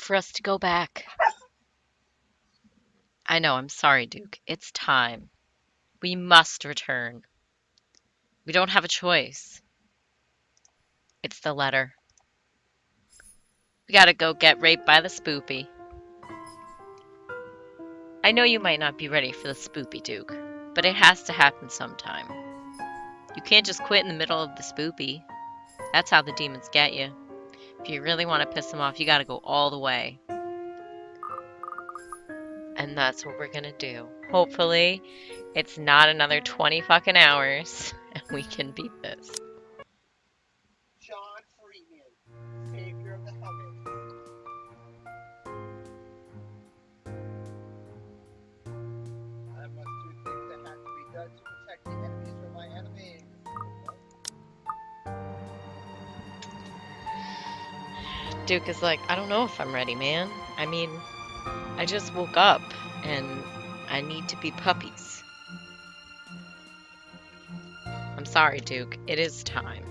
for us to go back. I know, I'm sorry, Duke. It's time. We must return. We don't have a choice. It's the letter. We gotta go get raped by the spoopy. I know you might not be ready for the spoopy, Duke, but it has to happen sometime. You can't just quit in the middle of the spoopy. That's how the demons get you. If you really want to piss them off, you gotta go all the way. And that's what we're gonna do. Hopefully, it's not another 20 fucking hours, and we can beat this. John Freeman, savior of the heavens. I must do things that have to be done to protect the enemies from my enemies. Duke is like, I don't know if I'm ready, man. I mean, I just woke up, and I need to be puppies. I'm sorry, Duke. It is time.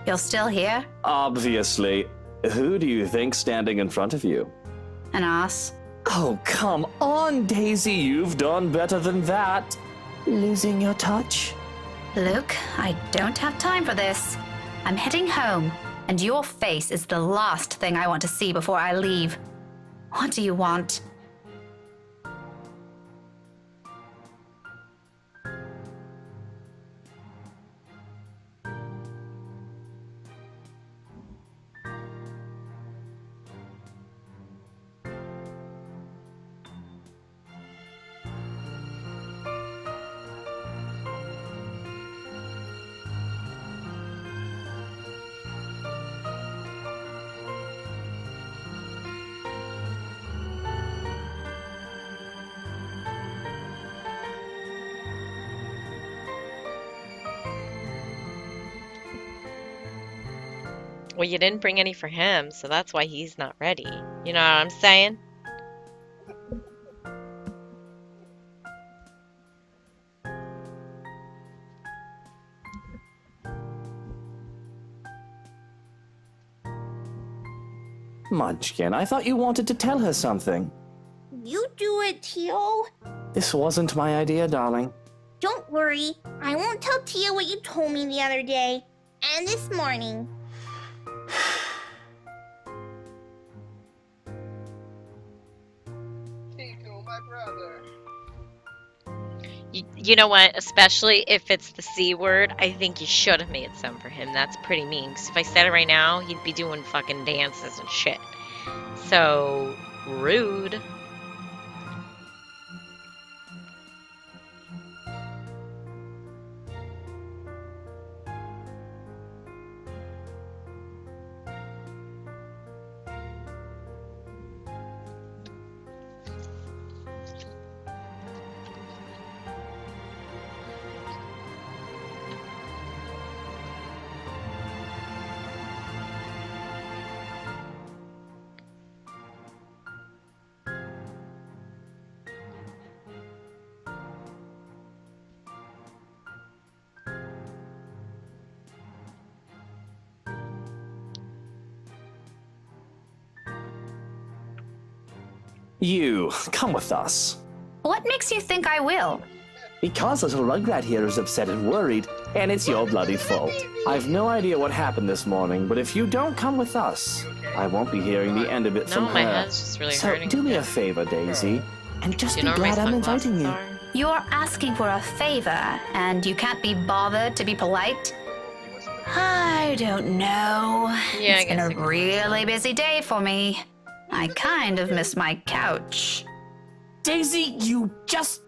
You're still here? Obviously. Who do you think's standing in front of you? An ass. Oh, come on, Daisy. You've done better than that. Losing your touch? Luke, I don't have time for this. I'm heading home, and your face is the last thing I want to see before I leave. What do you want? Well, you didn't bring any for him, so that's why he's not ready. You know what I'm saying? Munchkin, I thought you wanted to tell her something. You do it, Teal. This wasn't my idea, darling. Don't worry. I won't tell Tia what you told me the other day. And this morning. Tico, my brother. You know what? Especially if it's the C word, I think you should have made some for him. That's pretty mean. Because if I said it right now, he'd be doing fucking dances and shit. So, rude. You, come with us. What makes you think I will? Because little Rugrat here is upset and worried, and it's your bloody fault. I've no idea what happened this morning, but if you don't come with us, I won't be hearing the end of it from No, my her. head's just really So hurting. do me a favor, Daisy, and just Do be you know where my glad I'm sunglasses inviting you. are? You're asking for a favor, and you can't be bothered to be polite? I don't know. Yeah, I It's been guess a I could- really busy day for me. I kind of miss my couch. Daisy, you just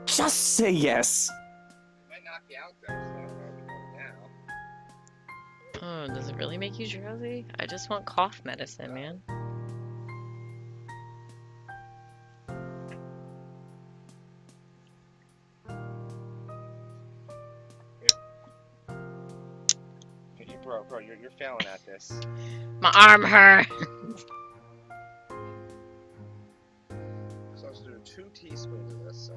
say yes. Might not be out there, so I don't know where we're going now. Oh, does it really make you drowsy? I just want cough medicine, man. Bro, you're failing at this. My arm hurts. So I was doing 2 teaspoons of this, so.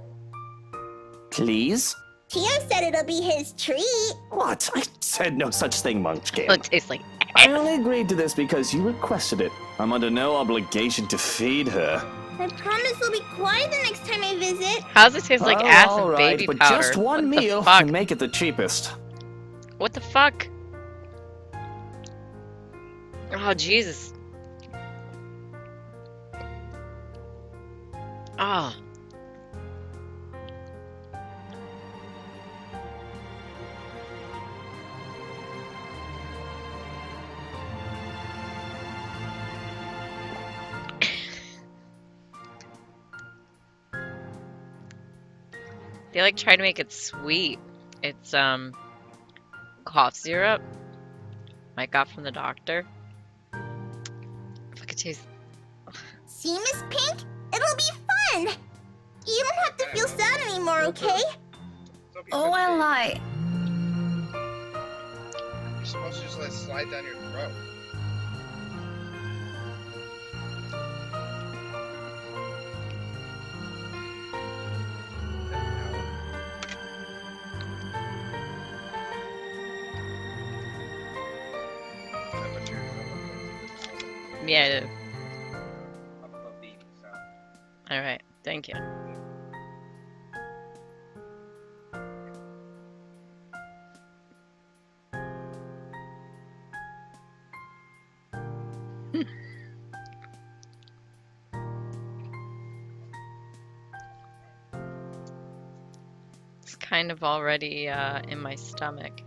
Please? Tia said it'll be his treat. What? I said no such thing, Munchkin. It tastes like I only agreed to this because you requested it. I'm under no obligation to feed her. I promise I'll be quiet the next time I visit. How's it taste like Oh, ass all and right, baby but powder? just one What the meal fuck? and make it the cheapest. What the fuck? Oh, Jesus. Oh. They like try to make it sweet. It's cough syrup I got from the doctor. Fuck, it tastes. See, Miss Pink? It'll be fun. You don't have to feel sad anymore, okay? Don't be Oh, so well, safe. You're supposed to just let it slide down your throat. Yeah. Up above the sound. All right. Thank you. It's kind of already in my stomach.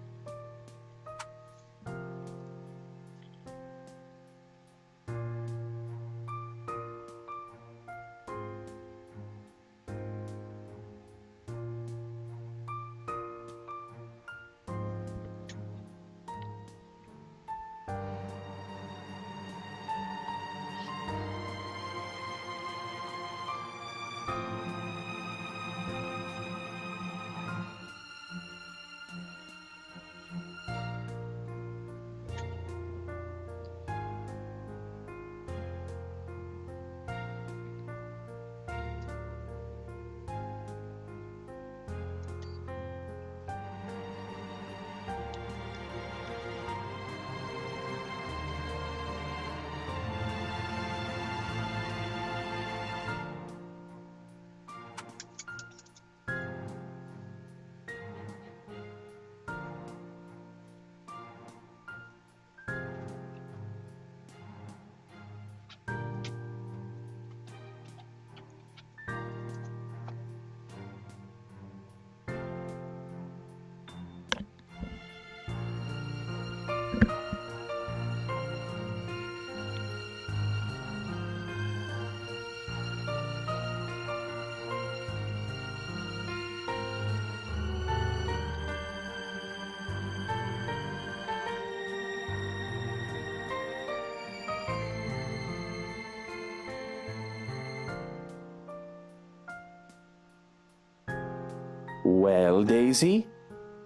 Well, Daisy,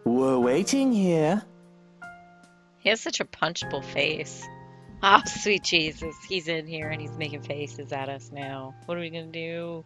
we're waiting here. He has such a punchable face. Oh, sweet Jesus. He's in here and he's making faces at us now. What are we gonna do?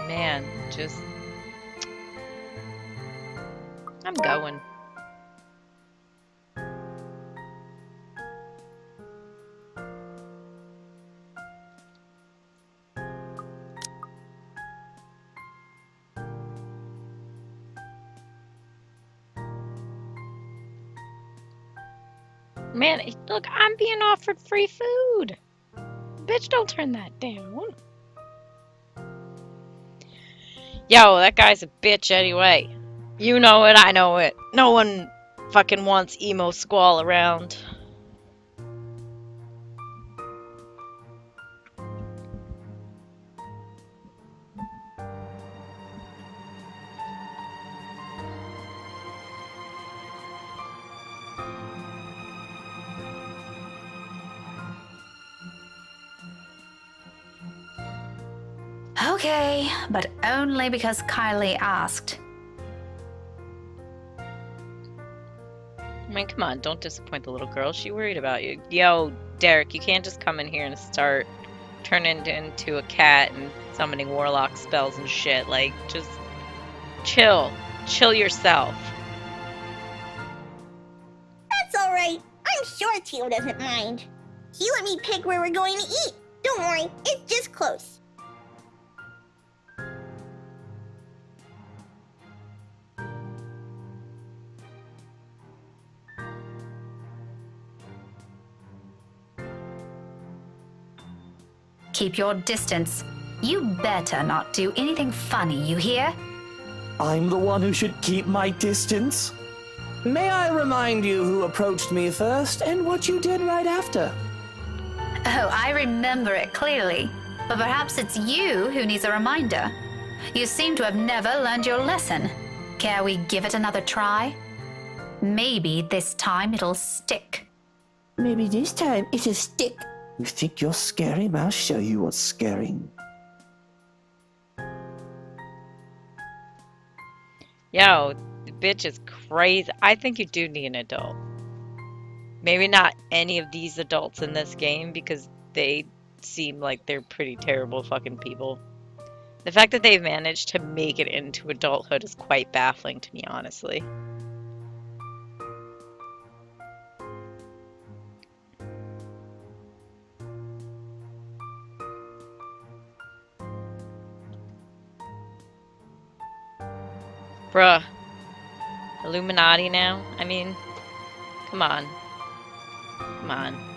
Man, just... I'm going. Man, look, I'm being offered free food. Bitch, don't turn that down. Yo, that guy's a bitch anyway. You know it, I know it. No one fucking wants emo squall around. Okay, but only because Kylie asked. I mean, come on, don't disappoint the little girl. She worried about you. Yo, Derek, you can't just come in here and start turning into a cat and summoning warlock spells and shit. Like, just chill. Chill yourself. That's alright. I'm sure Tio doesn't mind. He let me pick where we're going to eat. Don't worry, it's just close. Keep your distance. You better not do anything funny, you hear? I'm the one who should keep my distance. May I remind you who approached me first and what you did right after? Oh, I remember it clearly. But perhaps it's you who needs a reminder. You seem to have never learned your lesson. Care we give it another try? Maybe this time it'll stick. Maybe this time it'll stick. You think you're scary? I'll show you what's scary. Yo, the bitch is crazy. I think you do need an adult. Maybe not any of these adults in this game because they seem like they're pretty terrible fucking people. The fact that they've managed to make it into adulthood is quite baffling to me, honestly. Bruh. Illuminati now? I mean, come on. Come on.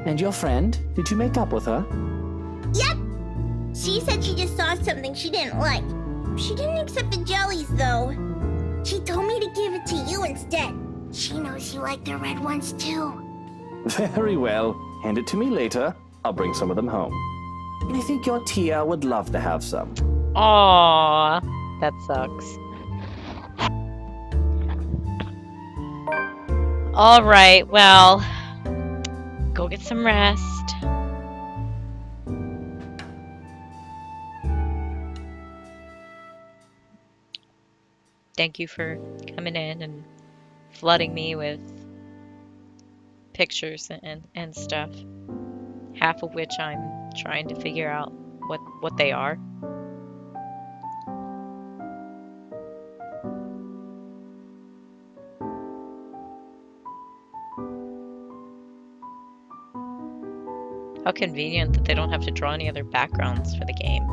And your friend? Did you make up with her? Yep. She said she just saw something she didn't like. She didn't accept the jellies, though. She told me to give it to you instead. She knows you like the red ones, too. Very well. Hand it to me later. I'll bring some of them home. I think your Tia would love to have some. Aww. That sucks. All right, well, go get some rest. Thank you for coming in and flooding me with pictures and stuff. Half of which I'm trying to figure out what they are. How convenient that they don't have to draw any other backgrounds for the game.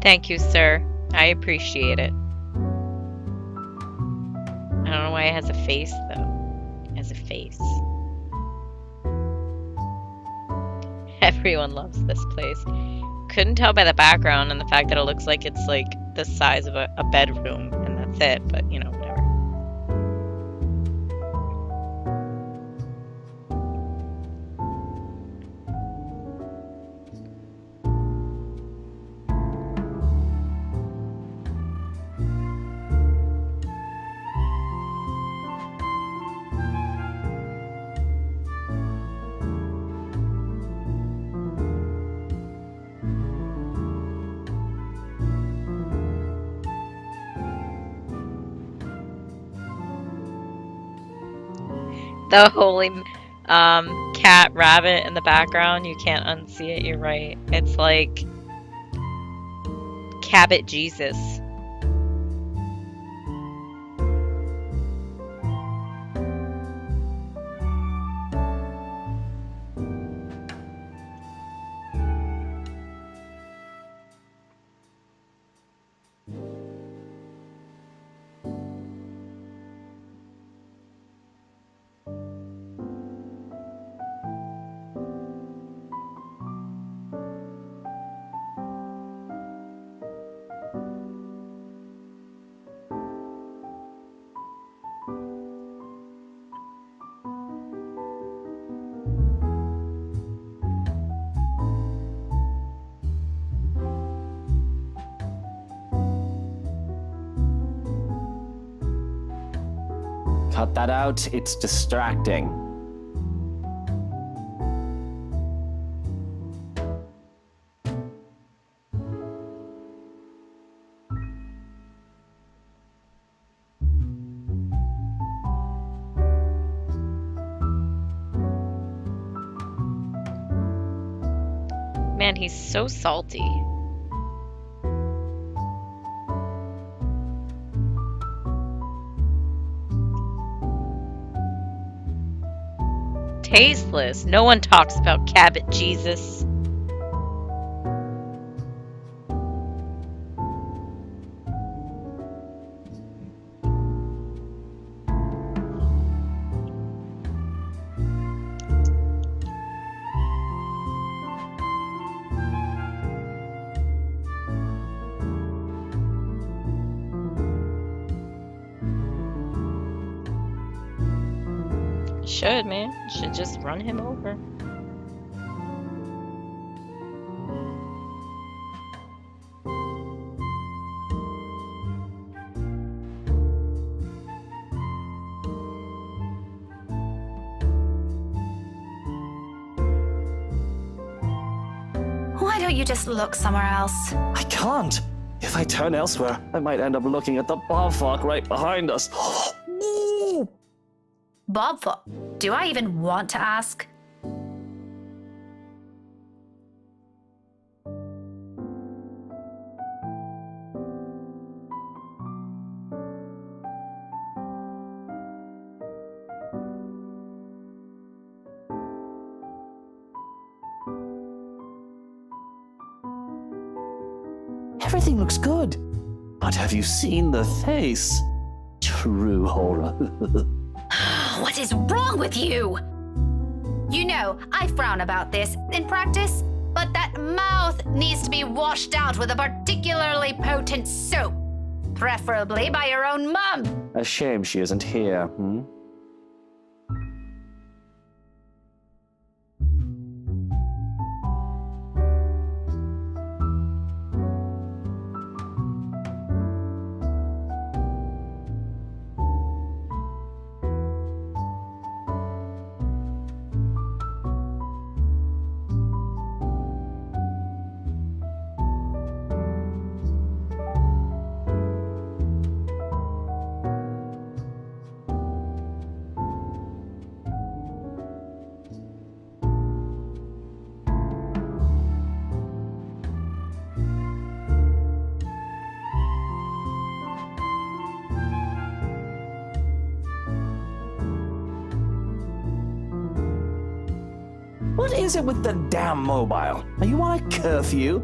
Thank you, sir. I appreciate it. I don't know why it has a face, though. It has a face. Everyone loves this place. Couldn't tell by the background and the fact that it looks like it's like the size of a bedroom, and that's it, but you know, whatever. The holy cat rabbit in the background, you can't unsee it, you're right. It's like Cabot Jesus. Cut that out, it's distracting. Man, he's so salty. Tasteless. No one talks about Cabot Jesus. Should, man. Should just run him over. Why don't you just look somewhere else? I can't. If I turn elsewhere, I might end up looking at the bobfuck right behind us. Ooh. Bob, do I even want to ask? Everything looks good. But have you seen the face? True horror. What is wrong with you? You know, I frown about this in practice, but that mouth needs to be washed out with a particularly potent soap. Preferably by your own mum. A shame she isn't here, hmm? What is it with the damn mobile? Are you on a curfew?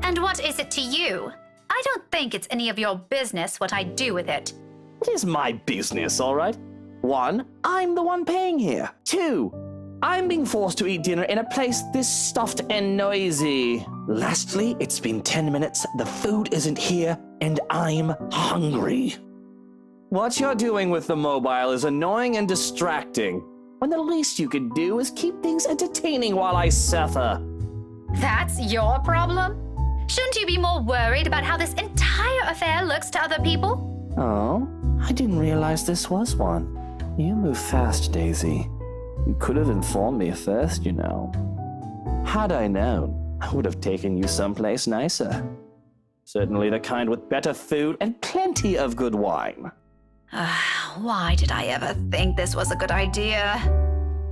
And what is it to you? I don't think it's any of your business what I do with it. It is my business, all right? 1, I'm the one paying here. 2, I'm being forced to eat dinner in a place this stuffed and noisy. Lastly, it's been 10 minutes, the food isn't here, and I'm hungry. What you're doing with the mobile is annoying and distracting, when the least you could do is keep things entertaining while I suffer. That's your problem? Shouldn't you be more worried about how this entire affair looks to other people? Oh, I didn't realize this was one. You move fast, Daisy. You could have informed me first, you know. Had I known, I would have taken you someplace nicer. Certainly the kind with better food and plenty of good wine. Why did I ever think this was a good idea?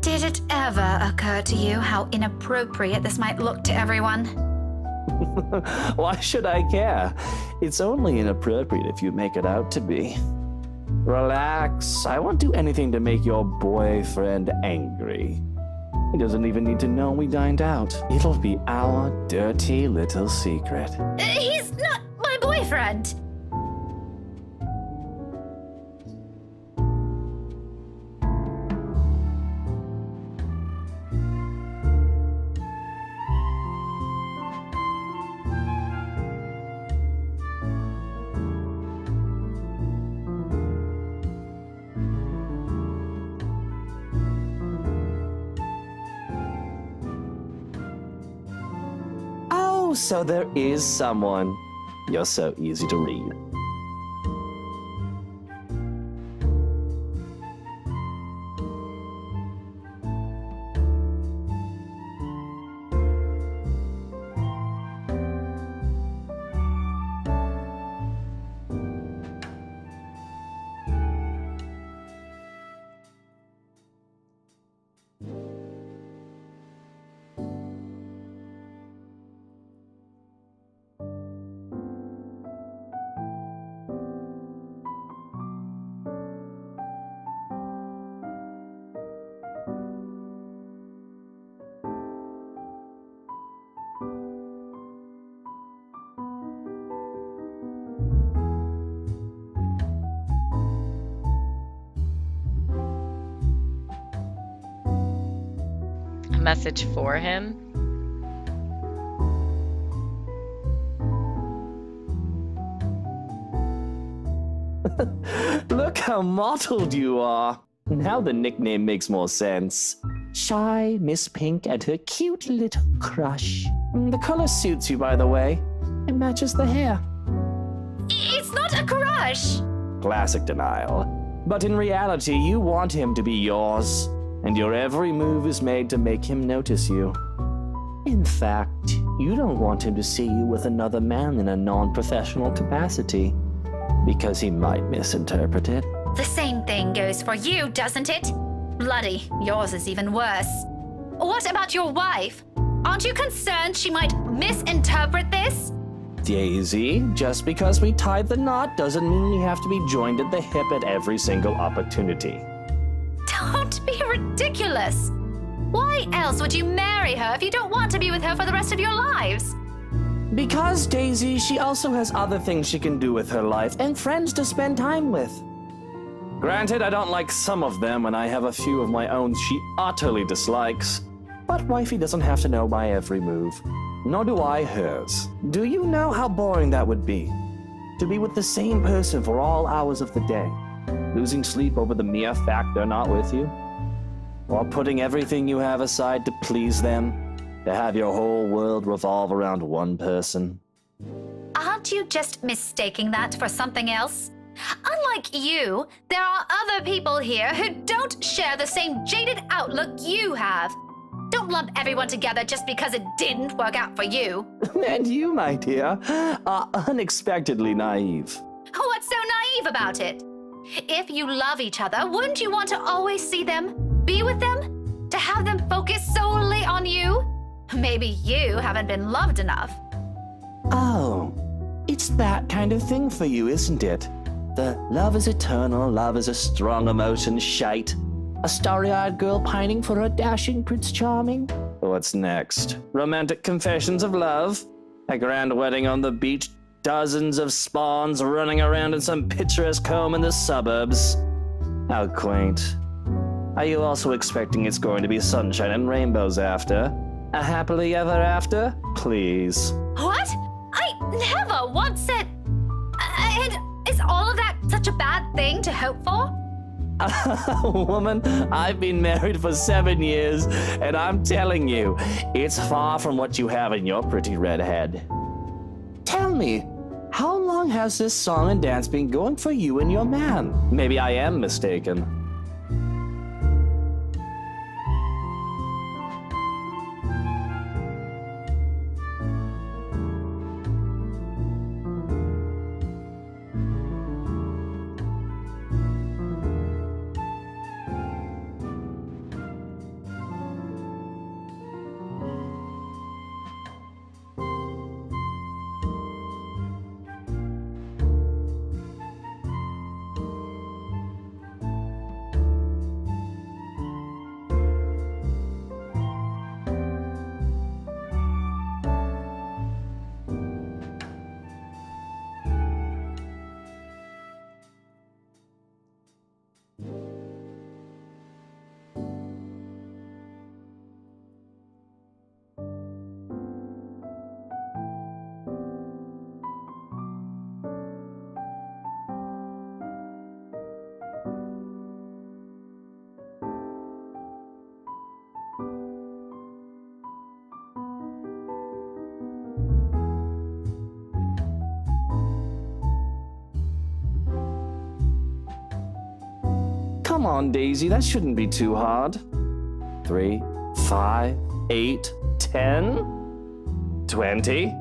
Did it ever occur to you how inappropriate this might look to everyone? Why should I care? It's only inappropriate if you make it out to be. Relax. I won't do anything to make your boyfriend angry. He doesn't even need to know we dined out. It'll be our dirty little secret. He's not my boyfriend! Oh, so there is someone. You're so easy to read. A message for him? Look how mottled you are. Now the nickname makes more sense. Shy Miss Pink and her cute little crush. The color suits you, by the way. It matches the hair. It's not a crush! Classic denial. But in reality, you want him to be yours, and your every move is made to make him notice you. In fact, you don't want him to see you with another man in a non-professional capacity, because he might misinterpret it. The same thing goes for you, doesn't it? Bloody, yours is even worse. What about your wife? Aren't you concerned she might misinterpret this? Daisy, just because we tied the knot doesn't mean we have to be joined at the hip at every single opportunity. Don't be ridiculous. Why else would you marry her if you don't want to be with her for the rest of your lives? Because, Daisy, she also has other things she can do with her life and friends to spend time with. Granted, I don't like some of them, and I have a few of my own she utterly dislikes. But wifey doesn't have to know my every move. Nor do I hers. Do you know how boring that would be? To be with the same person for all hours of the day, losing sleep over the mere fact they're not with you? Or putting everything you have aside to please them, to have your whole world revolve around one person? Aren't you just mistaking that for something else? Unlike you, there are other people here who don't share the same jaded outlook you have. Don't lump everyone together just because it didn't work out for you. And you, my dear, are unexpectedly naive. What's so naive about it? If you love each other, wouldn't you want to always see them, be with them, to have them focus solely on you? Maybe you haven't been loved enough. Oh, it's that kind of thing for you, isn't it? The love is eternal, love is a strong emotion shite. A starry-eyed girl pining for a dashing Prince Charming? What's next? Romantic confessions of love? A grand wedding on the beach? Dozens of spawns running around in some picturesque home in the suburbs? How quaint. Are you also expecting it's going to be sunshine and rainbows after? A happily ever after? Please. What? I never once said... And is all of that such a bad thing to hope for? Woman, I've been married for 7 years, and I'm telling you, it's far from what you have in your pretty red head. Tell me, how long has this song and dance been going for you and your man? Maybe I am mistaken. Come on, Daisy, that shouldn't be too hard. 3, 5, 8, 10, 20.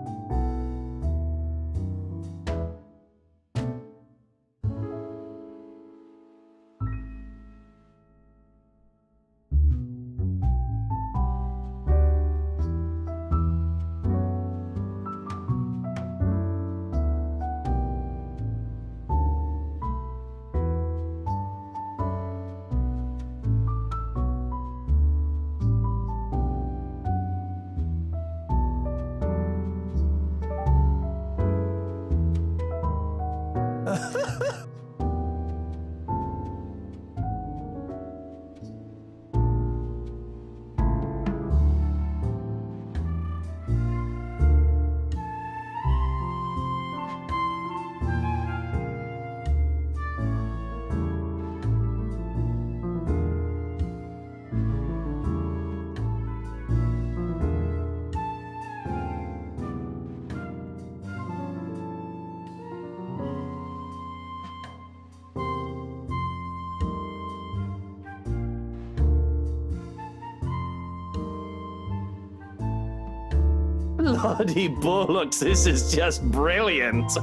Lordy bullocks, this is just brilliant.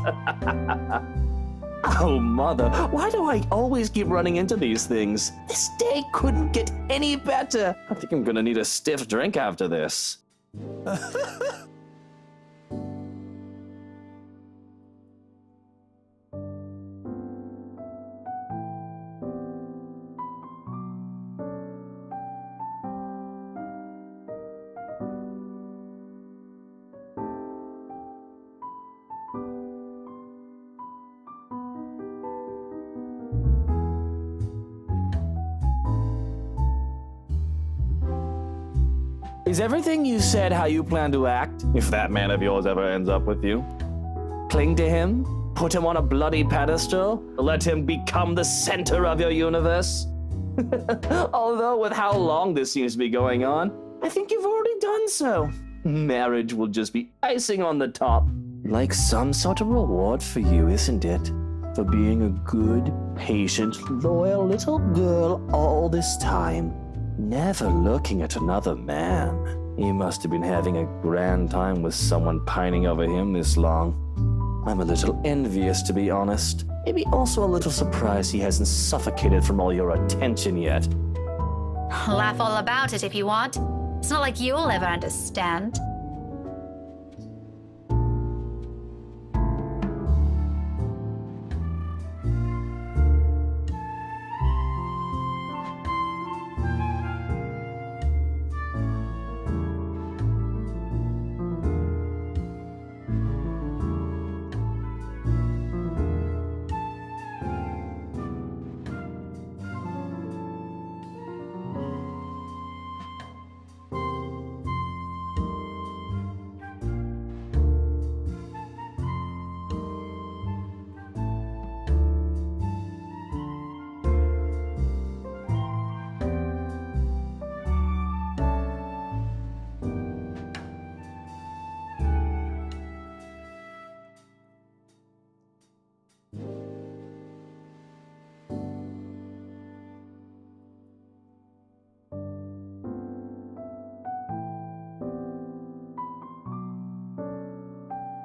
Oh, mother, why do I always keep running into these things? This day couldn't get any better. I think I'm gonna need a stiff drink after this. Is everything you said how you plan to act if that man of yours ever ends up with you? Cling to him? Put him on a bloody pedestal? Let him become the center of your universe? Although, with how long this seems to be going on, I think you've already done so. Marriage will just be icing on the top. Like some sort of reward for you, isn't it? For being a good, patient, loyal little girl all this time. Never looking at another man. He must have been having a grand time with someone pining over him this long. I'm a little envious, to be honest. Maybe also a little surprised he hasn't suffocated from all your attention yet. Laugh all about it if you want. It's not like you'll ever understand.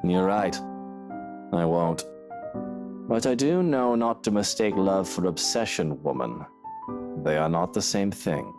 You're right. I won't. But I do know not to mistake love for obsession, woman. They are not the same thing.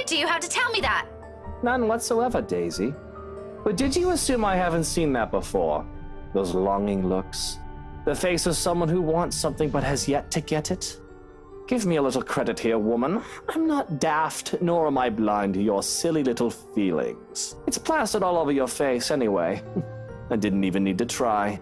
right do you have to tell me that? None whatsoever, Daisy. But did you assume I haven't seen that before? Those longing looks? The face of someone who wants something but has yet to get it? Give me a little credit here, woman. I'm not daft, nor am I blind to your silly little feelings. It's plastered all over your face anyway. I didn't even need to try.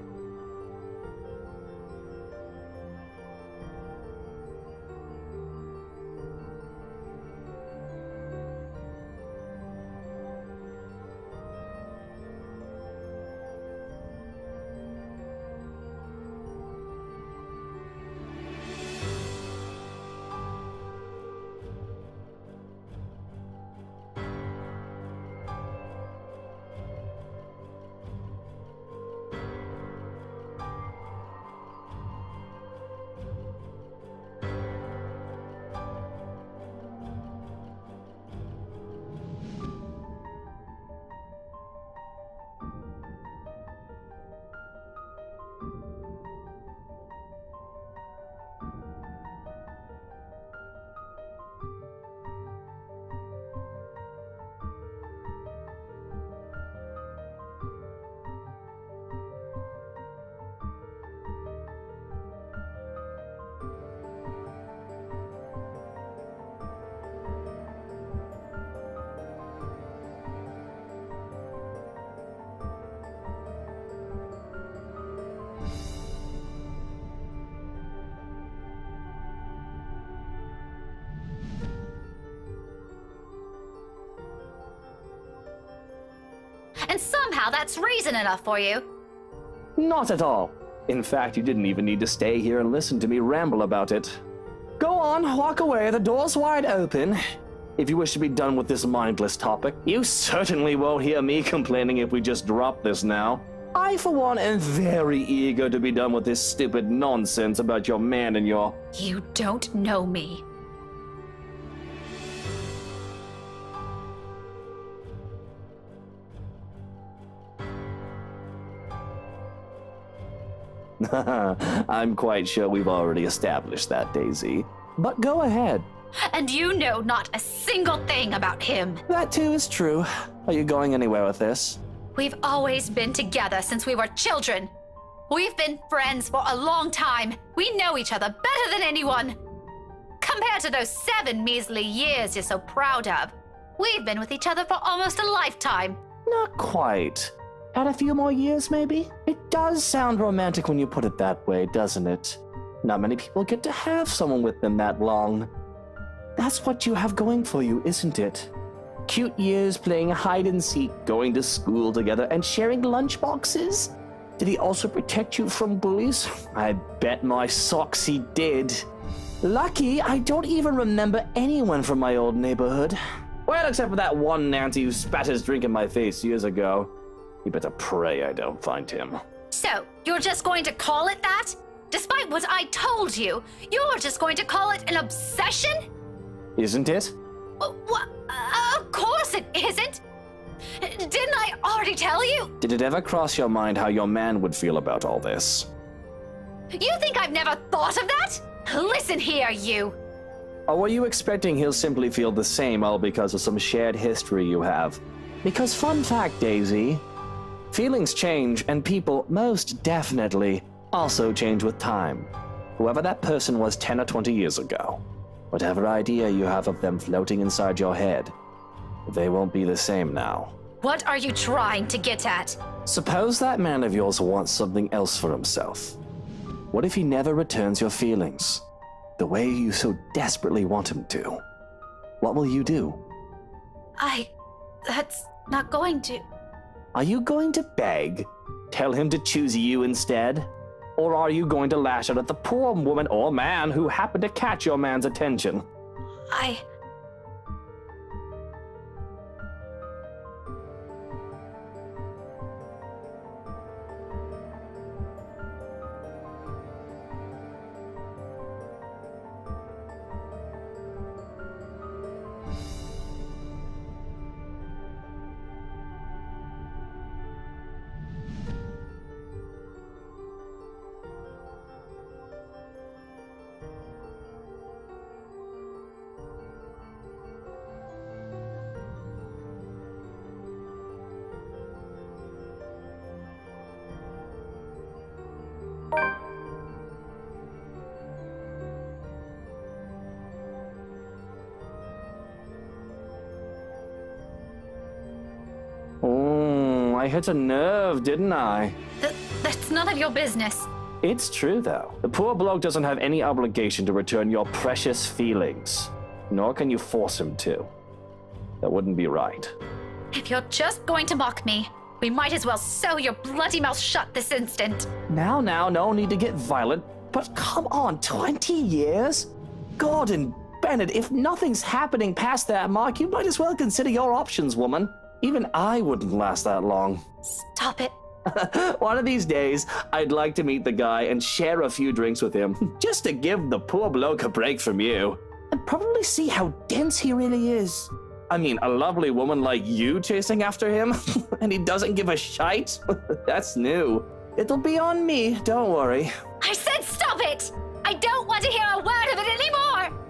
And somehow that's reason enough for you. Not at all. In fact, you didn't even need to stay here and listen to me ramble about it. Go on, walk away, the door's wide open. If you wish to be done with this mindless topic, you certainly won't hear me complaining if we just drop this now. I, for one, am very eager to be done with this stupid nonsense about your man and your... You don't know me. I'm quite sure we've already established that, Daisy. But go ahead. And you know not a single thing about him. That too is true. Are you going anywhere with this? We've always been together since we were children. We've been friends for a long time. We know each other better than anyone. Compared to those 7 measly years you're so proud of, we've been with each other for almost a lifetime. Not quite. Add a few more years, maybe? It does sound romantic when you put it that way, doesn't it? Not many people get to have someone with them that long. That's what you have going for you, isn't it? Cute years playing hide and seek, going to school together, and sharing lunchboxes? Did he also protect you from bullies? I bet my socks he did. Lucky, I don't even remember anyone from my old neighborhood. Well, except for that one Nancy who spat his drink in my face years ago. You better pray I don't find him. So, you're just going to call it that? Despite what I told you, you're just going to call it an obsession? Isn't it? What? Of course it isn't. Didn't I already tell you? Did it ever cross your mind how your man would feel about all this? You think I've never thought of that? Listen here, you. Or were you expecting he'll simply feel the same all because of some shared history you have? Because fun fact, Daisy, feelings change and people most definitely also change with time. Whoever that person was 10 or 20 years ago, whatever idea you have of them floating inside your head, they won't be the same now. What are you trying to get at? Suppose that man of yours wants something else for himself. What if he never returns your feelings, the way you so desperately want him to? What will you do? That's not going to... Are you going to beg? Tell him to choose you instead? Or are you going to lash out at the poor woman or man who happened to catch your man's attention? hit a nerve, didn't I? That's none of your business. It's true, though. The poor bloke doesn't have any obligation to return your precious feelings. Nor can you force him to. That wouldn't be right. If you're just going to mock me, we might as well sew your bloody mouth shut this instant. Now, no need to get violent. But come on, 20 years? Gordon, Bennett, if nothing's happening past that mark, you might as well consider your options, woman. Even I wouldn't last that long. Stop it. One of these days, I'd like to meet the guy and share a few drinks with him, just to give the poor bloke a break from you. And probably see how dense he really is. I mean, a lovely woman like you chasing after him, and he doesn't give a shite? That's new. It'll be on me, don't worry. I said stop it! I don't want to hear a word of it anymore!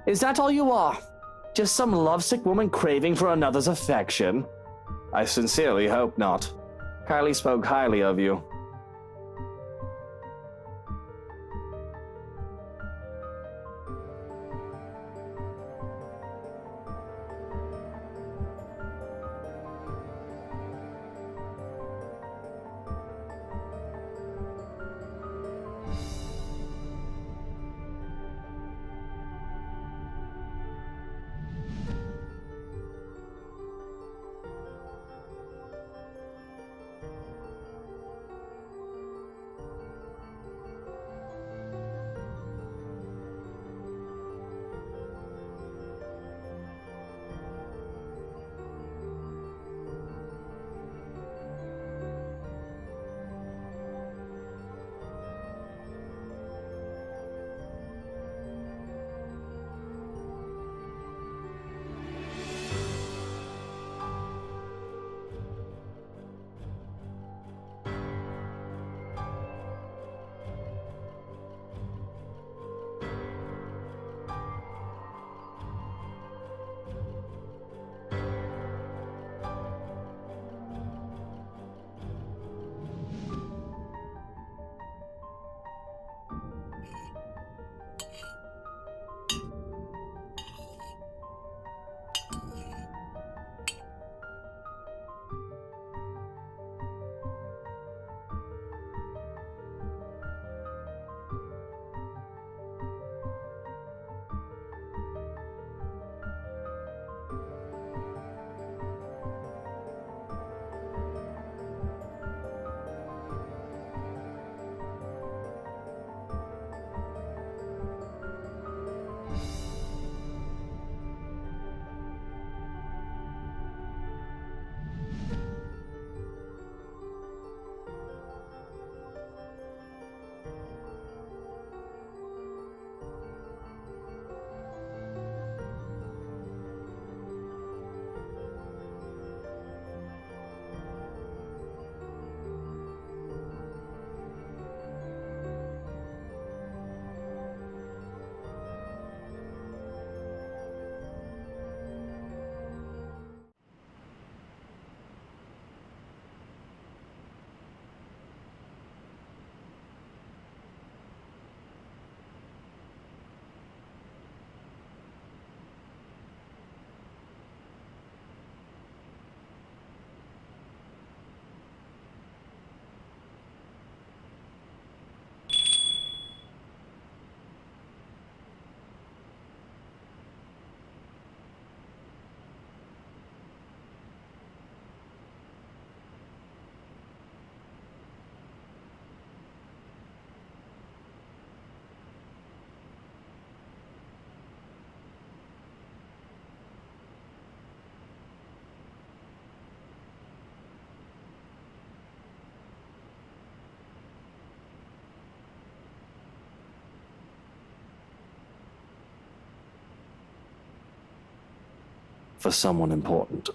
Is that all you are? Just some lovesick woman craving for another's affection? I sincerely hope not. Kylie spoke highly of you. for someone important.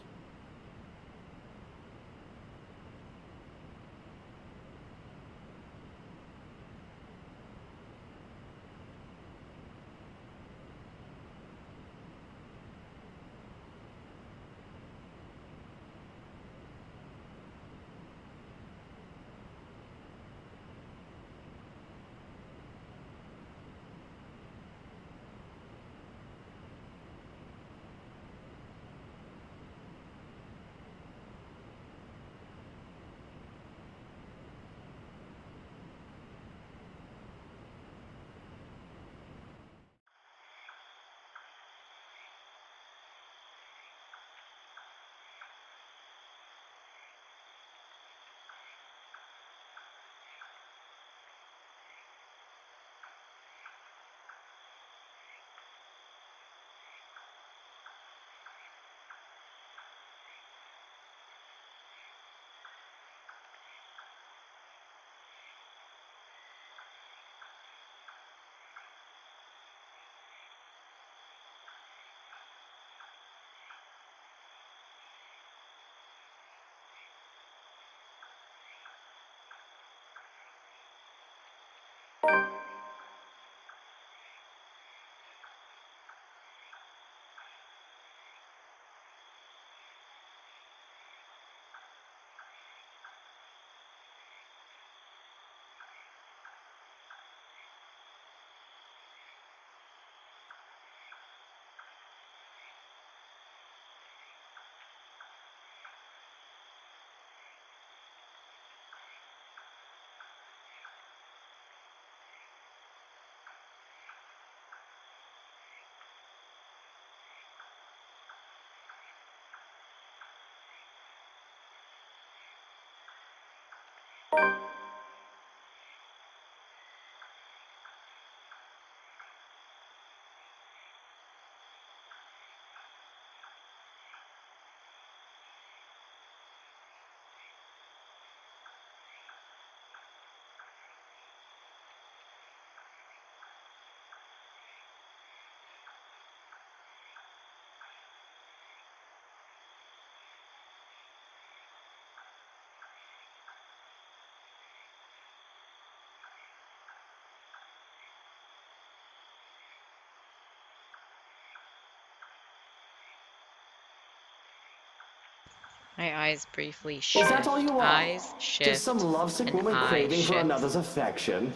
My eyes briefly Is that all shift. you are? Eyes Just some shift. lovesick And woman eyes craving for shift. another's affection?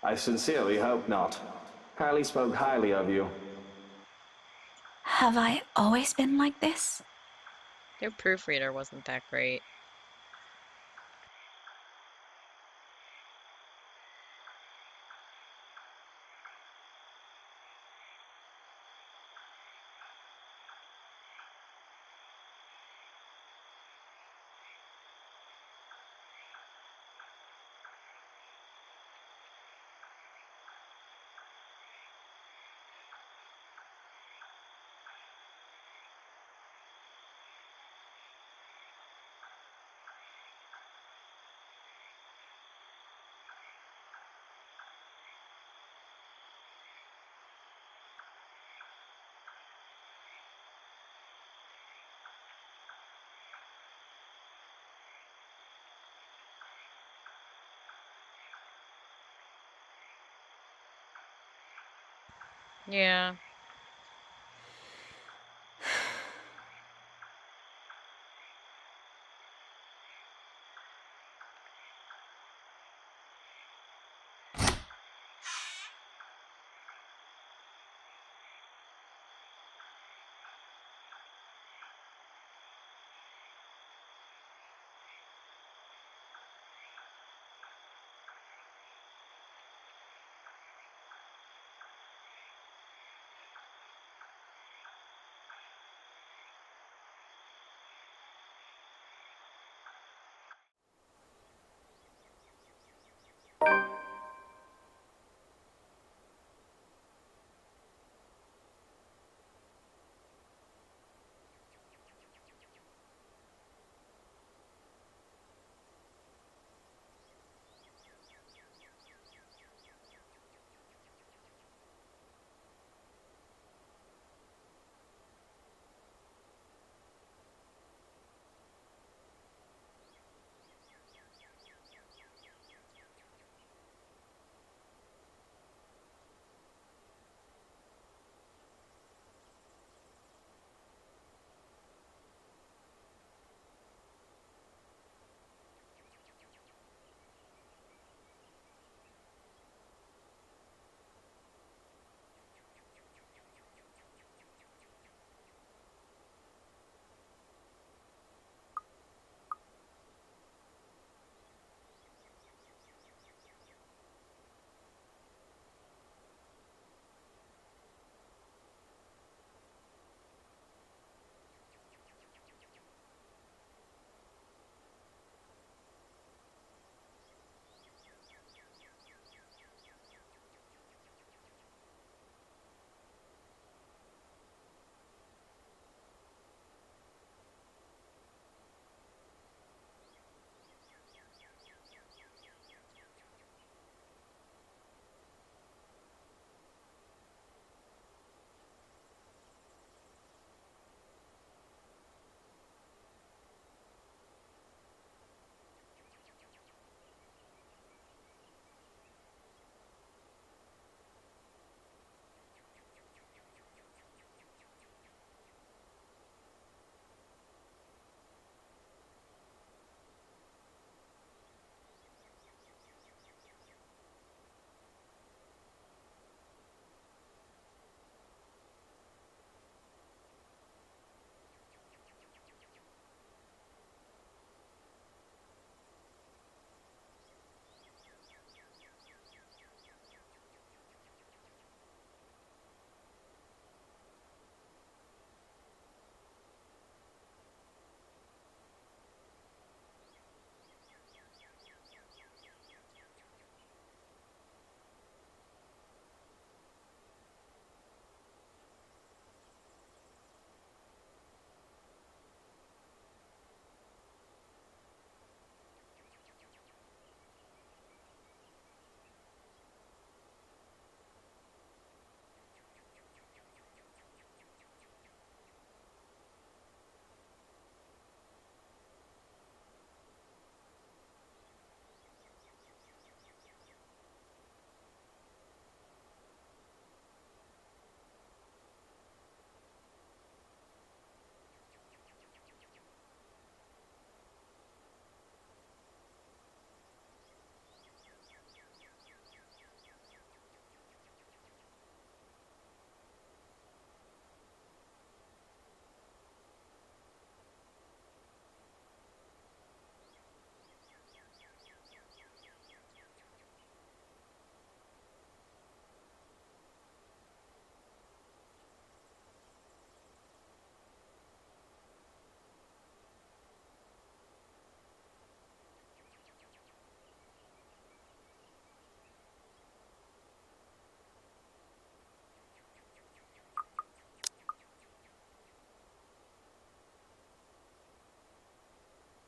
I sincerely hope not. Kylie spoke highly of you. Have I always been like this? Their proofreader wasn't that great. Yeah.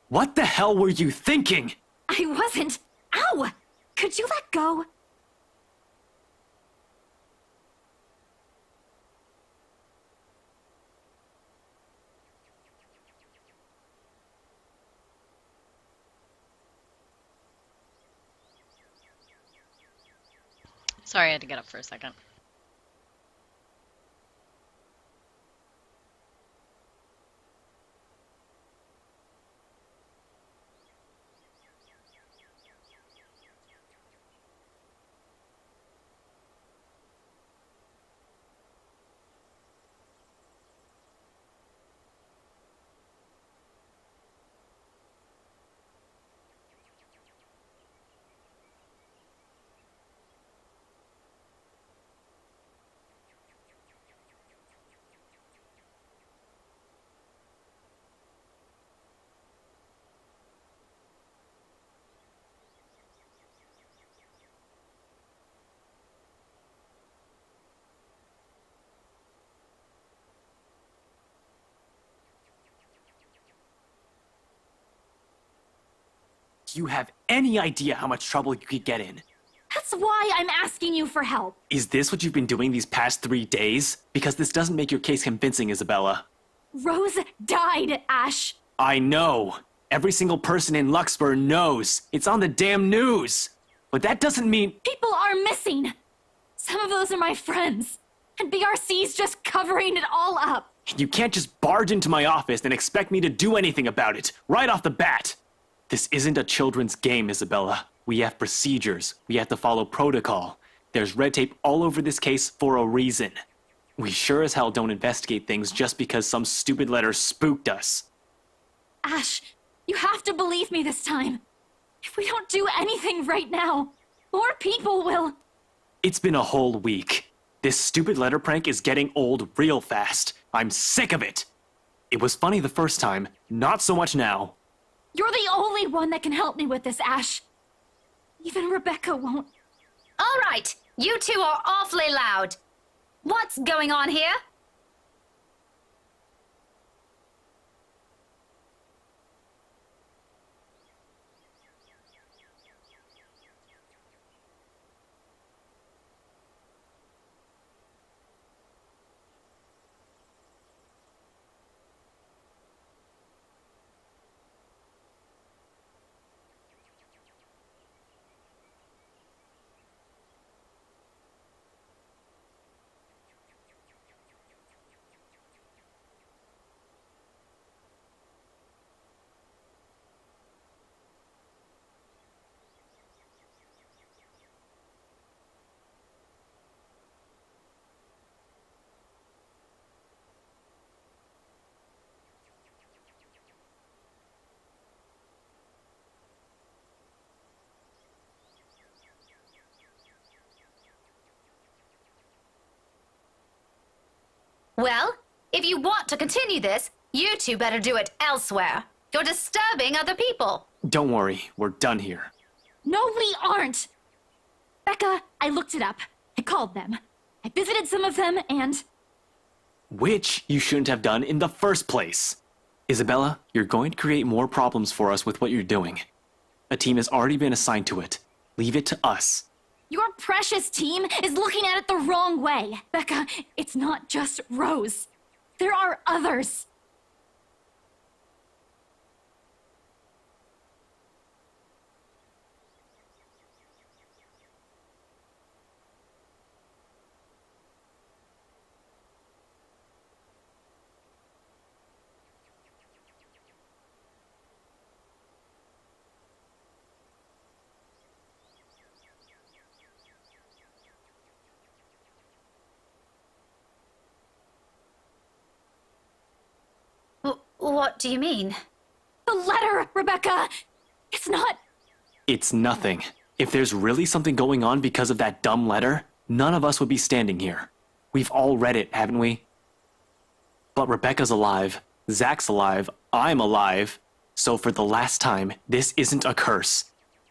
What the hell were you thinking? I wasn't. Ow! Could you let go? Sorry, I had to get up for a second. Do you have any idea how much trouble you could get in? That's why I'm asking you for help. Is this what you've been doing these past 3 days? Because this doesn't make your case convincing, Isabella. Rose died, Ash. I know. Every single person in Luxburg knows. It's on the damn news. But that doesn't mean... People are missing. Some of those are my friends. And BRC's just covering it all up. You can't just barge into my office and expect me to do anything about it, right off the bat. This isn't a children's game, Isabella. We have procedures. We have to follow protocol. There's red tape all over this case for a reason. We sure as hell don't investigate things just because some stupid letter spooked us. Ash, you have to believe me this time. If we don't do anything right now, more people will. It's been a whole week. This stupid letter prank is getting old real fast. I'm sick of it. It was funny the first time, not so much now. You're the only one that can help me with this, Ash. Even Rebecca won't. All right, you two are awfully loud. What's going on here? Well, if you want to continue this, you two better do it elsewhere. You're disturbing other people. Don't worry, we're done here. No, we aren't. Becca, I looked it up. I called them. I visited some of them and... Which you shouldn't have done in the first place. Isabella, you're going to create more problems for us with what you're doing. A team has already been assigned to it. Leave it to us. Your precious team is looking at it the wrong way. Becca, it's not just Rose. There are others. What do you mean? The letter, Rebecca! It's not... It's nothing. If there's really something going on because of that dumb letter, none of us would be standing here. We've all read it, haven't we? But Rebecca's alive, Zach's alive, I'm alive. So for the last time, this isn't a curse.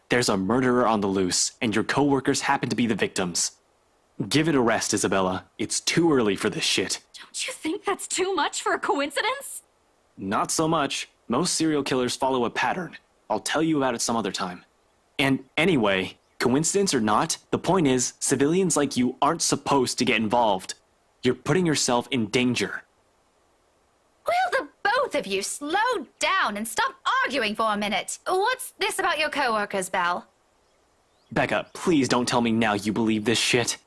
There's a murderer on the loose, and your coworkers happen to be the victims. Give it a rest, Isabella. It's too early for this shit. Don't you think that's too much for a coincidence? Not so much. Most serial killers follow a pattern. I'll tell you about it some other time. And anyway, coincidence or not, the point is, civilians like you aren't supposed to get involved. You're putting yourself in danger. Will the both of you slow down and stop arguing for a minute? What's this about your coworkers, Belle? Becca, please don't tell me now you believe this shit.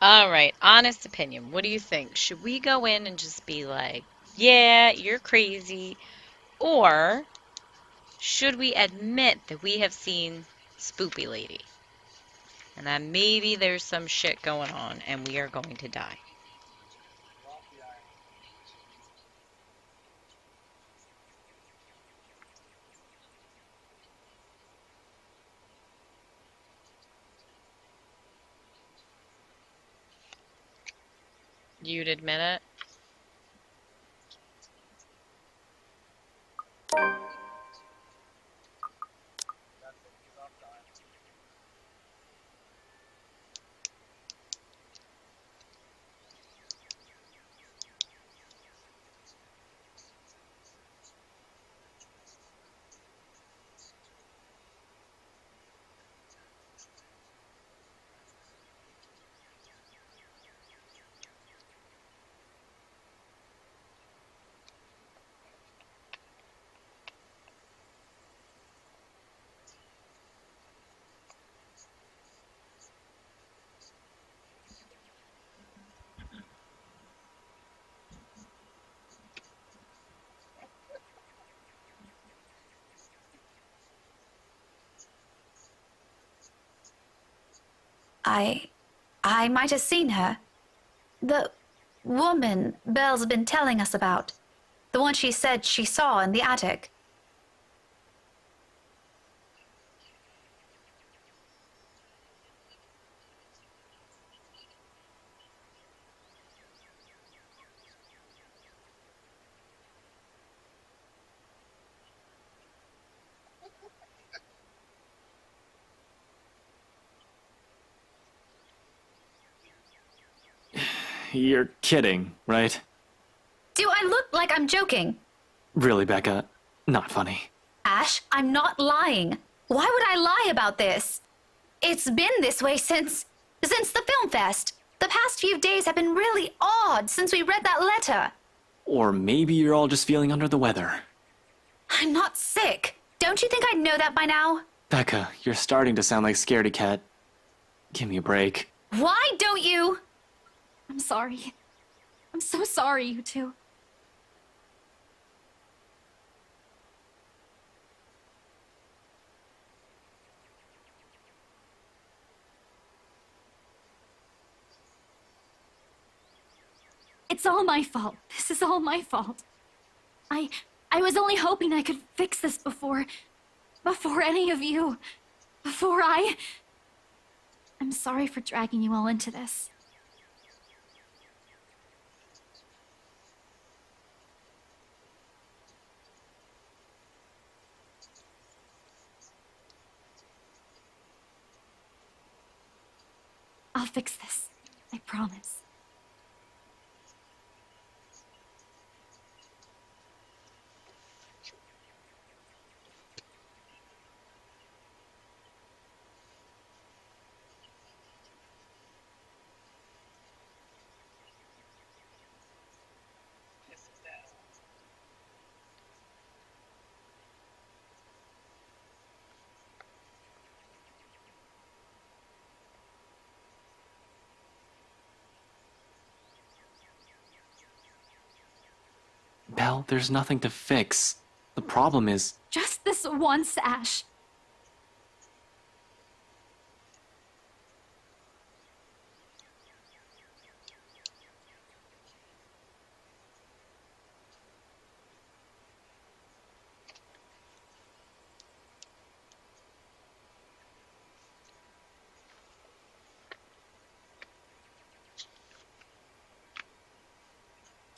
All right, honest opinion. What do you think? Should we go in and just be like, yeah, you're crazy? Or should we admit that we have seen Spoopy Lady? And that maybe there's some shit going on and we are going to die. Lofty Island. You'd admit it? That's it. Stop dying. I might have seen her. The woman Belle's been telling us about. The one she said she saw in the attic. You're kidding, right? Do I look like I'm joking? Really, Becca? Not funny. Ash, I'm not lying. Why would I lie about this? It's been this way since the film fest. The past few days have been really odd since we read that letter. Or maybe you're all just feeling under the weather. I'm not sick. Don't you think I'd know that by now? Becca, you're starting to sound like Scaredy Cat. Give me a break. Why don't you? I'm sorry. I'm so sorry, you two. It's all my fault. This is all my fault. I was only hoping I could fix this before any of you. I'm sorry for dragging you all into this. I'll fix this. I promise. hell? There's nothing to fix. The problem is... Just this once, Ash.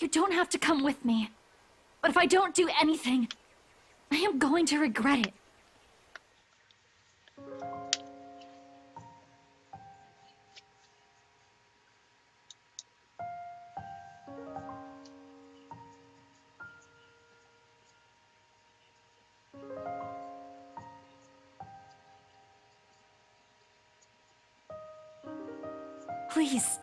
You don't have to come with me. But if I don't do anything, I am going to regret it. Please.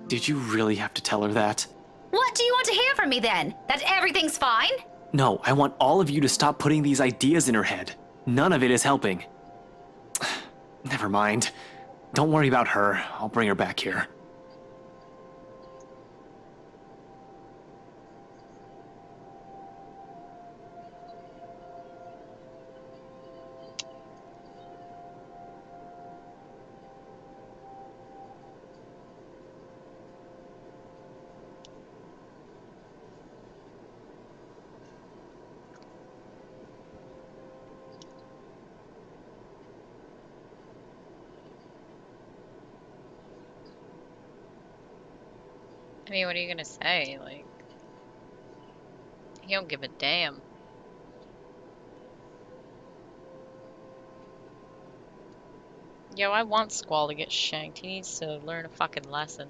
Did you really have to tell her that? What do you want to hear from me then? That everything's fine? No, I want all of you to stop putting these ideas in her head. None of it is helping. Never mind. Don't worry about her. I'll bring her back here. I mean, what are you gonna say? Like, he don't give a damn. Yo, I want Squall to get shanked. He needs to learn a fucking lesson.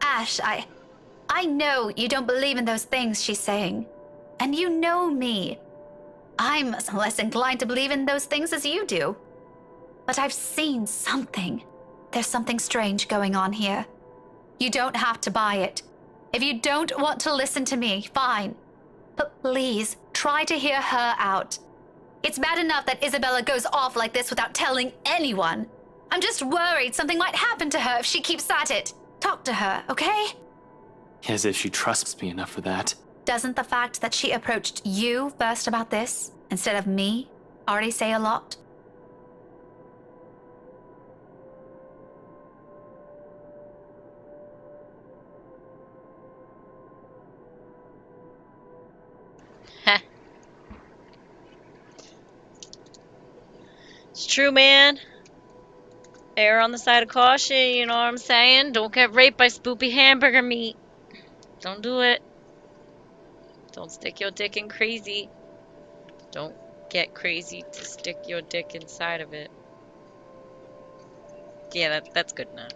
Ash, I know you don't believe in those things she's saying. And you know me. I'm less inclined to believe in those things as you do. But I've seen something. There's something strange going on here. You don't have to buy it. If you don't want to listen to me, fine. But please, try to hear her out. It's bad enough that Isabella goes off like this without telling anyone. I'm just worried something might happen to her if she keeps at it. Talk to her, okay? As if she trusts me enough for that. Doesn't the fact that she approached you first about this, instead of me, already say a lot? Heh. It's true, man. Err on the side of caution, you know what I'm saying? Don't get raped by spoopy hamburger meat. Don't do it. Don't stick your dick in crazy. Don't get crazy to stick your dick inside of it. Yeah, that's good enough.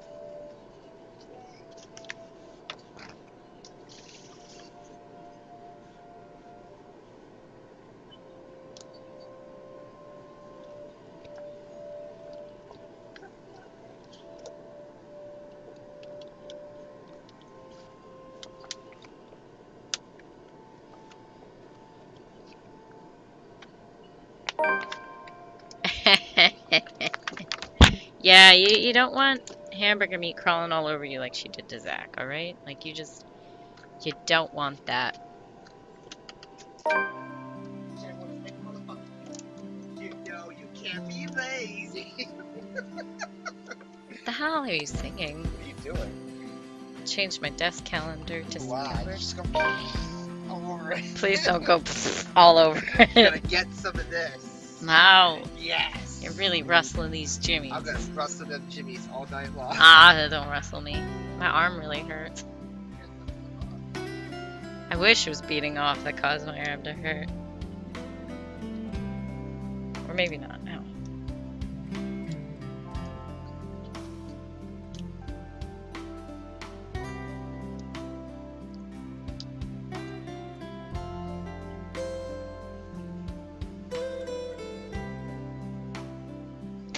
Yeah, you don't want hamburger meat crawling all over you like she did to Zach, alright? Like, you don't want that. You know you can't be lazy. What the hell are you singing? What are you doing? change my desk calendar to Wow, September. just go all over it. Please don't go all over Gonna it. get some of this. Wow, Yes. you're really rustling these jimmies. I'm gonna rustle them jimmies all night long. Ah, don't rustle me. My arm really hurts. I wish it was beating off that caused my arm to hurt. Or maybe not. Ow.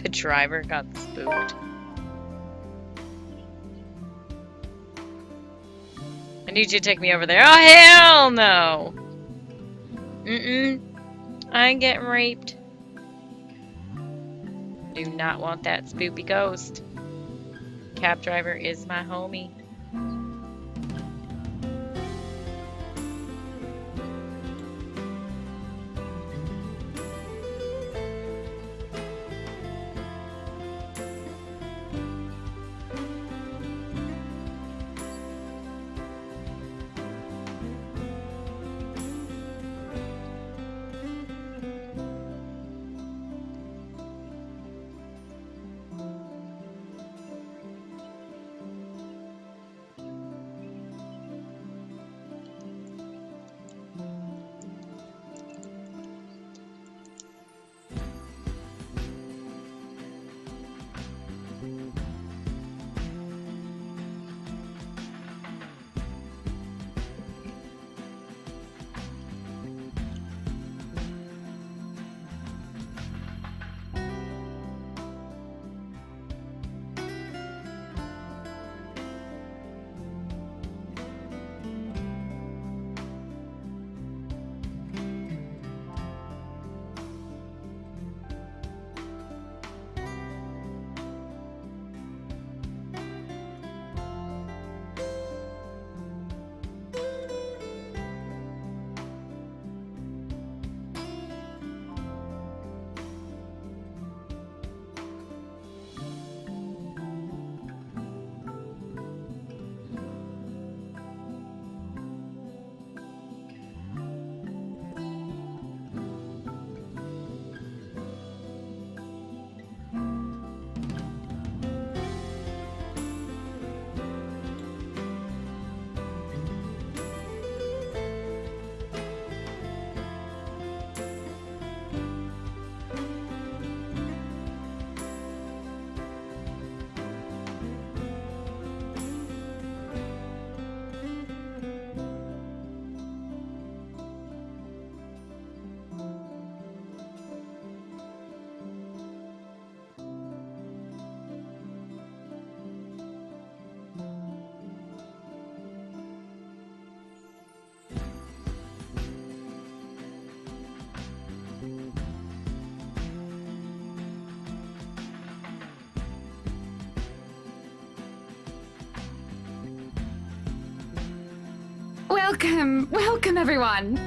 The driver got spooked. I need you to take me over there. Oh, hell no! I ain't getting raped. Do not want that spoopy ghost. Cab driver is my homie. Welcome everyone.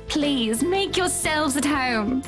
Please make yourselves at home.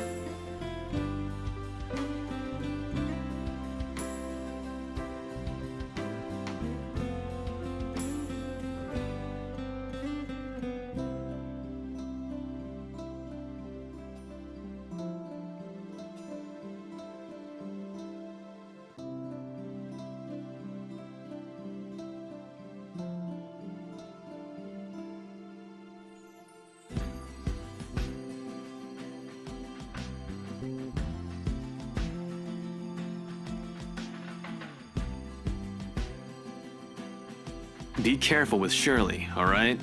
Be careful with Shirley, alright?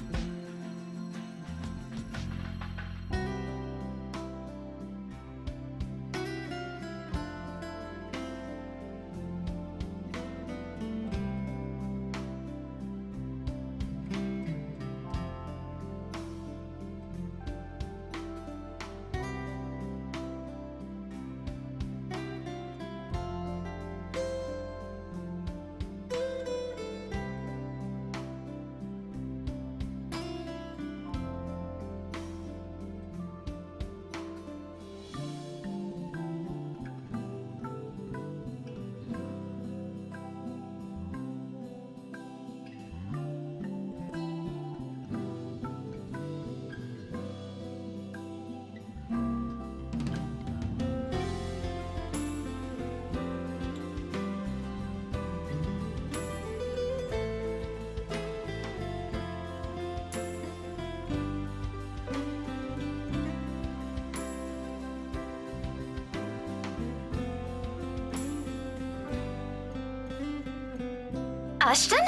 Ashton?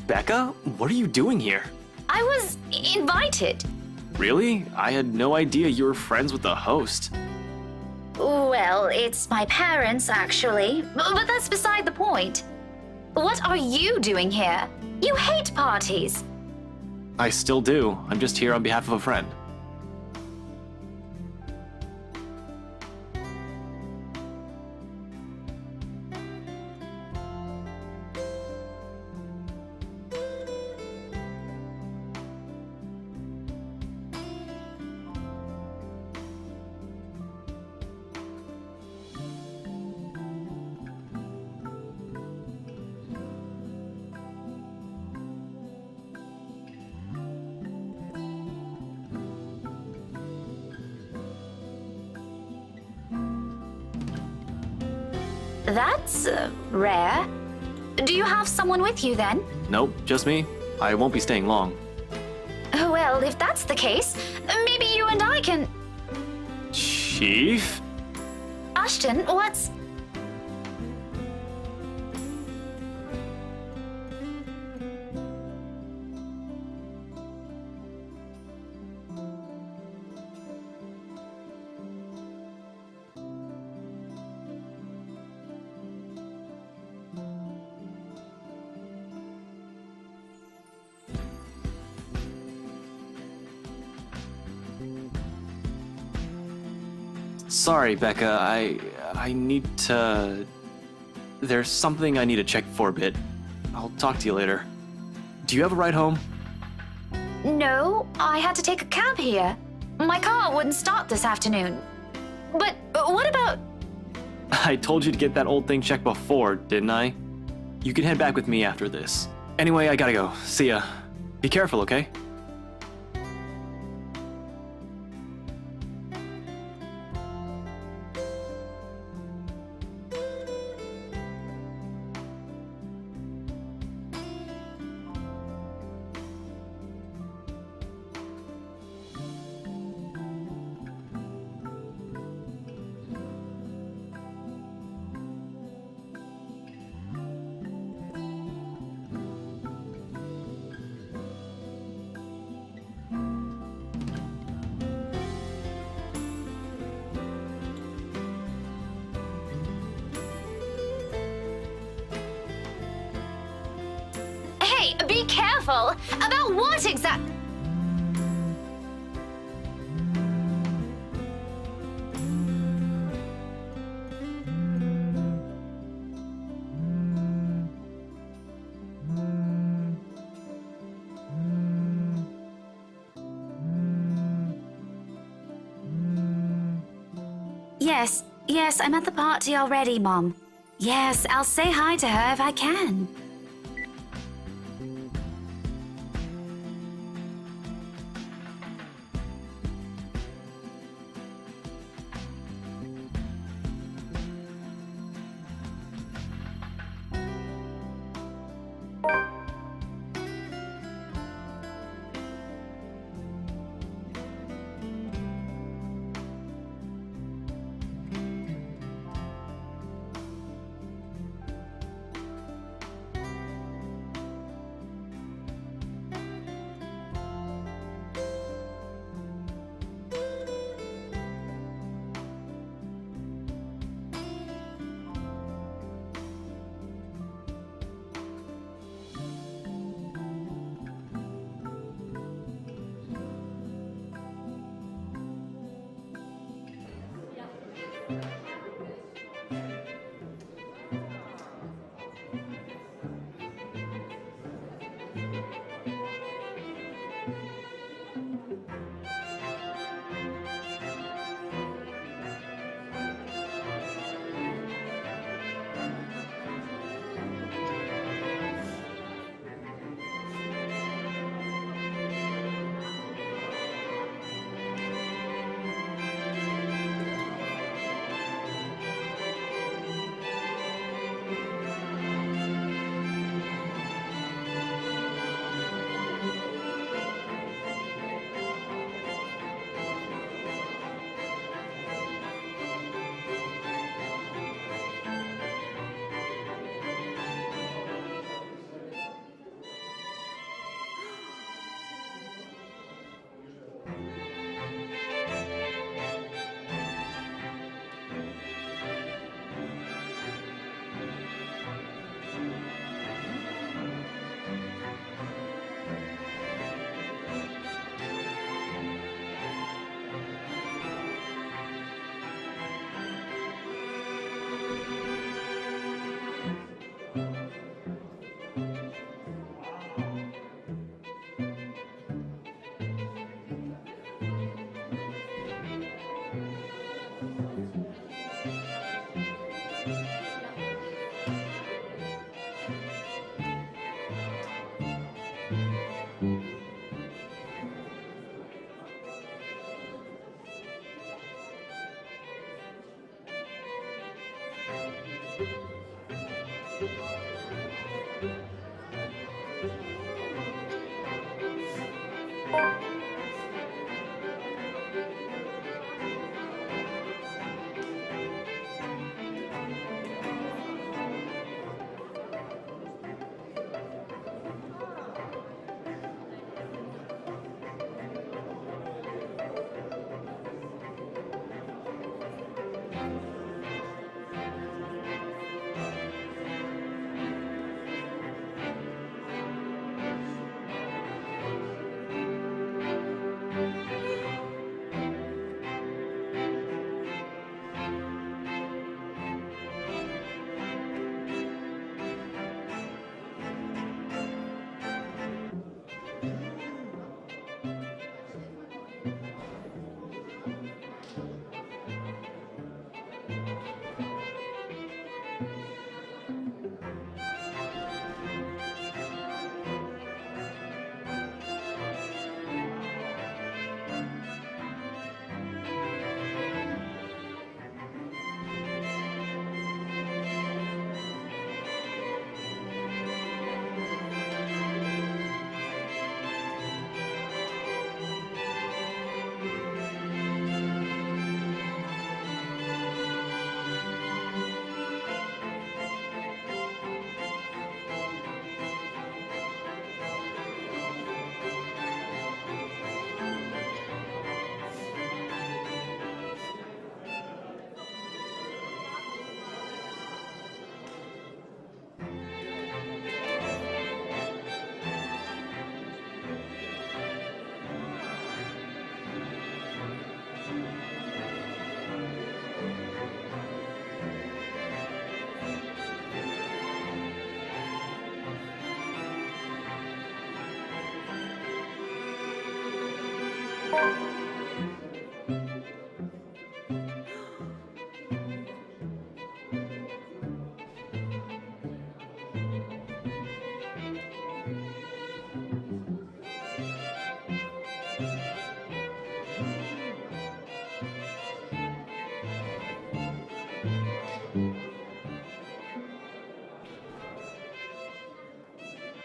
Becca, what are you doing here? I was invited. Really? I had no idea you were friends with the host. Well, it's my parents, actually. But that's beside the point. What are you doing here? You hate parties. I still do. I'm just here on behalf of a friend. That's rare. Do you have someone with you then? Nope, just me. I won't be staying long. Well, if that's the case, maybe you and I can. Chief? Ashton, what's. Sorry, Becca. I need to... There's something I need to check for a bit. I'll talk to you later. Do you have a ride home? No, I had to take a cab here. My car wouldn't start this afternoon. But what about. I told you to get that old thing checked before, didn't I? You can head back with me after this. Anyway, I gotta go. See ya. Be careful, okay? Hey, be careful! About what exact. Yes, I'm at the party already, Mom. Yes, I'll say hi to her if I can.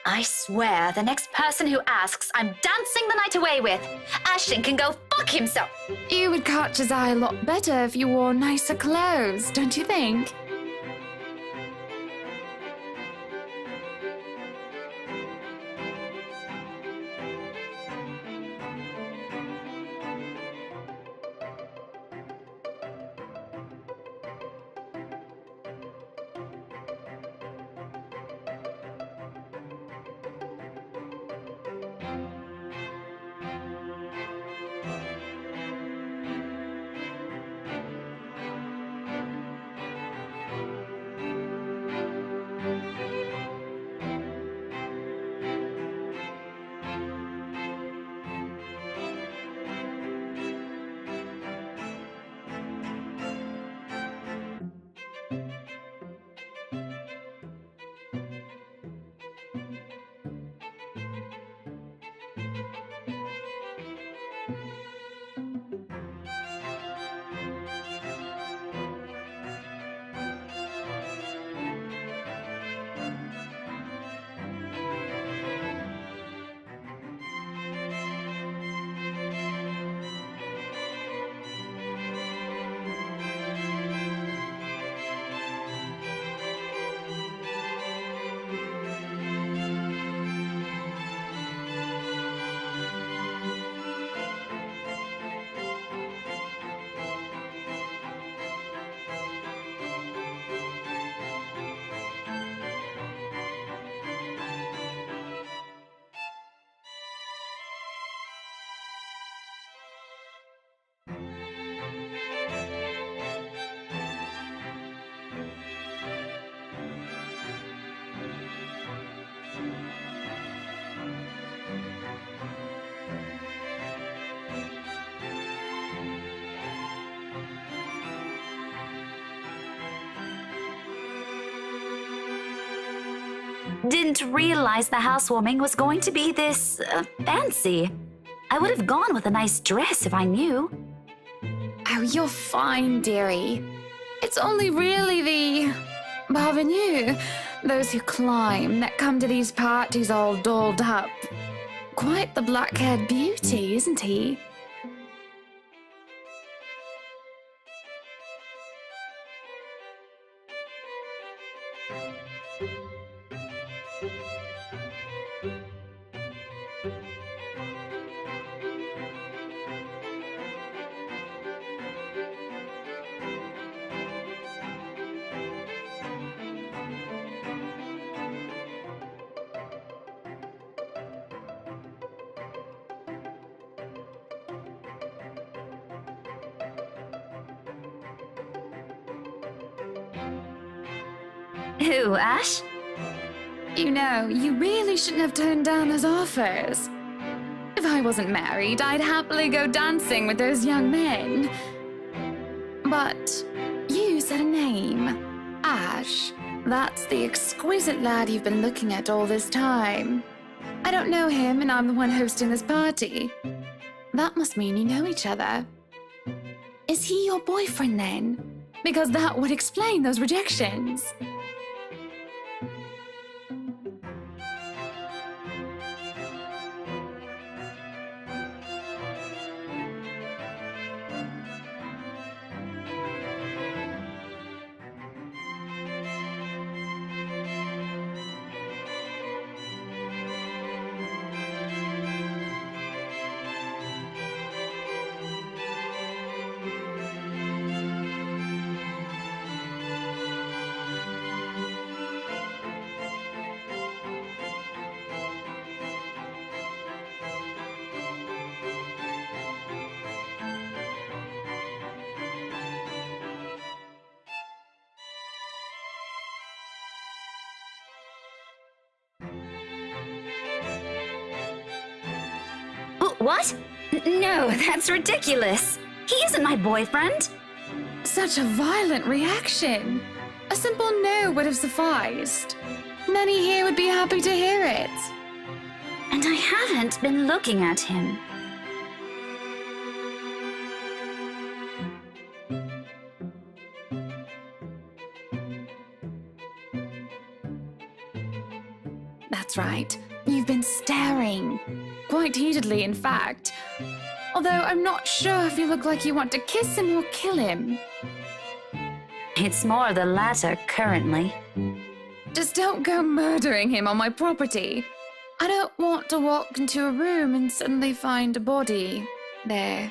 I swear, the next person who asks, I'm dancing the night away with. Ashton can go fuck himself. You would catch his eye a lot better if you wore nicer clothes, don't you think? didn't realize the housewarming was going to be this fancy. I would have gone with a nice dress if I knew. Oh, you're fine, dearie. It's only really the parvenus, those who climb, that come to these parties all dolled up. Quite the black-haired beauty, isn't he? Who, Ash? You know, you really shouldn't have turned down those offers. If I wasn't married, I'd happily go dancing with those young men. But you said a name. Ash. That's the exquisite lad you've been looking at all this time. I don't know him, and I'm the one hosting this party. That must mean you know each other. Is he your boyfriend then? Because that would explain those rejections. What? No, that's ridiculous. He isn't my boyfriend. Such a violent reaction. A simple no would have sufficed. Many here would be happy to hear it. And I haven't been looking at him. That's right. You've been staring. Quite heatedly, in fact. Although I'm not sure if you look like you want to kiss him or kill him. It's more the latter currently. Just don't go murdering him on my property. I don't want to walk into a room and suddenly find a body there.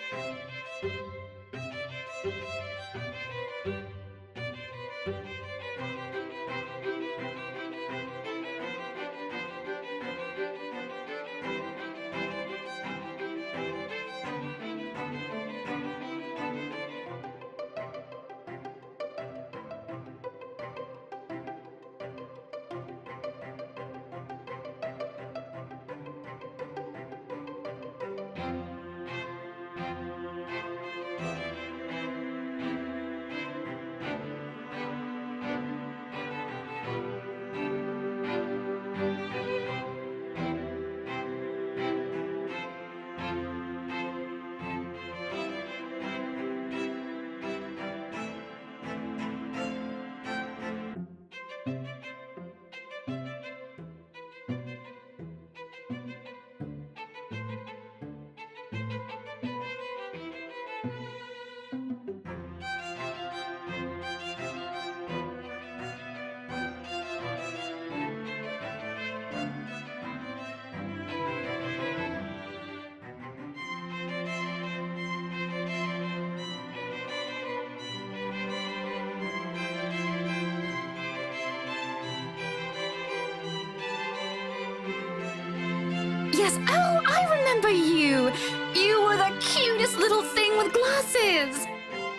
Yes, oh, I remember you! You were the cutest little thing with glasses!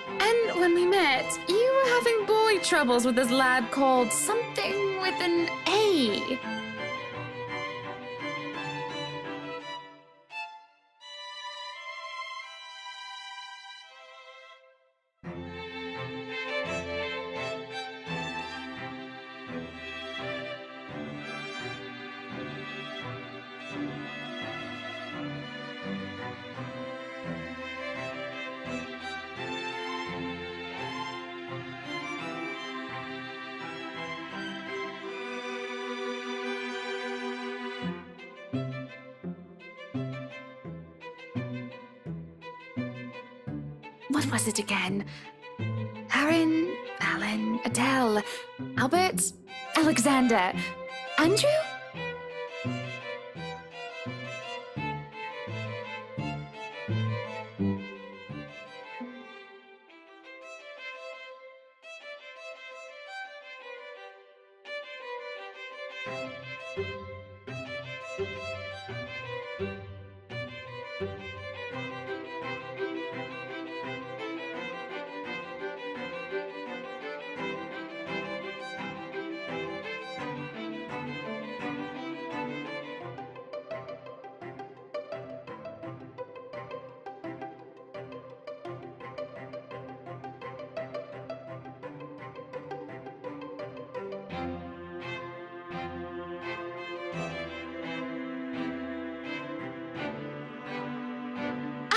And when we met, you were having boy troubles with this lad called something with an A. what was it again? Aaron, Alan, Adele, Albert, Alexander, Andrew?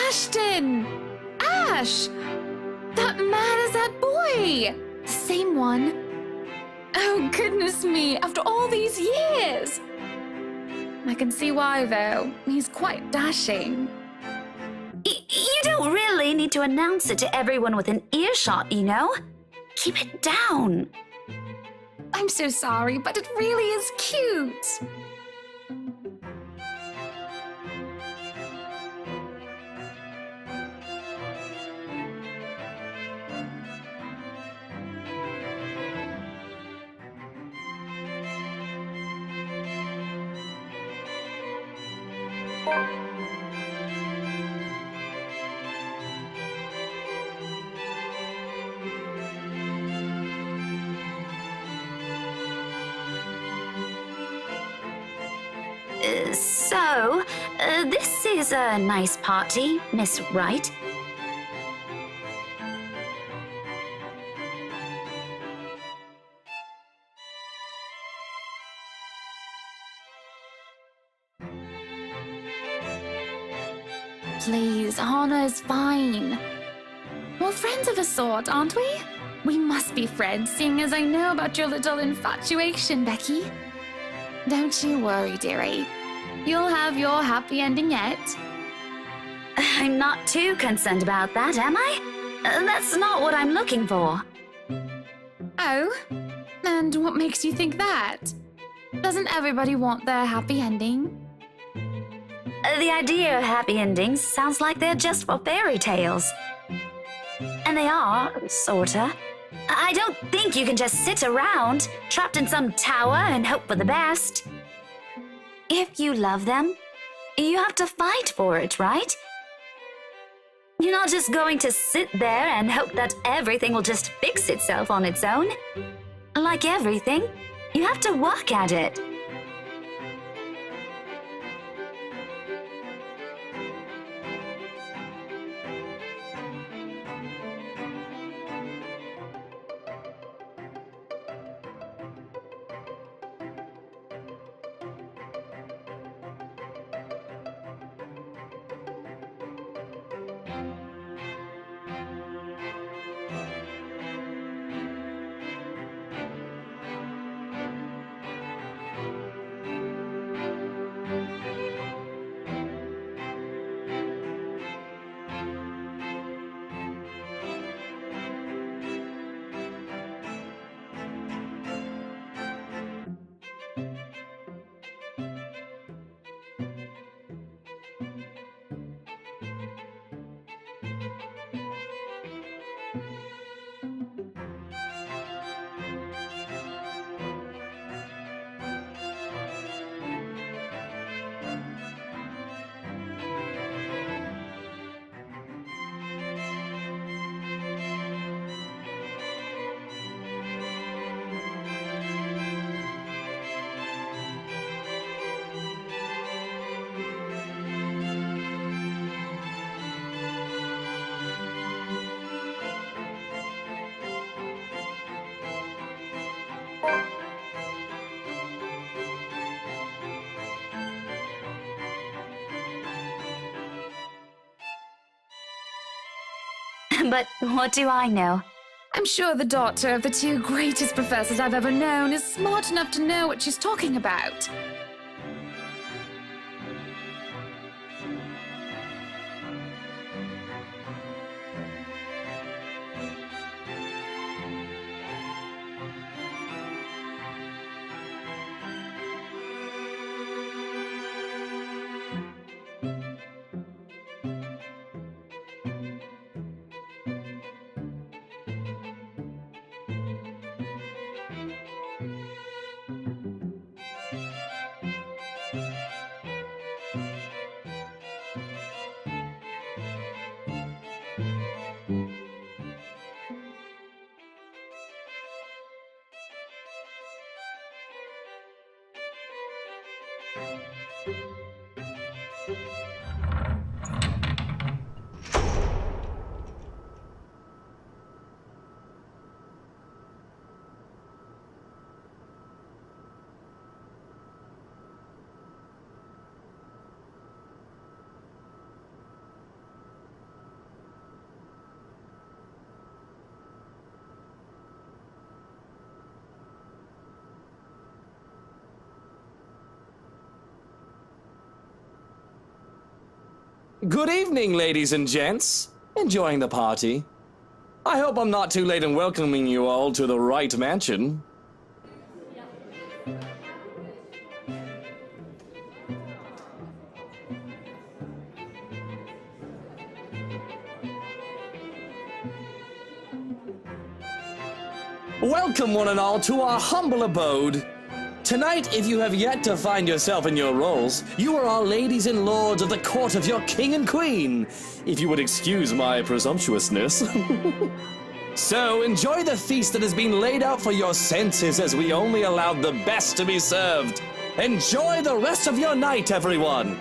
Ashton! Ash! That man is that boy! The same one. Oh, goodness me, after all these years! I can see why, though. He's quite dashing. You don't really need to announce it to everyone within earshot, you know? Keep it down. I'm so sorry, but it really is cute. This is a nice party, Miss Wright. Please, Hannah is fine. We're friends of a sort, aren't we? We must be friends, seeing as I know about your little infatuation, Becky. Don't you worry, dearie. You'll have your happy ending yet. I'm not too concerned about that, am I? That's not what I'm looking for. Oh? And what makes you think that? Doesn't everybody want their happy ending? The idea of happy endings sounds like they're just for fairy tales. And they are, sorta. I don't think you can just sit around, trapped in some tower and hope for the best. If you love them, you have to fight for it, right? You're not just going to sit there and hope that everything will just fix itself on its own. Like everything, you have to work at it. But what do I know? I'm sure the daughter of the two greatest professors I've ever known is smart enough to know what she's talking about. Good evening, ladies and gents. Enjoying the party? I hope I'm not too late in welcoming you all to the right mansion. Welcome one and all to our humble abode. Tonight, if you have yet to find yourself in your roles, you are our ladies and lords of the court of your king and queen, if you would excuse my presumptuousness. So, enjoy the feast that has been laid out for your senses as we only allowed the best to be served. Enjoy the rest of your night, everyone!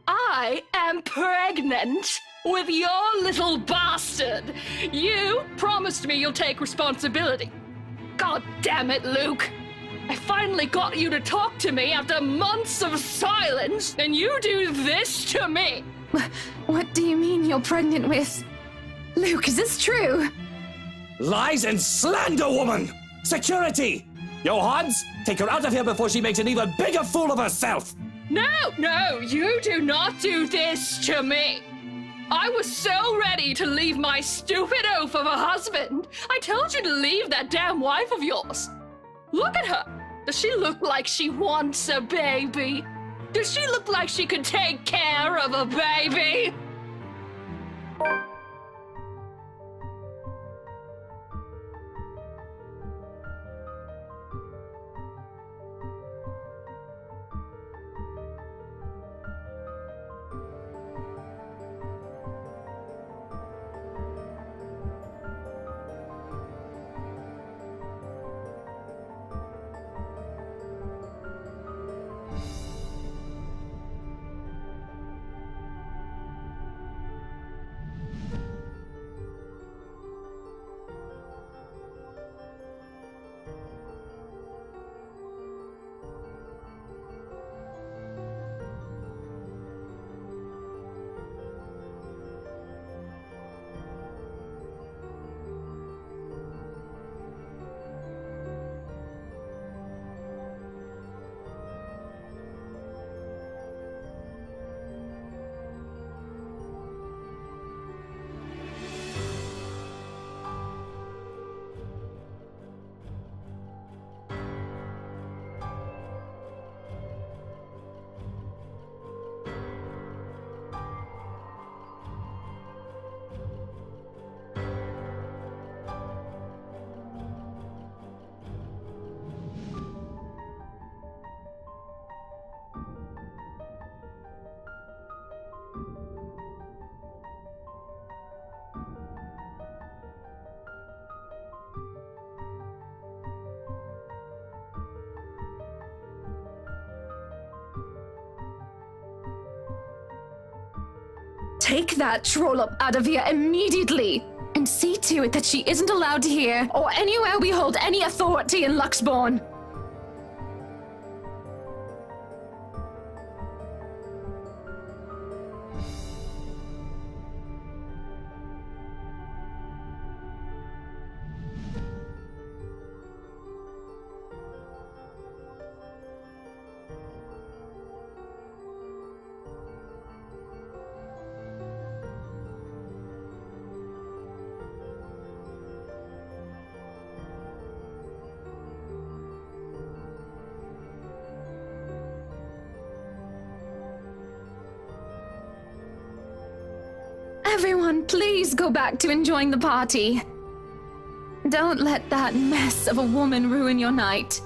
I am pregnant with your little bastard. You promised me you'll take responsibility. God damn it, Luke. I finally got you to talk to me after months of silence, and you do this to me. What do you mean you're pregnant with? Luke, is this true? Lies and slander, woman! Security! Johans, take her out of here before she makes an even bigger fool of herself! No, you do not do this to me. I was so ready to leave my stupid oaf of a husband. I told you to leave that damn wife of yours. Look at her. Does she look like she wants a baby? Does she look like she could take care of a baby? Take that troll up out of here immediately! And see to it that she isn't allowed here or anywhere we hold any authority in Luxborn. Everyone, please go back to enjoying the party. Don't let that mess of a woman ruin your night.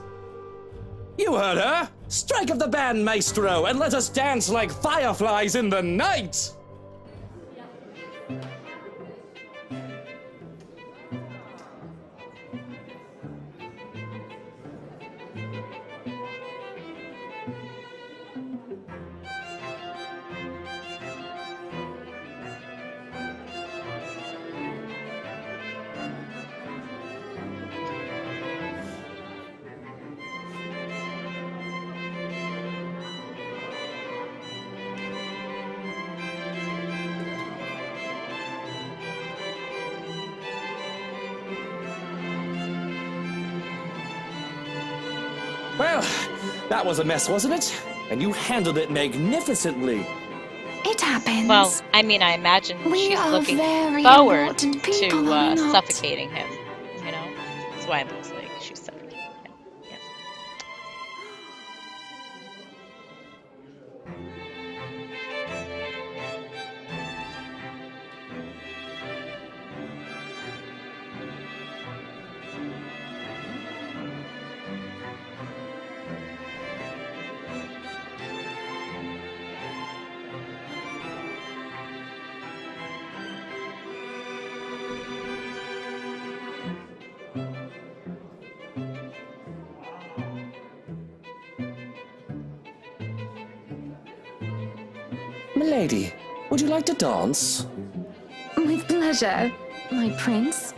You heard her! Strike up the band, maestro, and let us dance like fireflies in the night! Well, that was a mess, wasn't it? And you handled it magnificently. It happens. Well, I mean, I imagine We she's are looking very forward important people, to are we not? suffocating him. You know, that's why it looks like she's suffocating him. Yeah. Milady, would you like to dance? With pleasure, my prince.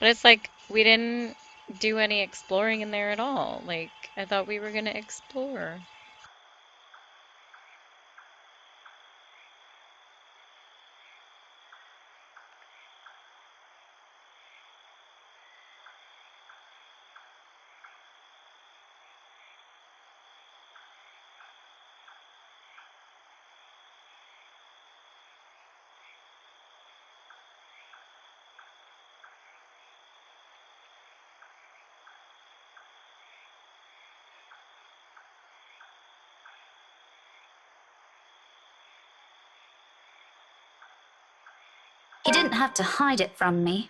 But it's like we didn't do any exploring in there at all. Like, I thought we were gonna explore. You didn't have to hide it from me.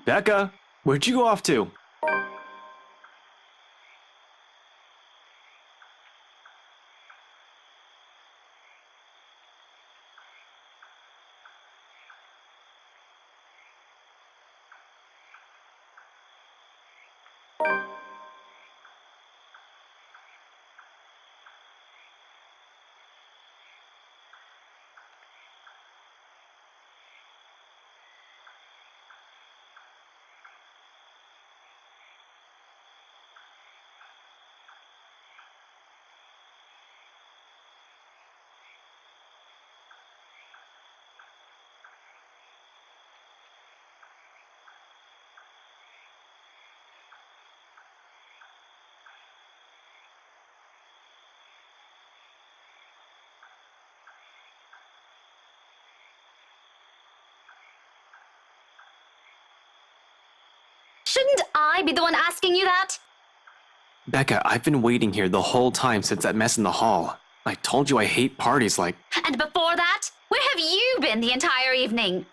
Becca, where'd you go off to? Shouldn't I be the one asking you that? Becca, I've been waiting here the whole time since that mess in the hall. I told you I hate parties like. And before that, where have you been the entire evening?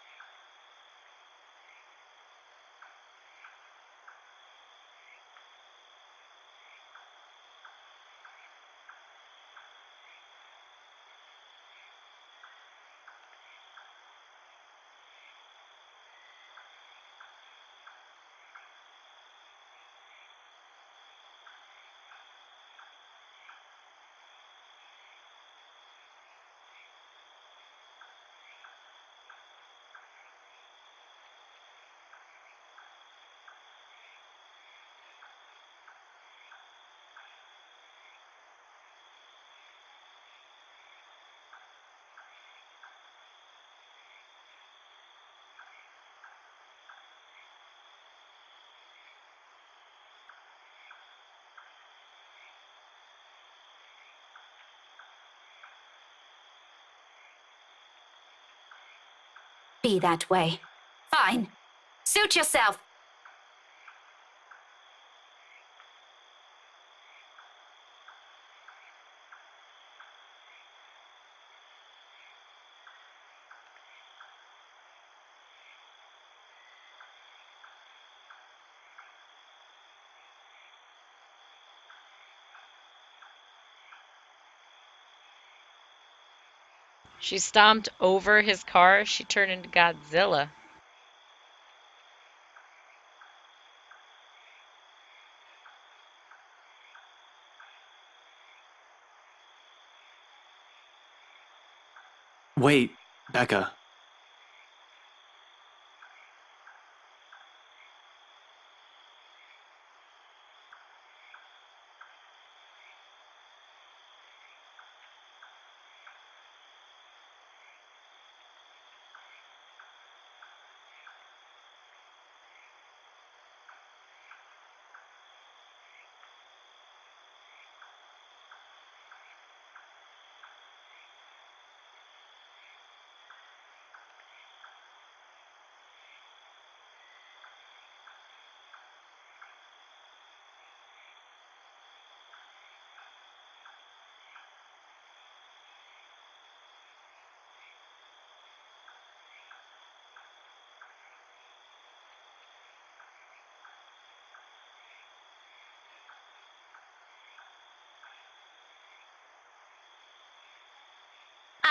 Be that way. Fine. Suit yourself. She stomped over his car. She turned into Godzilla. Wait, Becca.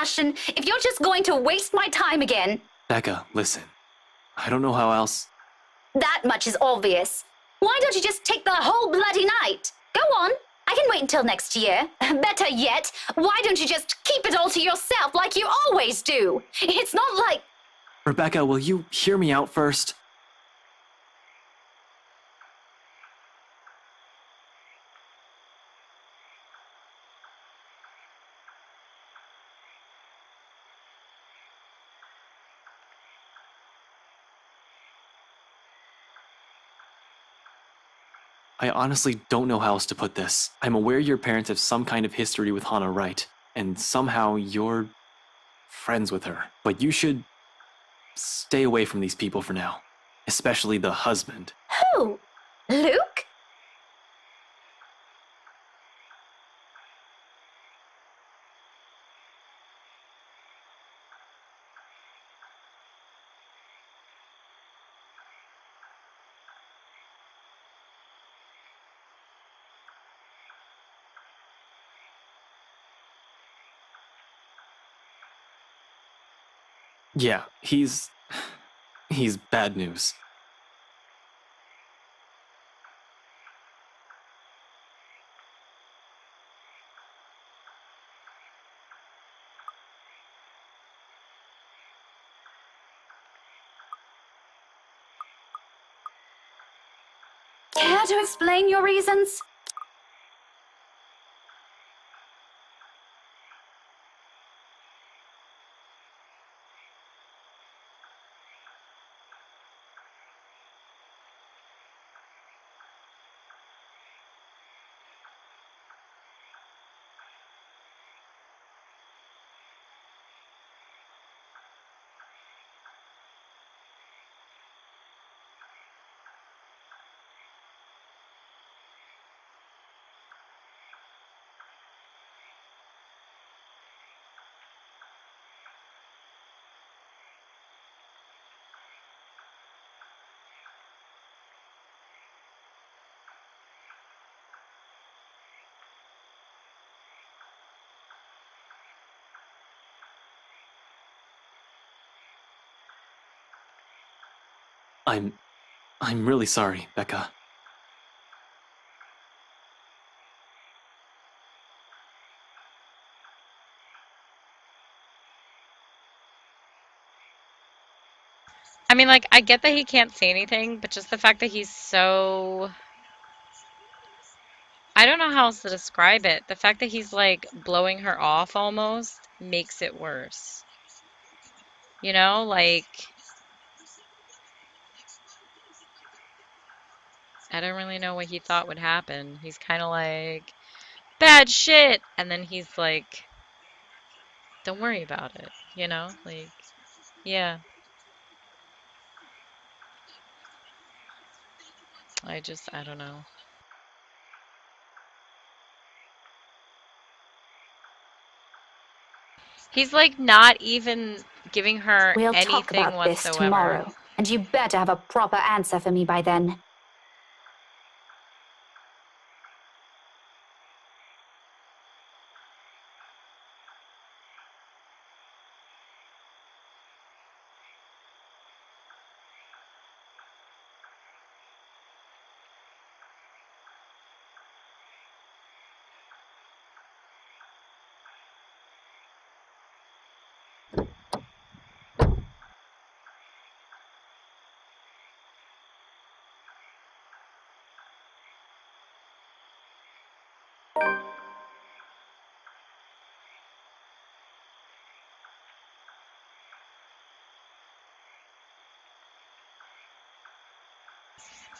Ashton, if you're just going to waste my time again, Becca, listen. I don't know how else. that much is obvious. Why don't you just take the whole bloody night? Go on. I can wait until next year. Better yet, why don't you just keep it all to yourself like you always do? It's not like... Rebecca, will you hear me out first? I honestly don't know how else to put this. I'm aware your parents have some kind of history with Hannah Wright, and somehow you're friends with her. But you should stay away from these people for now, especially the husband. Who? Luke? Yeah, he's bad news. Care to explain your reasons? I'm really sorry, Becca. I mean, like, I get that he can't say anything, but just the fact that he's so. I don't know how else to describe it. The fact that he's like blowing her off almost makes it worse. You know, like, I don't really know what he thought would happen. He's kind of like, bad shit. And then he's like, don't worry about it. You know, like, yeah, I don't know. He's like not even giving her We'll talk anything about this whatsoever. tomorrow, and you better have a proper answer for me by then.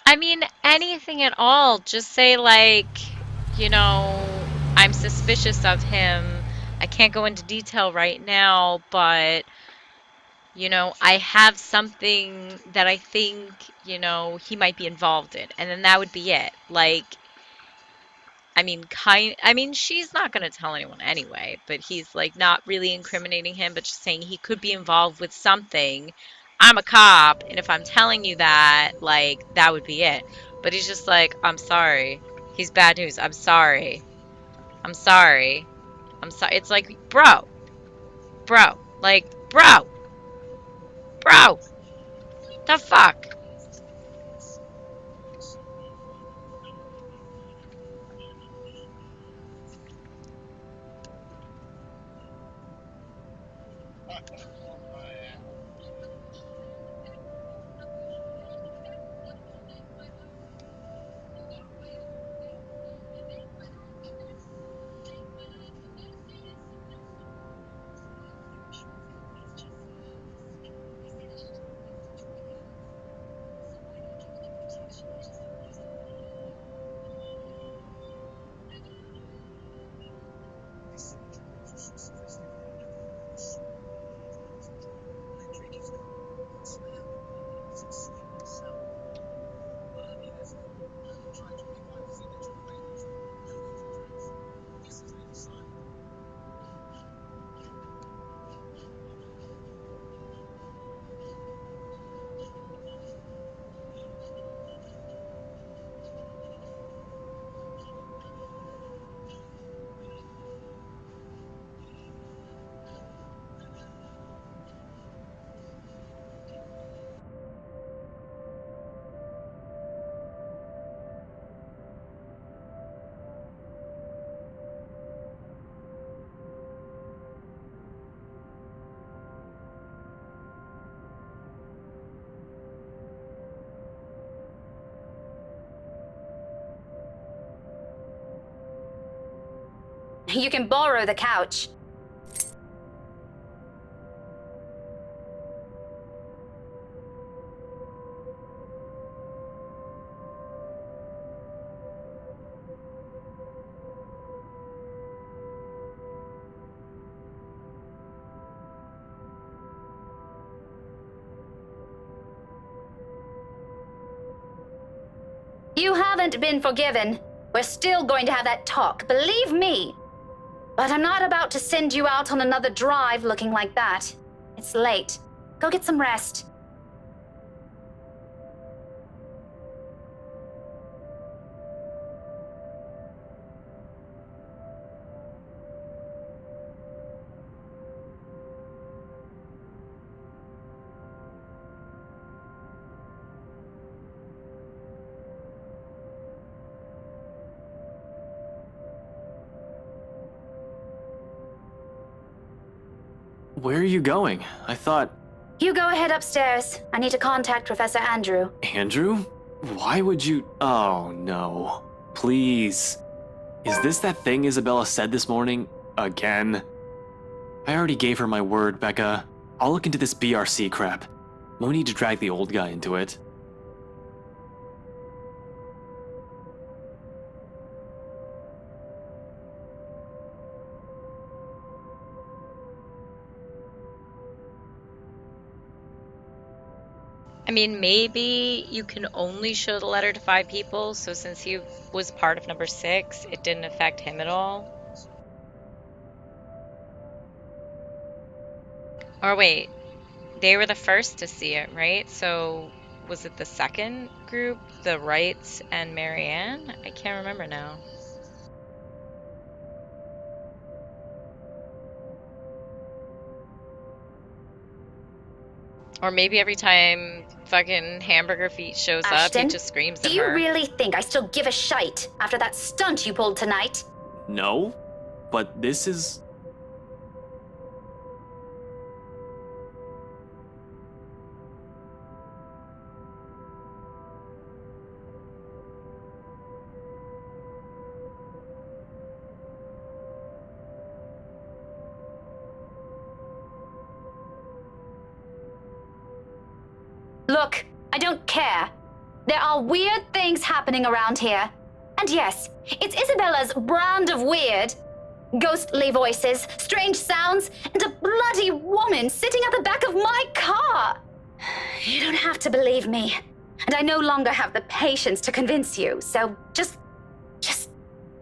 I mean, anything at all. Just say, like, I'm suspicious of him. I can't go into detail right now, but, I have something that I think, he might be involved in. And then that would be it. Like, I mean, she's not going to tell anyone anyway, but he's like not really incriminating him, but just saying he could be involved with something. I'm a cop, and if I'm telling you that, like, that would be it. But he's just like, I'm sorry. He's bad news. I'm sorry. I'm sorry. I'm sorry. It's like, bro, the fuck? You can borrow the couch. You haven't been forgiven. We're still going to have that talk, believe me. But I'm not about to send you out on another drive looking like that. It's late. Go get some rest. Where are you going? I thought... You go ahead upstairs. I need to contact Professor Andrew. Andrew? Why would you... Oh, no. Please. Is this that thing Isabella said this morning? Again? I already gave her my word, Becca. I'll look into this BRC crap. No need to drag the old guy into it. I mean, maybe you can only show the letter to 5 people, so since he was part of number 6, it didn't affect him at all. Or wait, they were the first to see it, right? So was it the second group, the Wrights and Marianne? I can't remember now. Or maybe every time fucking Hamburger Feet shows up, he Ashton, just screams do at you her. really think I still give a shite after that stunt you pulled tonight? No, but this is... Look, I don't care. There are weird things happening around here. And yes, it's Isabella's brand of weird. Ghostly voices, strange sounds, and a bloody woman sitting at the back of my car. You don't have to believe me. And I no longer have the patience to convince you, so just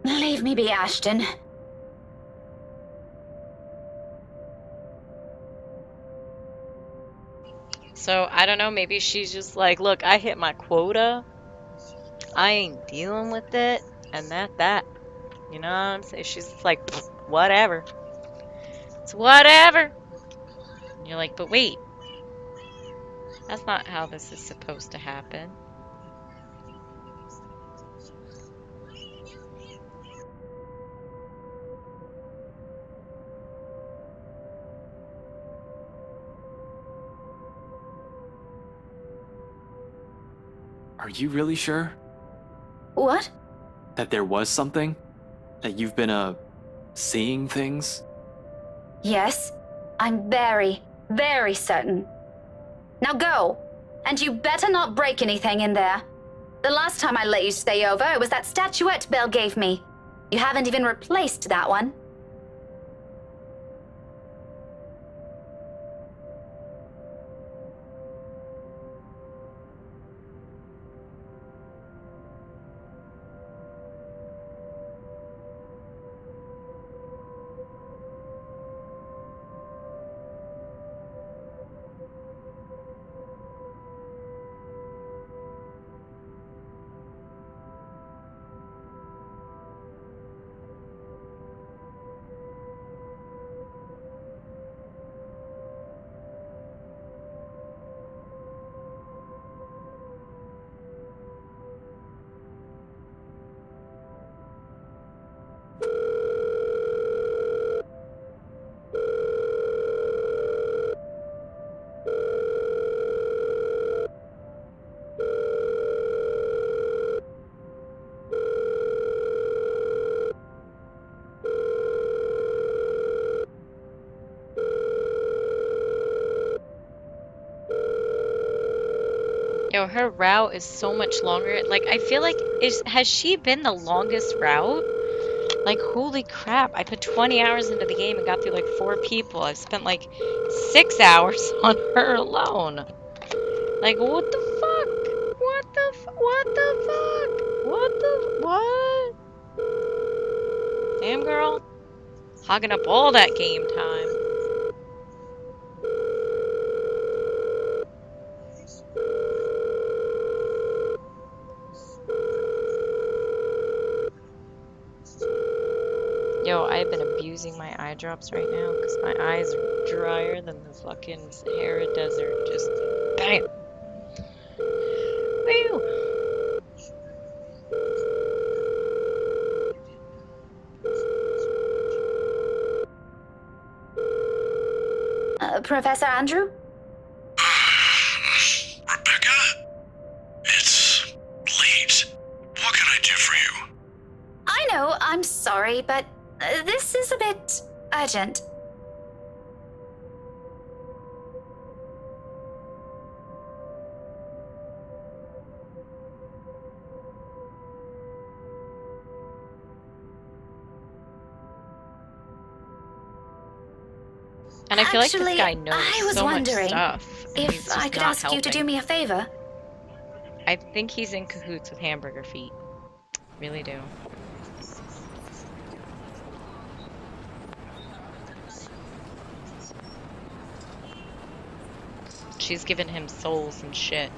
leave me be, Ashton. So I don't know, maybe she's just like, look, I hit my quota. I ain't dealing with it. And that. You know what I'm saying? She's just like, whatever. It's whatever. And you're like, but wait. That's not how this is supposed to happen. Are you really sure What? that there was something? That you've been, seeing things? Yes, I'm very, very certain. Now go, and you better not break anything in there. The last time I let you stay over, it was that statuette Belle gave me. You haven't even replaced that one. Yo, her route is so much longer. Like, I feel like has she been the longest route? Like, holy crap! I put 20 hours into the game and got through like 4 people. I've spent like 6 hours on her alone. Like, what the fuck? What the what the fuck? What? Damn, girl. Hogging up all that game time. Yo, I've been abusing my eye drops right now because my eyes are drier than the fucking Sahara Desert. Just bam. Woo. Professor Andrew? Rebecca? It's late. What can I do for you? I know, I'm sorry, but this is a bit urgent. And I feel like Actually, this guy knows I was so much wondering stuff. And he's if just I could not ask you to do helping. me a favor. I think he's in cahoots with Hamburger Feet. Really do. She's given him souls and shit.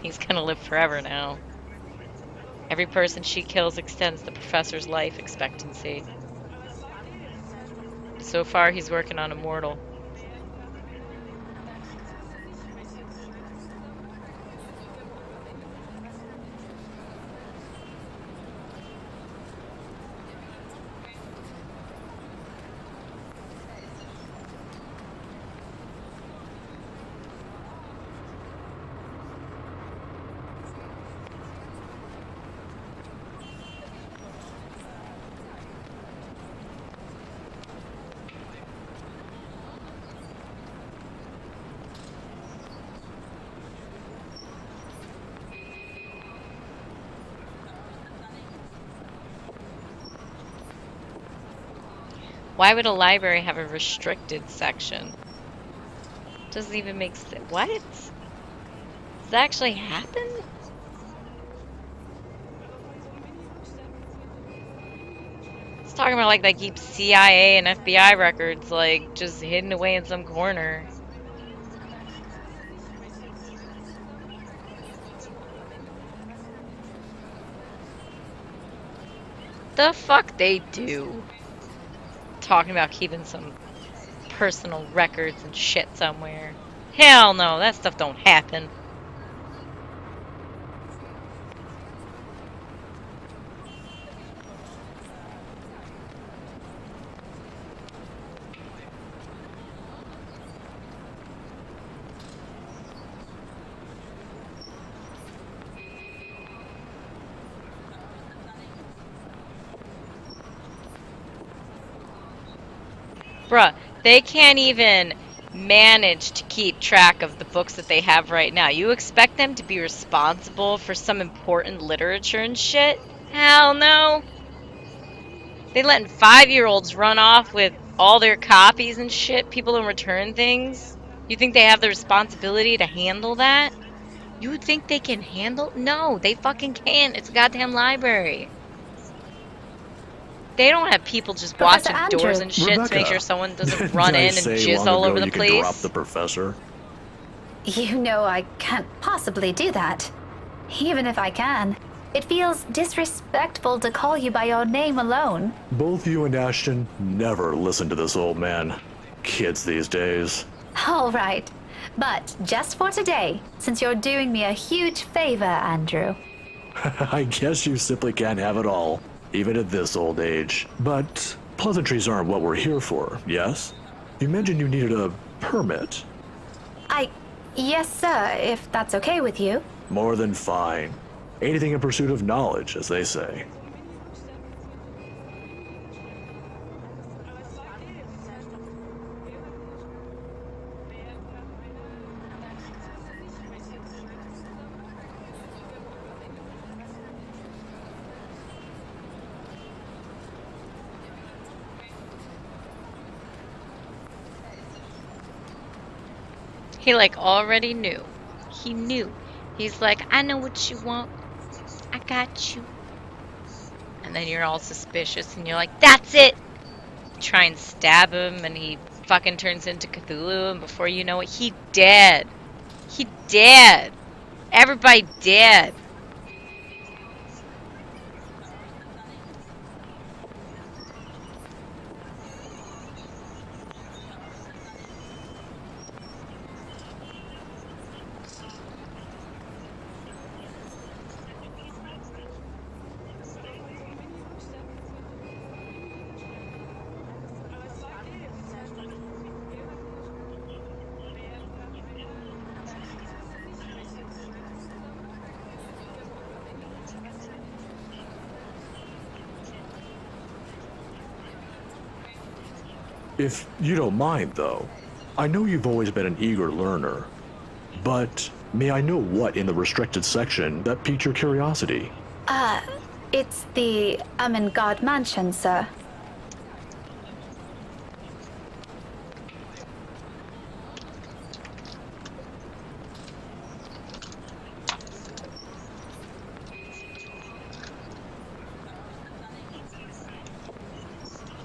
He's gonna live forever now. Every person she kills extends the professor's life expectancy. So far, he's working on immortal. Why would a library have a restricted section? Doesn't even make sense. What? Does that actually happen? It's talking about like they keep CIA and FBI records like just hidden away in some corner. The fuck they do? Talking about keeping some personal records and shit somewhere. Hell no, that stuff don't happen. Bruh, they can't even manage to keep track of the books that they have right now. You expect them to be responsible for some important literature and shit? Hell no. They letting 5-year-olds run off with all their copies and shit, people don't return things? You think they have the responsibility to handle that? You would think they can handle? No, they fucking can't. It's a goddamn library. They don't have people just Professor watching doors Andrew. and shit to make Rebecca, sure someone doesn't didn't run I in and say jizz long all ago over the you could drop place. the professor? You know I can't possibly do that. Even if I can, it feels disrespectful to call you by your name alone. Both you and Ashton never listen to this old man. Kids these days. All right, but just for today, since you're doing me a huge favor, Andrew. I guess you simply can't have it all, even at this old age. But pleasantries aren't what we're here for, yes? You mentioned you needed a permit. Yes, sir, if that's okay with you. More than fine. Anything in pursuit of knowledge, as they say. He like already knew. He knew. He's like, I know what you want. I got you. And then you're all suspicious and you're like, that's it. Try and stab him and he fucking turns into Cthulhu and before you know it, he dead. He dead. Everybody dead. If you don't mind, though, I know you've always been an eager learner, but may I know what in the restricted section that piqued your curiosity? It's the God Mansion, sir.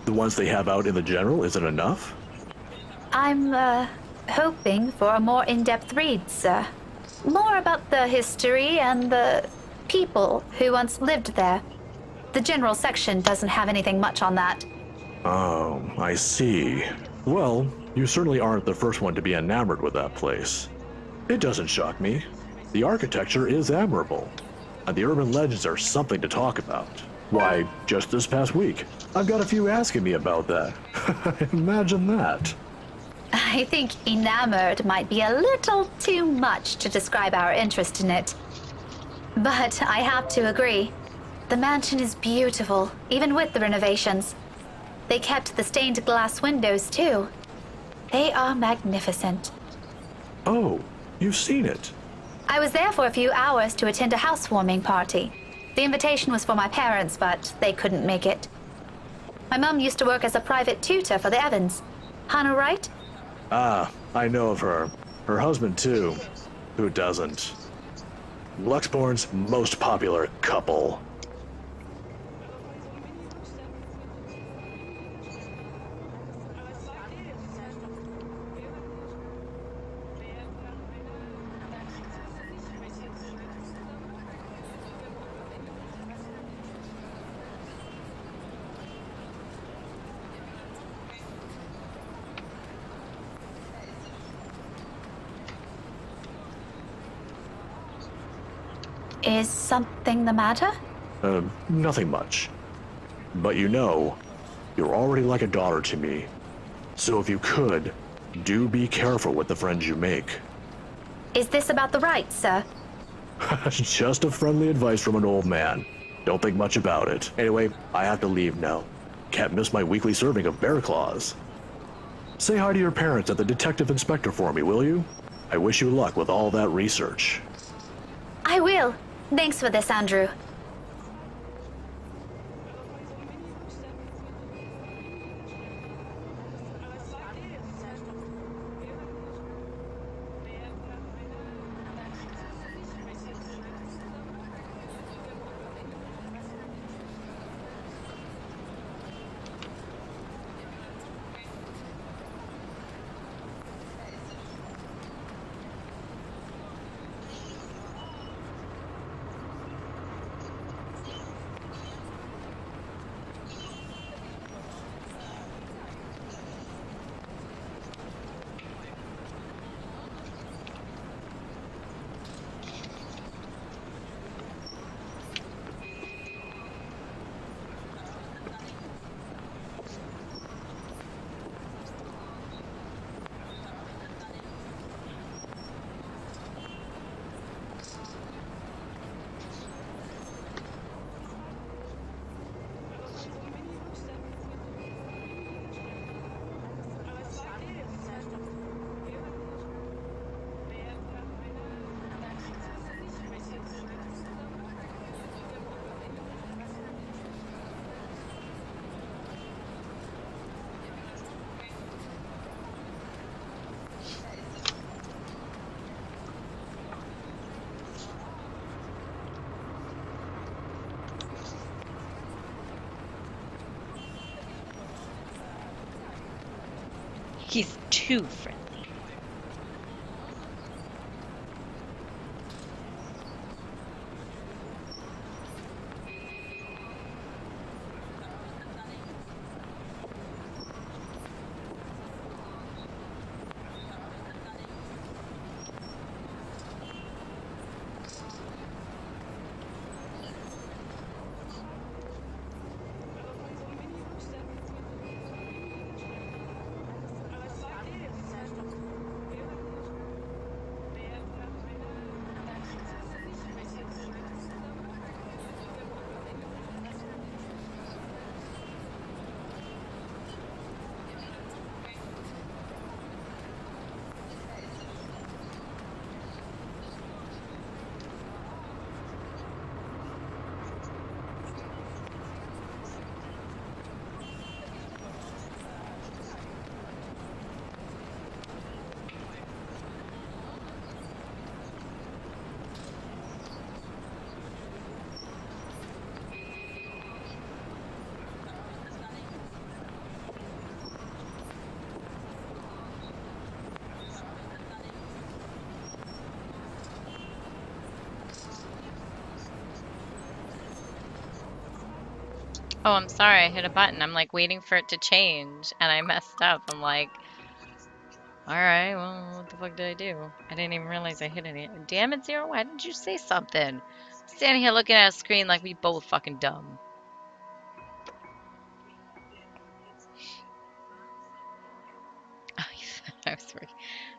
The ones they have out in the general isn't enough? I'm, hoping for a more in-depth read, sir. More about the history and the people who once lived there. The general section doesn't have anything much on that. Oh, I see. Well, you certainly aren't the first one to be enamored with that place. It doesn't shock me. The architecture is admirable, and the urban legends are something to talk about. Why, just this past week, I've got a few asking me about that. Imagine that. I think enamored might be a little too much to describe our interest in it. But I have to agree. The mansion is beautiful, even with the renovations. They kept the stained glass windows, too. They are magnificent. Oh, you've seen it. I was there for a few hours to attend a housewarming party. The invitation was for my parents, but they couldn't make it. My mum used to work as a private tutor for the Evans. Hannah Wright? Ah, I know of her. Her husband, too. Who doesn't? Luxborn's most popular couple. Is something the matter? Nothing much. But you know, you're already like a daughter to me. So if you could, do be careful with the friends you make. Is this about the rights, sir? Just a friendly advice from an old man. Don't think much about it. Anyway, I have to leave now. Can't miss my weekly serving of bear claws. Say hi to your parents at the detective inspector for me, will you? I wish you luck with all that research. I will. Thanks for this, Andrew. He's too friendly. Oh, I'm sorry, I hit a button. I'm like waiting for it to change and I messed up. I'm like, alright, well, what the fuck did I do? I didn't even realize I hit it. Damn it, Zero, why didn't you say something? Standing here looking at a screen like we both fucking dumb. I was working.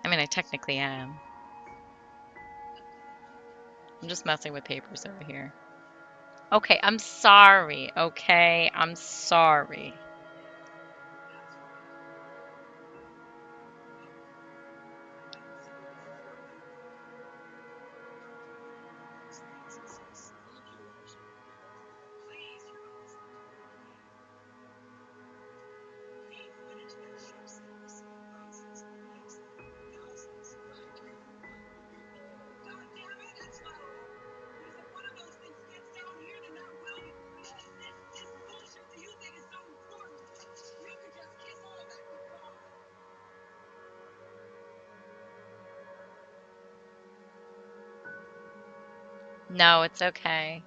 I mean, I technically am. I'm just messing with papers over here. Okay, I'm sorry, okay? I'm sorry. No, it's okay.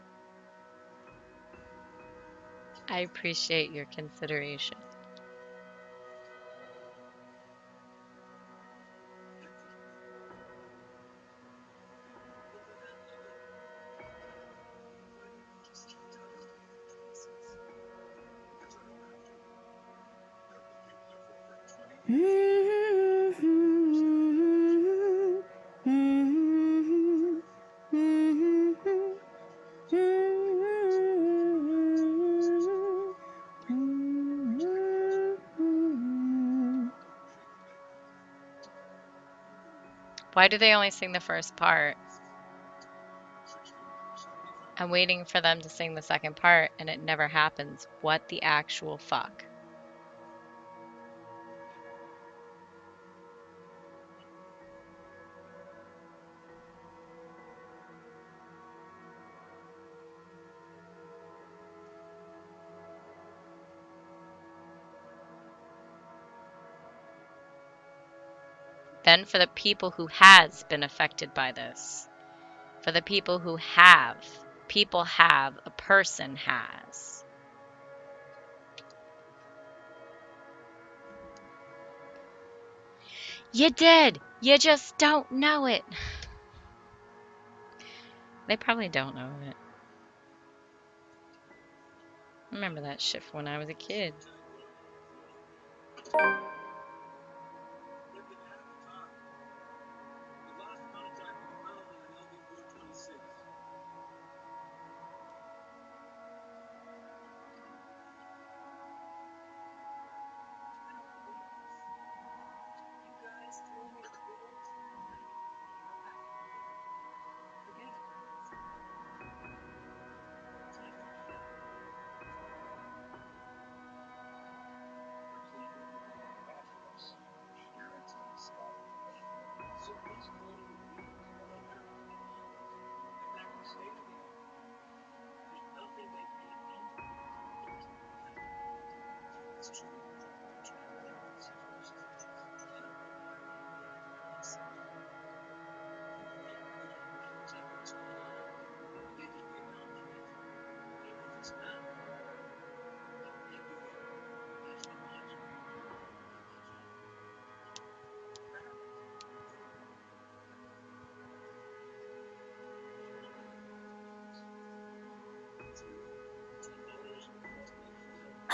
I appreciate your consideration. Why do they only sing the first part? I'm waiting for them to sing the second part and it never happens. What the actual fuck? Then for the people who has been affected by this, for the people who have, people have, a person has. You did. You just don't know it. They probably don't know it. I remember that shit from when I was a kid.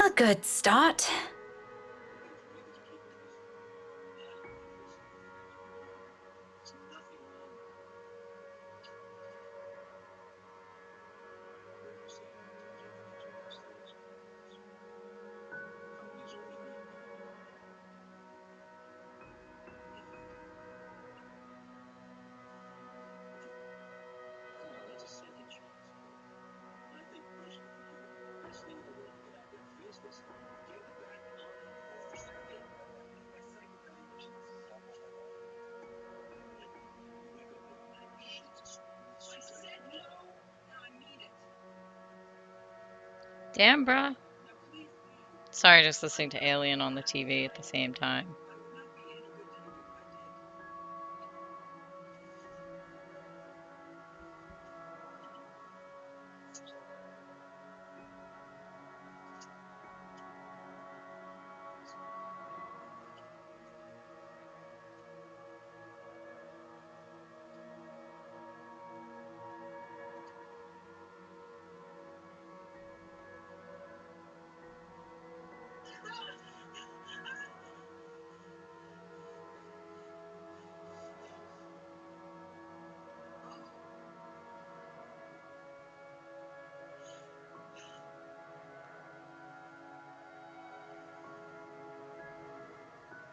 A good start. Damn, bruh. Sorry, just listening to Alien on the TV at the same time.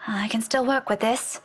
I can still work with this.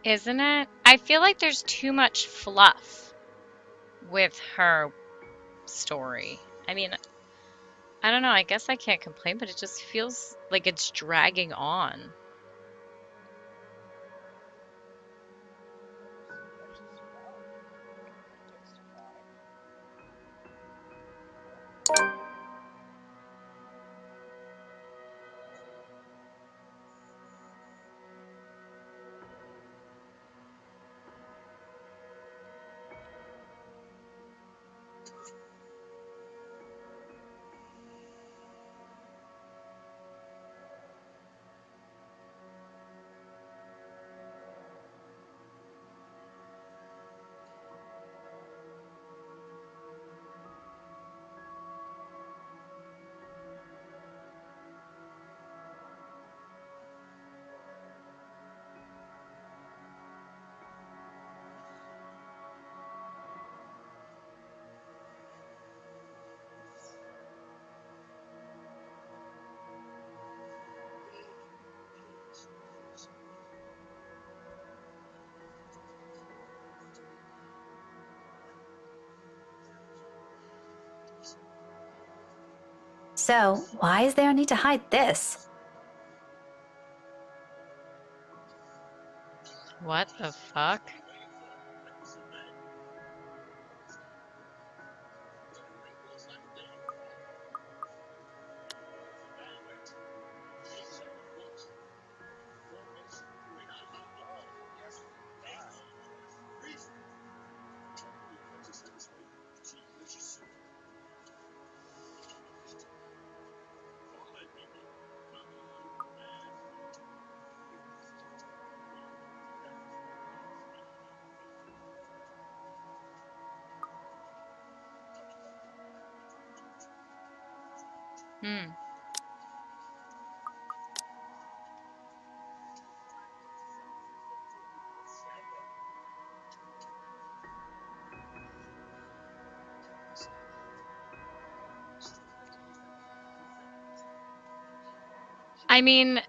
Isn't it? I feel like there's too much fluff with her story. I mean, I don't know. I guess I can't complain, but it just feels like it's dragging on. So, why is there a need to hide this? What the fuck? Hmm. I mean,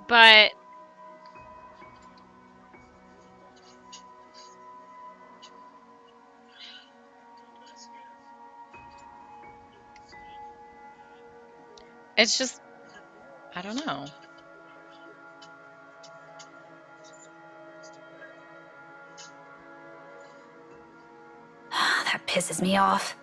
but it's just, I don't know. That pisses me off.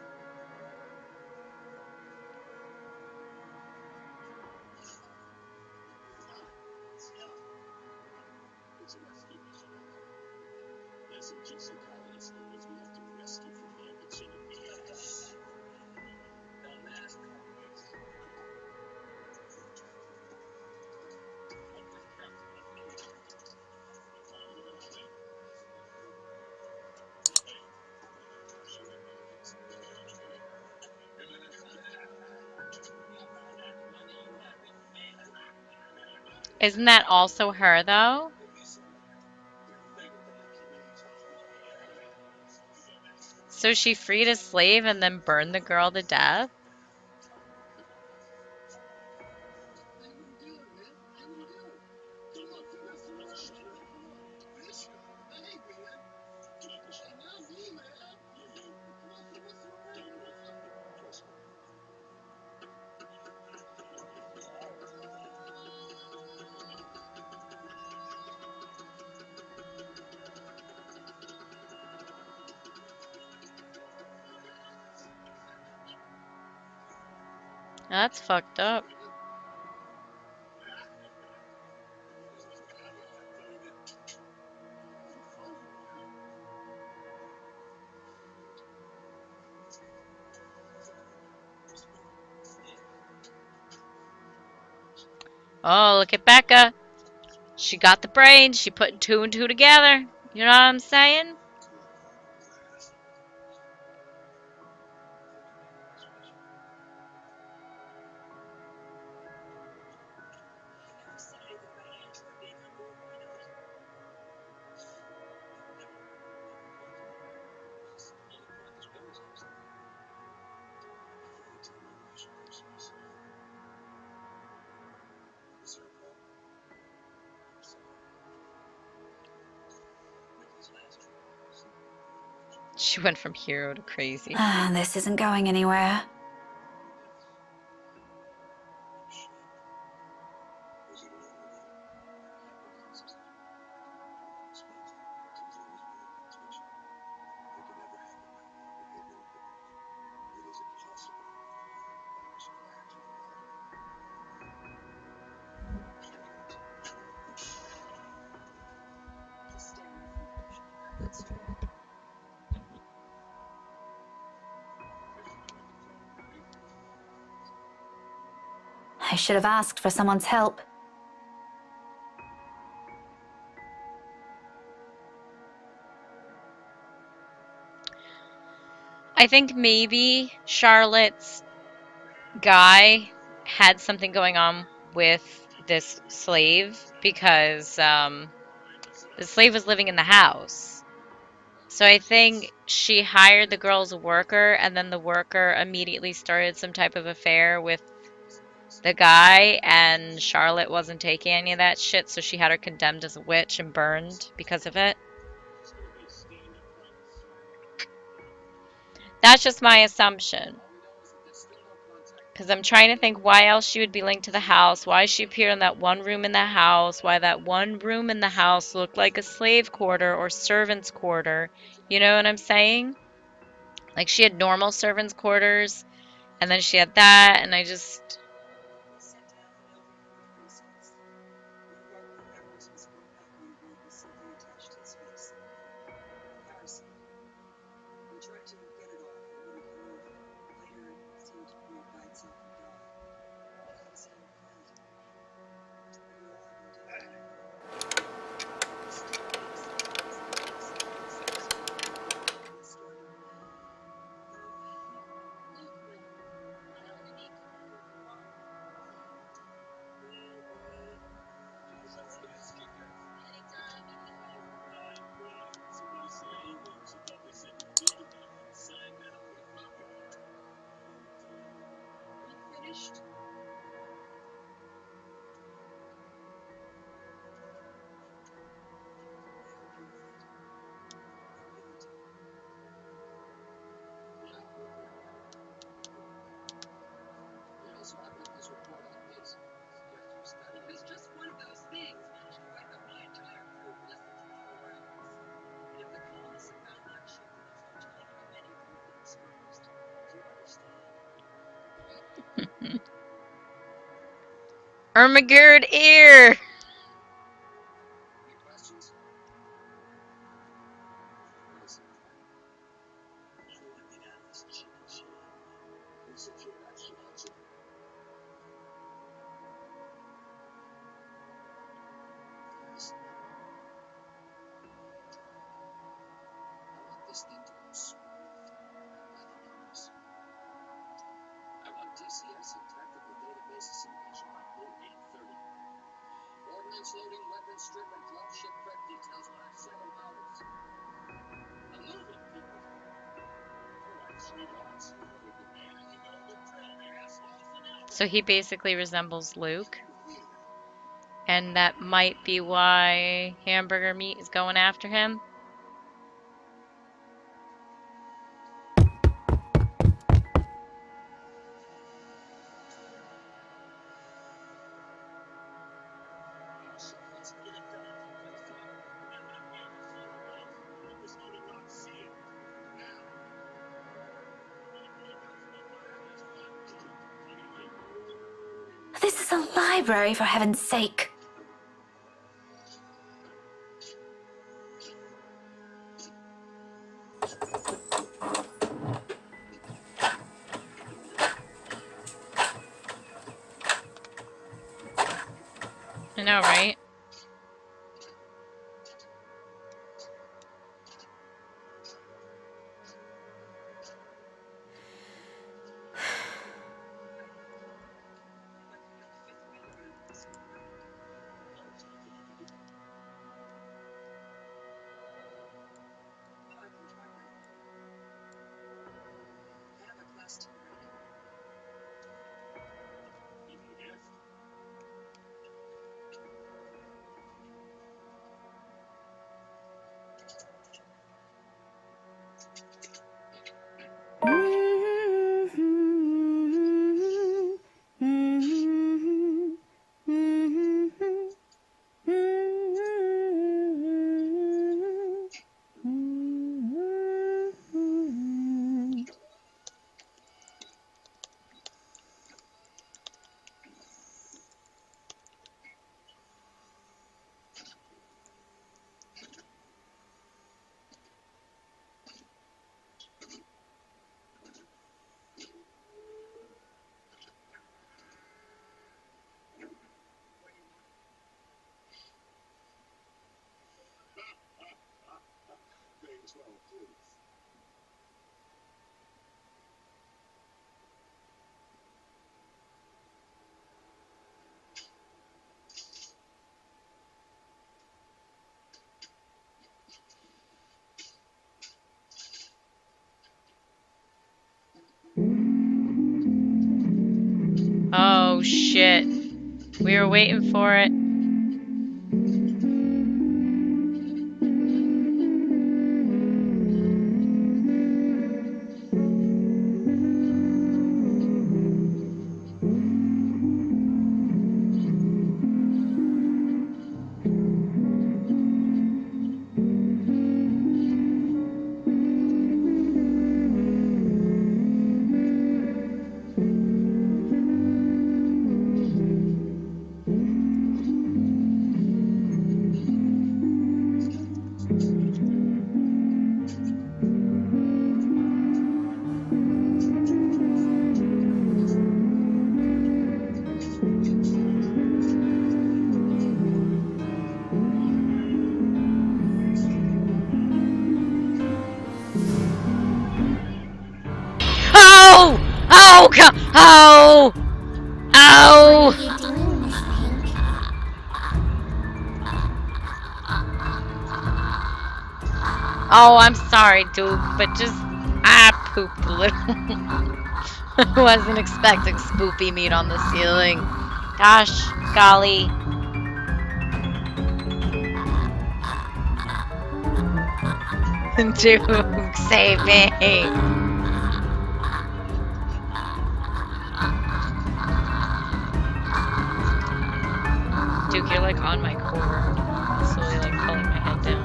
Isn't that also her, though? So she freed a slave and then burned the girl to death? That's fucked up. Oh, look at Becca. She got the brains. She put two and two together. You know what I'm saying? She went from hero to crazy. This isn't going anywhere. I should have asked for someone's help. I think maybe Charlotte's guy had something going on with this slave because the slave was living in the house. So I think she hired the girl as a worker, and then the worker immediately started some type of affair with the guy, and Charlotte wasn't taking any of that shit, so she had her condemned as a witch and burned because of it. That's just my assumption. Because I'm trying to think why else she would be linked to the house, why she appeared in that one room in the house, why that one room in the house looked like a slave quarter or servant's quarter. You know what I'm saying? Like she had normal servants' quarters, and then she had that, and I just. Ermagerd ear! So he basically resembles Luke. And that might be why Hamburger Meat is going after him. This is a library, for heaven's sake. I know, right? Oh shit. We were waiting for it. Oh! Oh god! Oh! Oh! What are you doing, Miss Pink? Oh, I'm sorry, dude, but just I pooped a little. I wasn't expecting spoopy meat on the ceiling. Gosh, golly. Duke, save me. Duke, you're like on my core. Slowly like pulling my head down.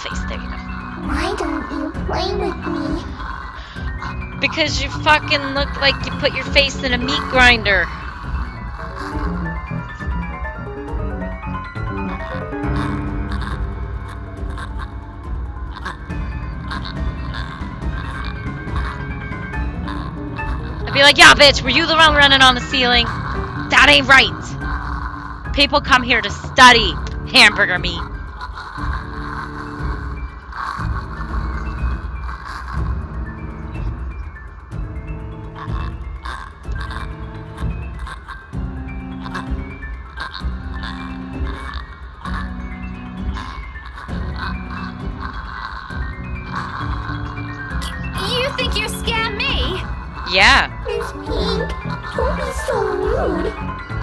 face. There you go. Why don't you play with me? Because you fucking look like you put your face in a meat grinder. I'd be like, yeah, bitch, were you the one running on the ceiling? That ain't right. People come here to study hamburger meat. You think you scam me? Yeah. Miss Pink, don't be so rude.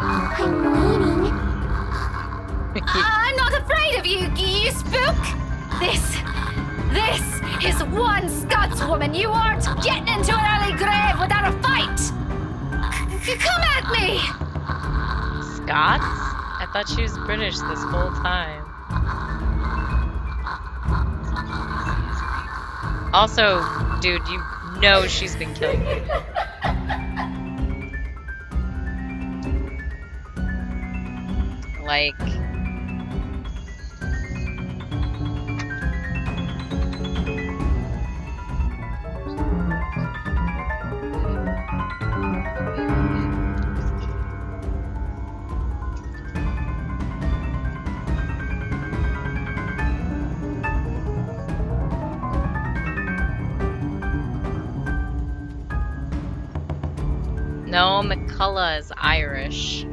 I'm waiting. I'm not afraid of you, you spook. This is one Scotswoman. You aren't getting into an early grave without a fight. Come at me. Scots? I thought she was British this whole time. Also, dude, you know she's been killed. Like... No, McCullough is Irish.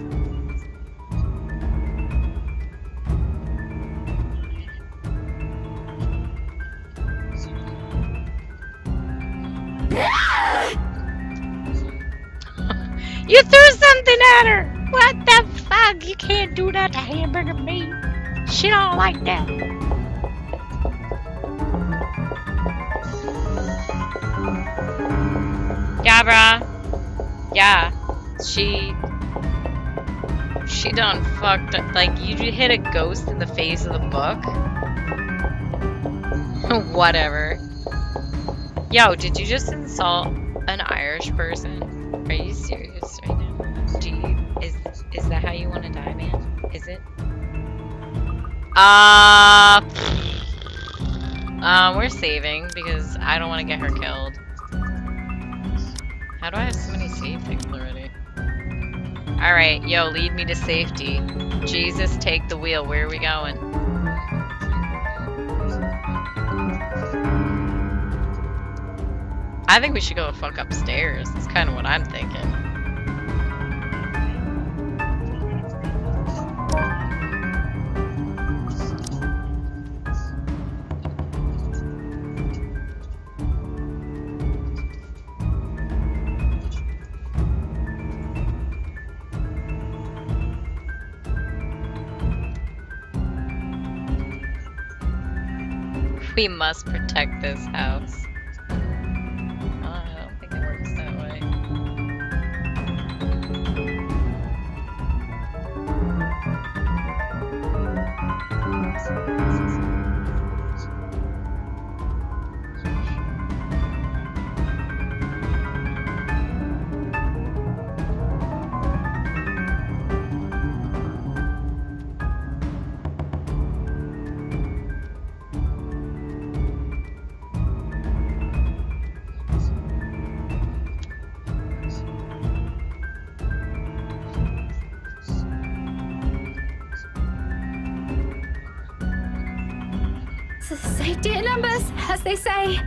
You threw something at her! What the fuck? You can't do that to hamburger meat. She don't like that. Yeah, bruh. Yeah. She done fucked up. Like, you hit a ghost in the face of the book? Whatever. Yo, did you just insult an Irish person? Are you serious right now? Is that how you want to die, man? Is it? We're saving because I don't want to get her killed. How do I have so many save things already? Alright, yo, lead me to safety. Jesus, take the wheel. Where are we going? I think we should go the fuck upstairs. That's kind of what I'm thinking. We must protect this house. I don't think it works that way. Safety in numbers, as they say.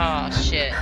Oh, shit.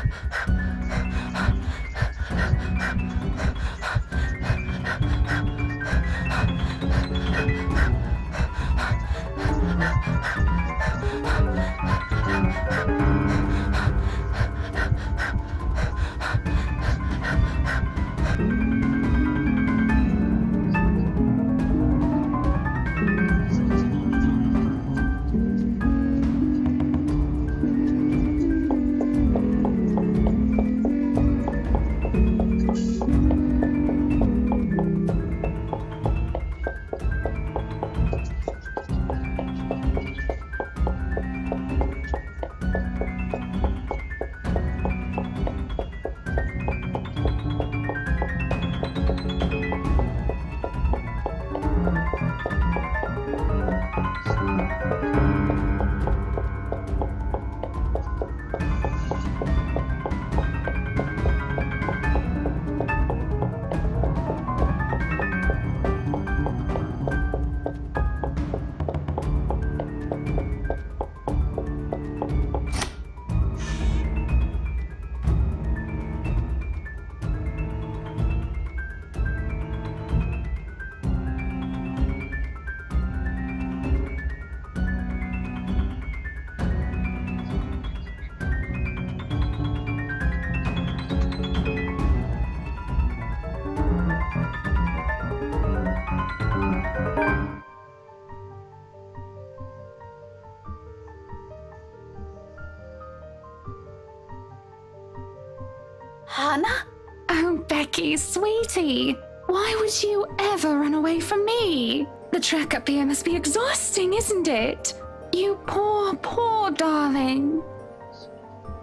Hannah? Oh, Becky, sweetie. Why would you ever run away from me? The trek up here must be exhausting, isn't it? You poor, poor darling.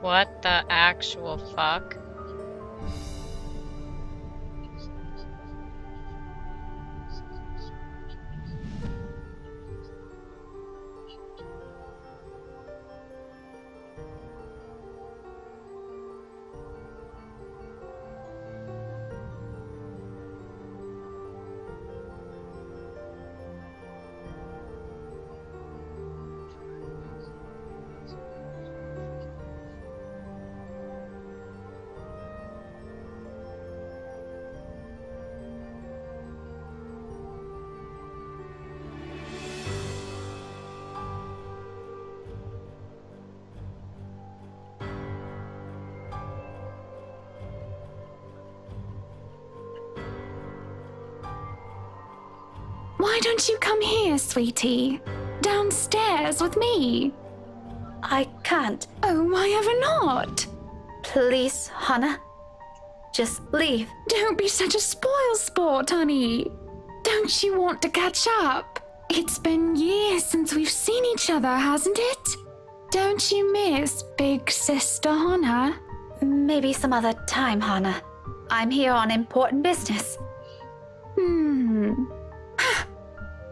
What the actual fuck? Why don't you come here, sweetie? Downstairs with me. I can't. Oh, why ever not? Please, Hannah. Just leave. Don't be such a spoil sport, honey. Don't you want to catch up? It's been years since we've seen each other, hasn't it? Don't you miss Big Sister Hannah? Maybe some other time, Hannah. I'm here on important business.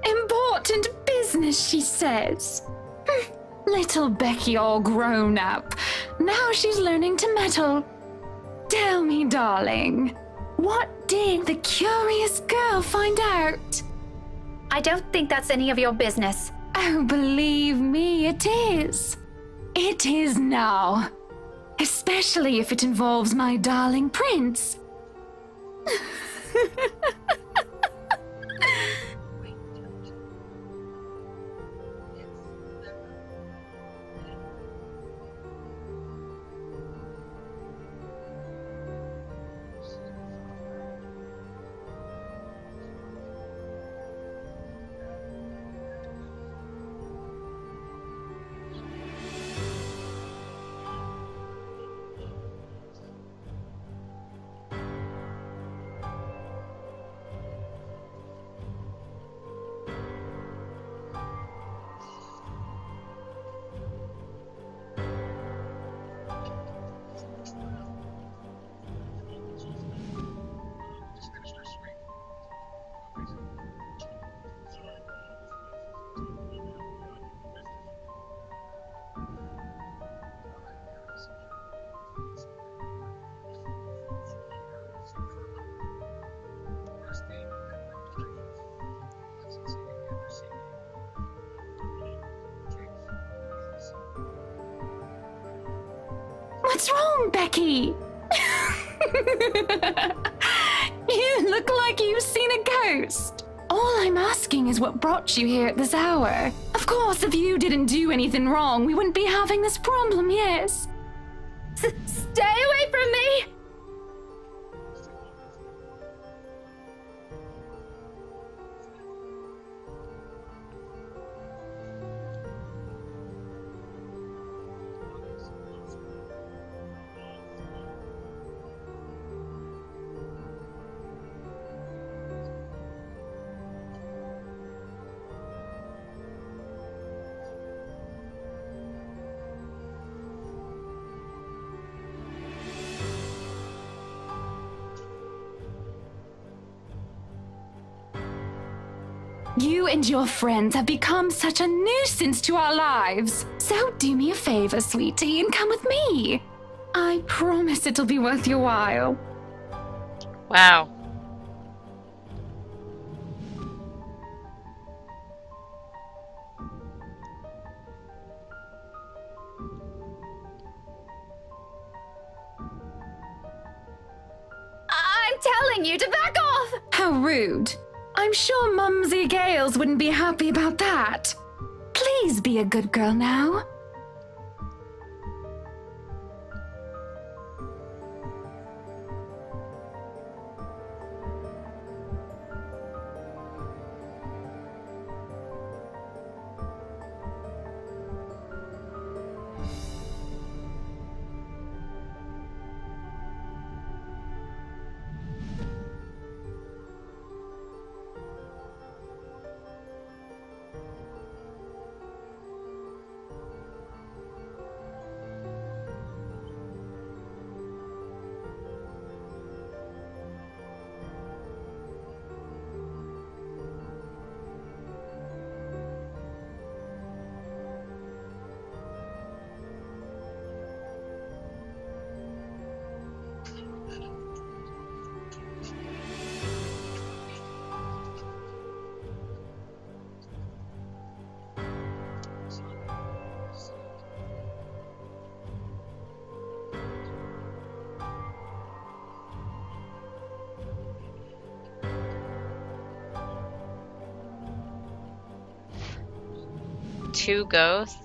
Important business, she says. Little Becky all grown up. Now she's learning to meddle. Tell me, darling, what did the curious girl find out? I don't think that's any of your business. Oh, believe me, it is. It is now. Especially if it involves my darling prince. What's wrong, Becky? You look like you've seen a ghost. All I'm asking is what brought you here at this hour. Of course, if you didn't do anything wrong, we wouldn't be having this problem, yes? Stay away from me! You and your friends have become such a nuisance to our lives. So do me a favor, sweetie, and come with me. I promise it'll be worth your while. Wow. I'm telling you to back off! How rude. I'm sure Mumsy Gales wouldn't be happy about that. Please be a good girl now. Two ghosts?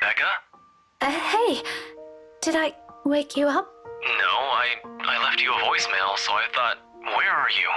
Becca? Hey, did I wake you up? No, I left you a voicemail, so I thought, where are you?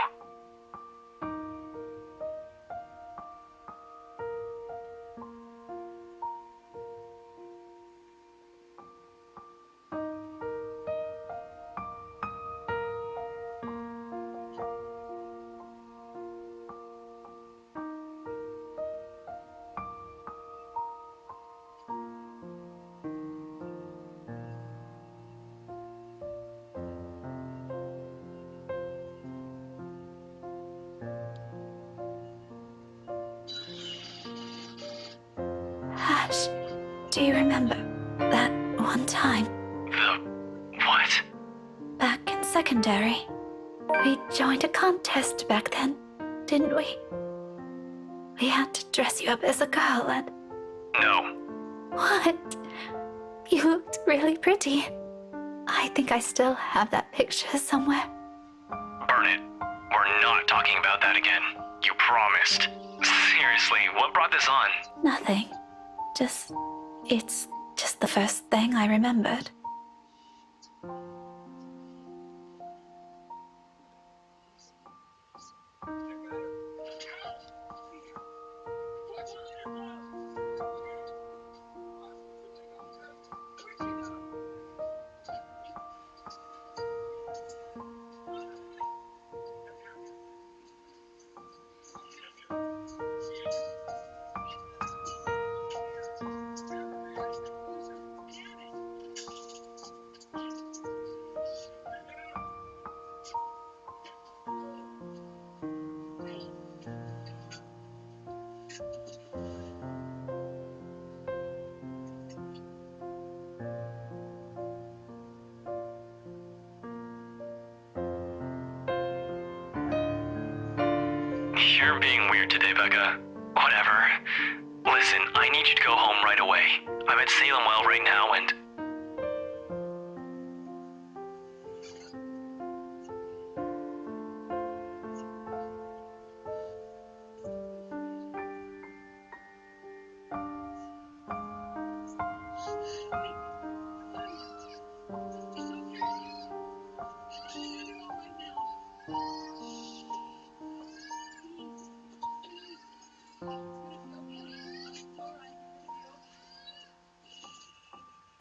Ash, do you remember that one time The what? back in secondary? We joined a contest back then, didn't we? We had to dress you up as a girl and... No. What? You looked really pretty. I think I still have that picture somewhere. Burn it. We're not talking about that again. You promised. Seriously, what brought this on? Nothing. It's just the first thing I remembered. You're being weird today, Becca. Whatever. Listen, I need you to go home right away. I'm at Salem Well right now and...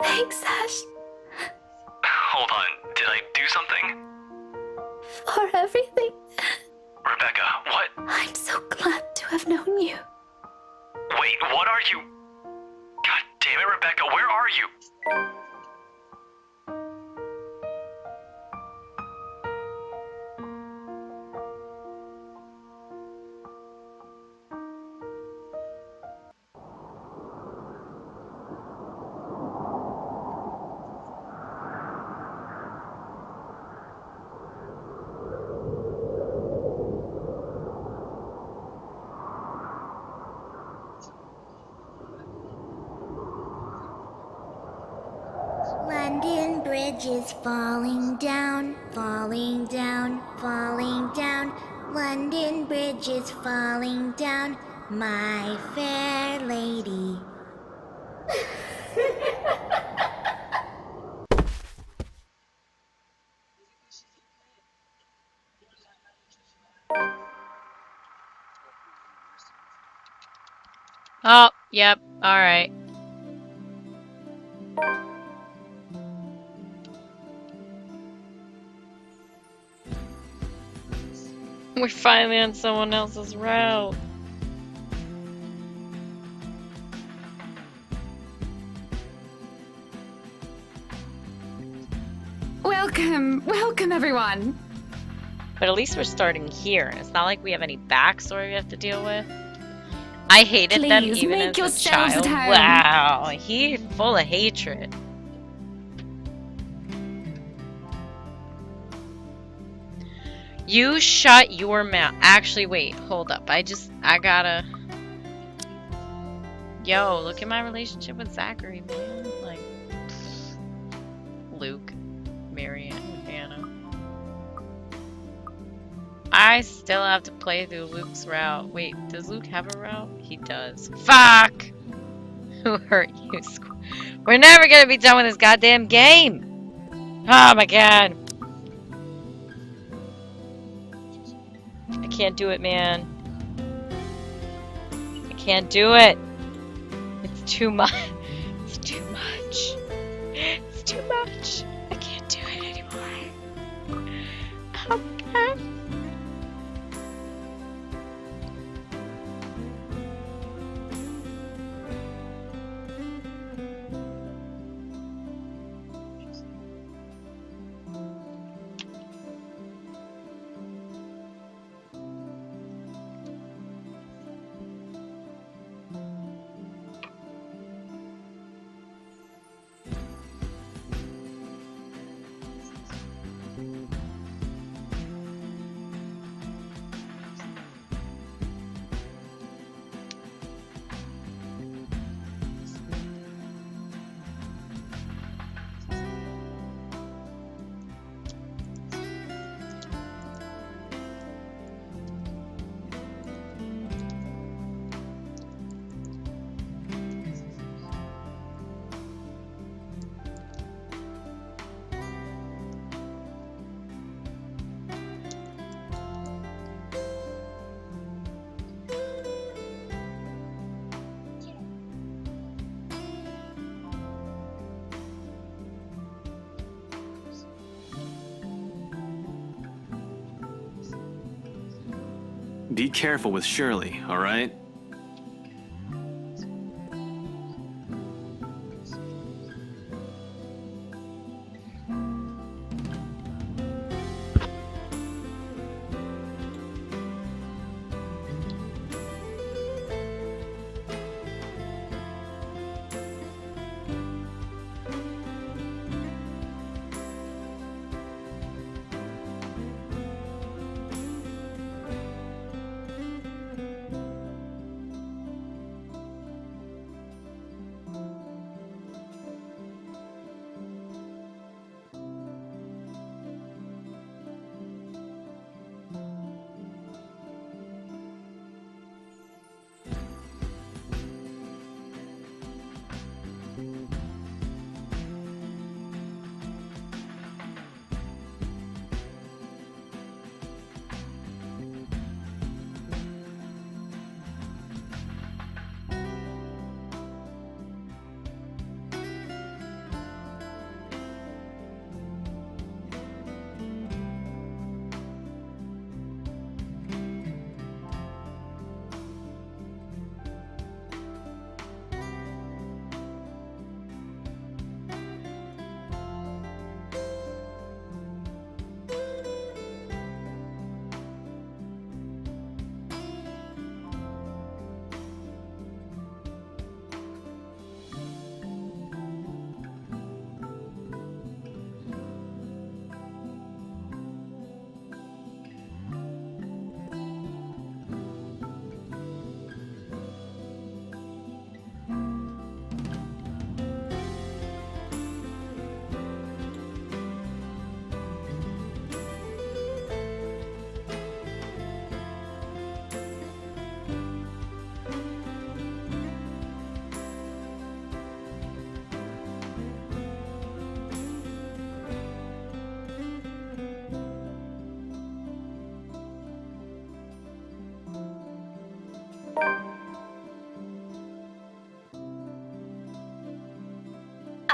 Thanks, Ash, Hold on, did I do something? for everything. Rebecca, what? I'm so glad to have known you. Wait, what are you? God damn it, Rebecca, where are you? London Bridge is falling down, falling down, falling down. London Bridge is falling down, my fair lady. Oh, yep, alright. We're finally on someone else's route. Welcome everyone. But at least we're starting here. It's not like we have any backstory we have to deal with. I hated them Please, even make as a yourselves child. at home. Wow, he's full of hatred. You shut your mouth. Actually, wait, hold up. I gotta... Yo, look at my relationship with Zachary, man. Like, Luke, Marianne, Hannah. I still have to play through Luke's route. Wait, does Luke have a route? He does. Fuck! Who hurt you? We're never gonna be done with this goddamn game! Oh my god. I can't do it, man. I can't do it. It's too much. It's too much. It's too much. I can't do it anymore. Oh god. Be careful with Shirley, alright?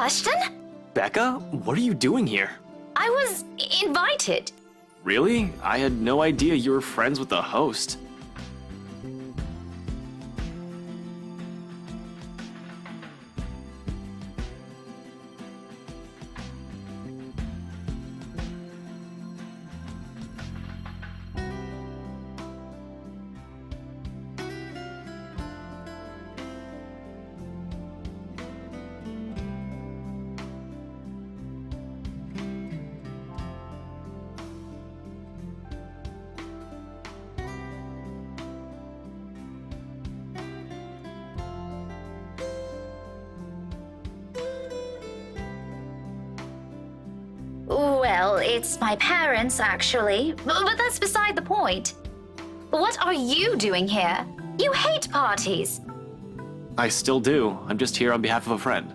Ashton? Becca, what are you doing here? I was invited. Really? I had no idea you were friends with the host. Well, it's my parents, actually. But that's beside the point. What are you doing here? You hate parties. I still do. I'm just here on behalf of a friend.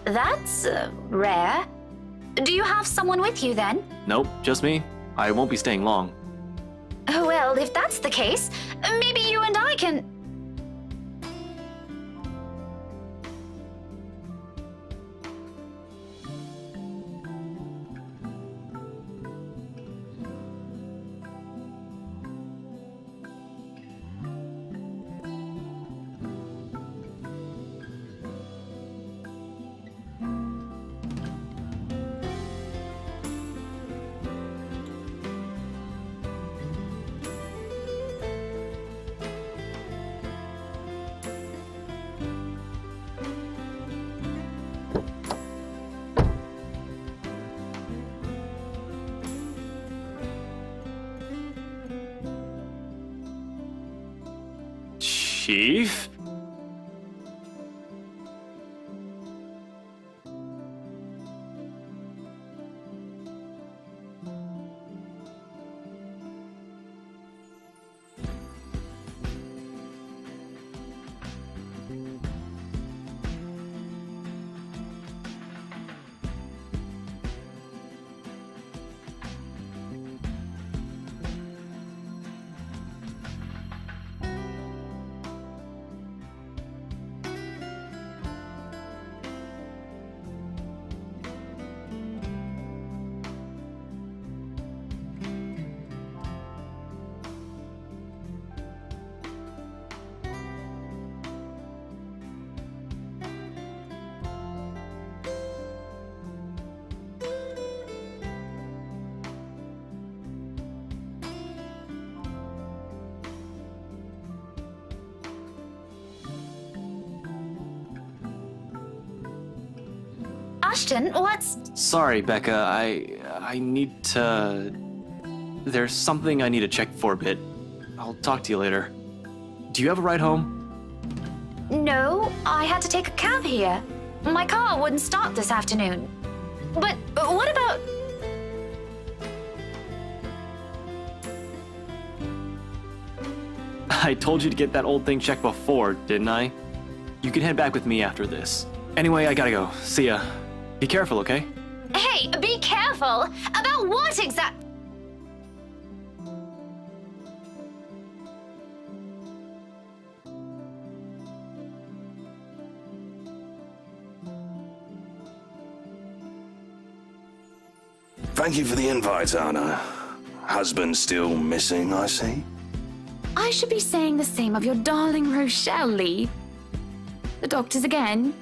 That's rare. Do you have someone with you then? Nope, just me. I won't be staying long. Oh, well, if that's the case, maybe you and I can. Chief? Ashton, what's. Sorry, Becca. I need to... There's something I need to check for a bit. I'll talk to you later. Do you have a ride home? No, I had to take a cab here. My car wouldn't start this afternoon. But what about. I told you to get that old thing checked before, didn't I? You can head back with me after this. Anyway, I gotta go. See ya. Be careful, okay? Hey, be careful! About what exact. Thank you for the invite, Anna. Husband still missing, I see. I should be saying the same of your darling Rochelle, Lee. The doctors again?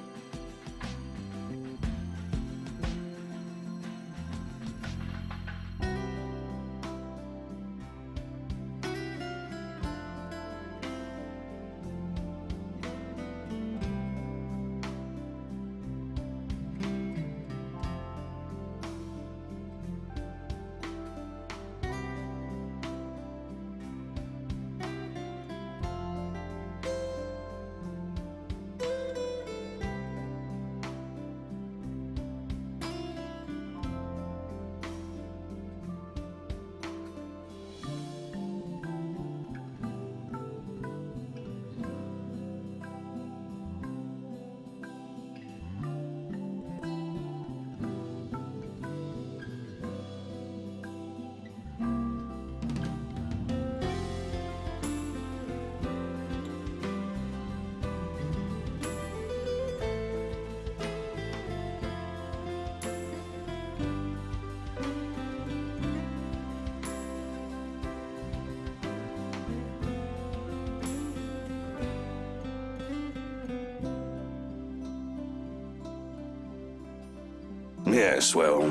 Yes, well,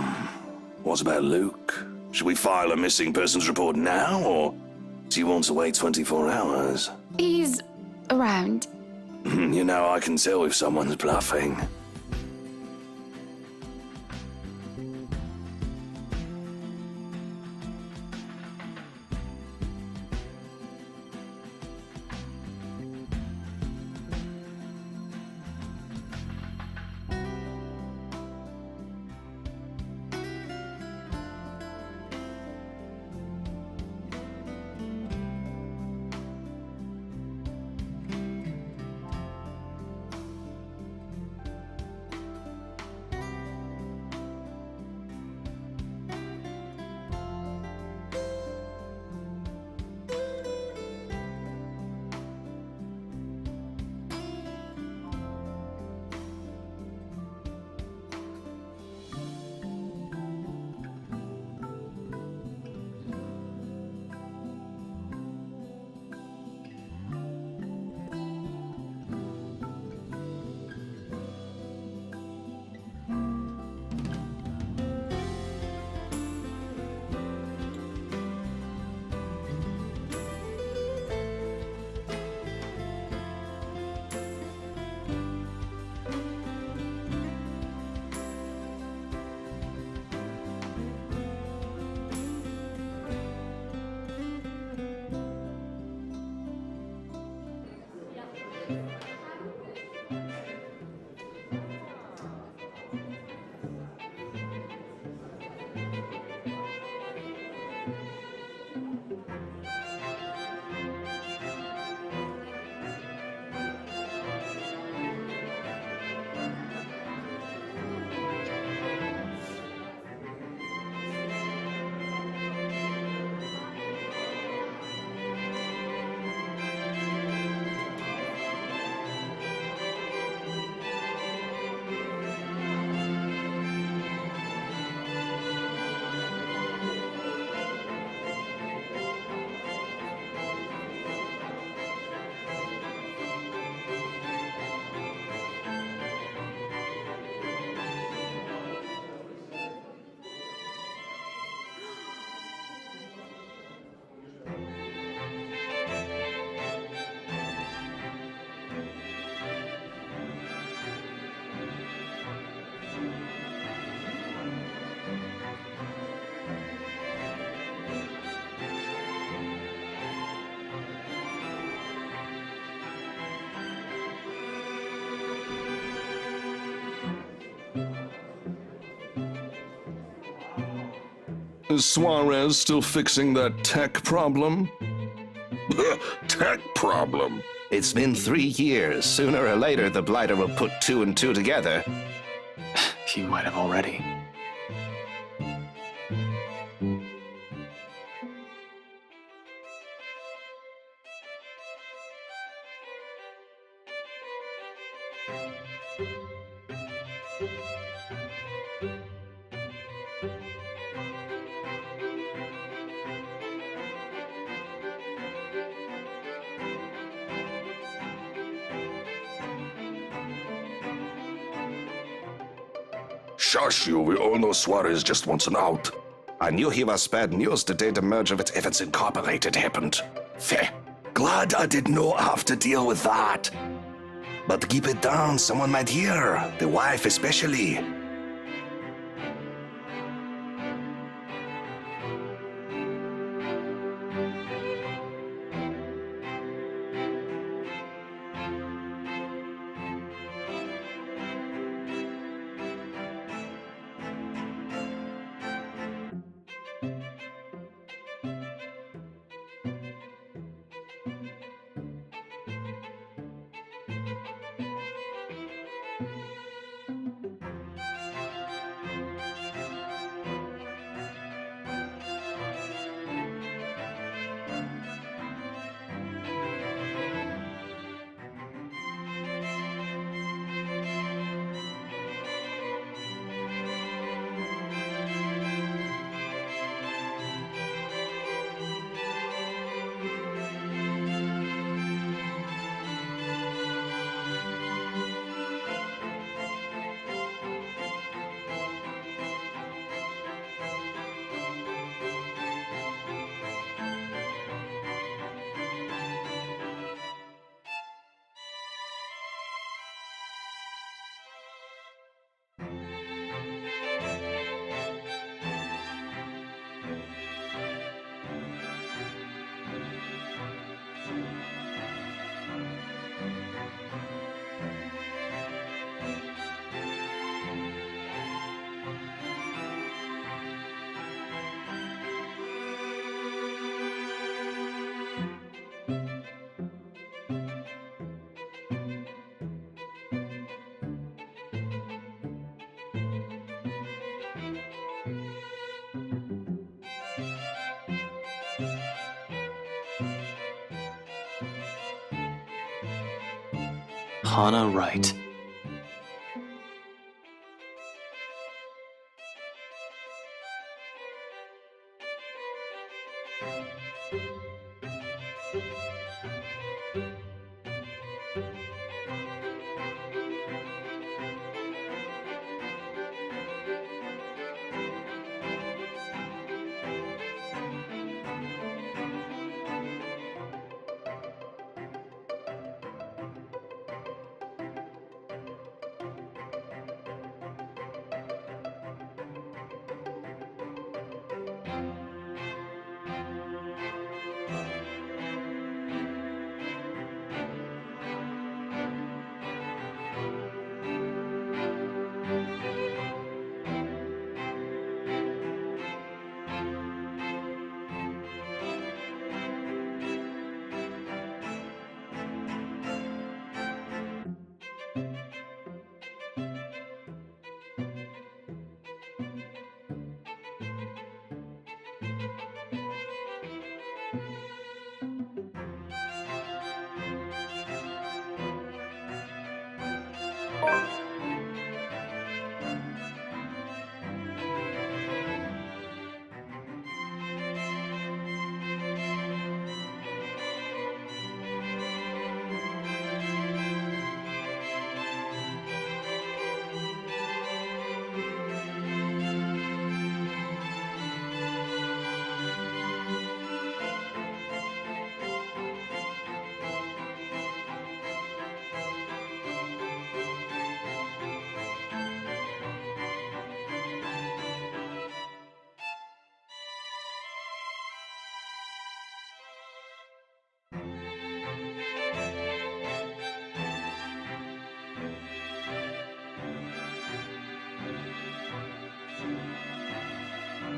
what about Luke? Should we file a missing persons report now, or do you want to wait 24 hours? He's around. You know, I can tell if someone's bluffing. Is Suarez still fixing that tech problem? Tech problem? It's been 3 years. Sooner or later, the blighter will put 2 and 2 together. He might have already. Shush you, we all know Suarez just wants an out. I knew he was bad news the day the merger with Evans Incorporated happened. Feh. Glad I did not have to deal with that. But keep it down, someone might hear. The wife especially. Hana Wright.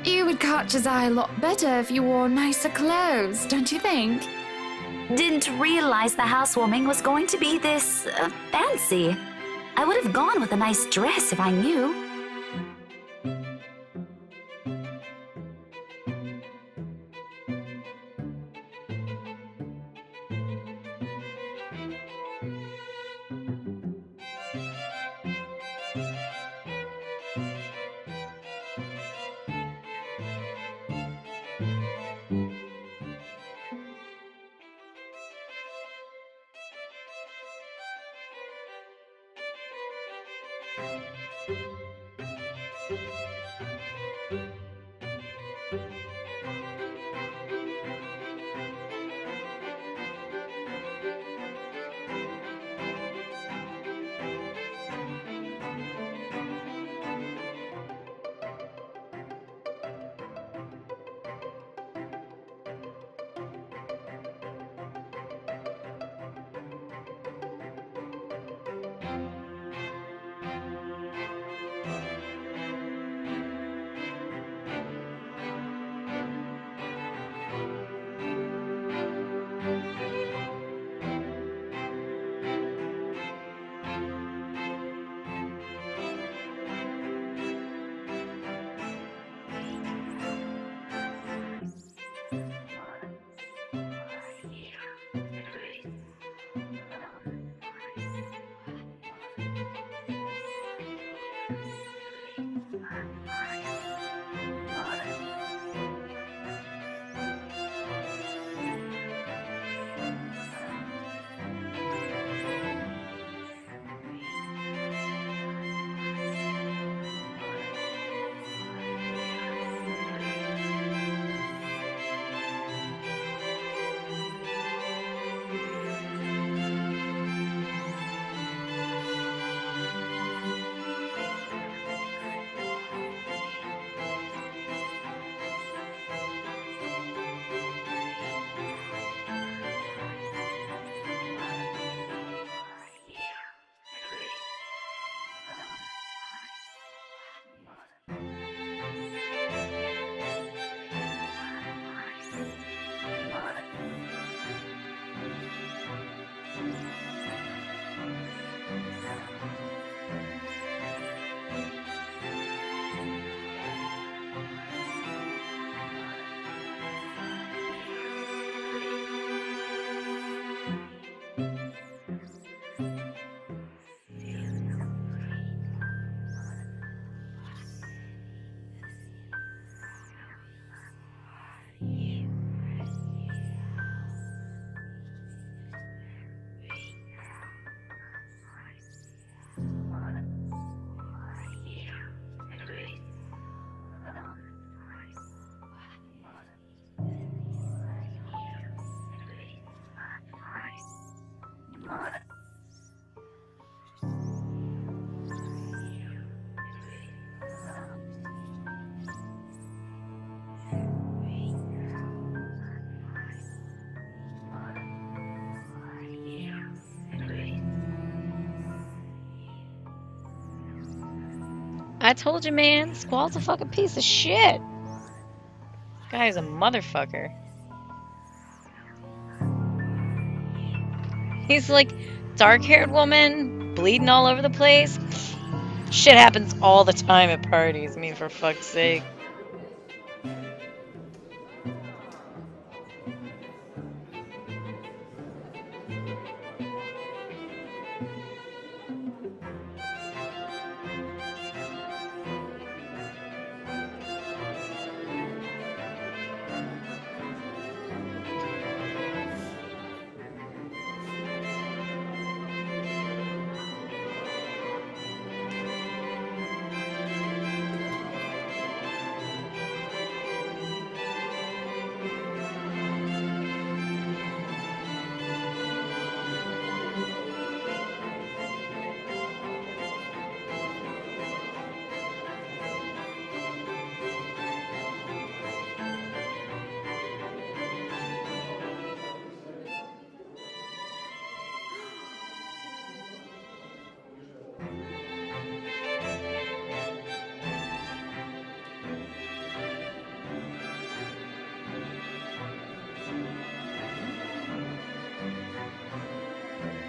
You would catch his eye a lot better if you wore nicer clothes, don't you think? Didn't realize the housewarming was going to be this fancy. I would have gone with a nice dress if I knew. I told you, man. Squall's a fucking piece of shit. Guy's a motherfucker. He's like dark-haired woman, bleeding all over the place. Shit happens all the time at parties. I mean, for fuck's sake.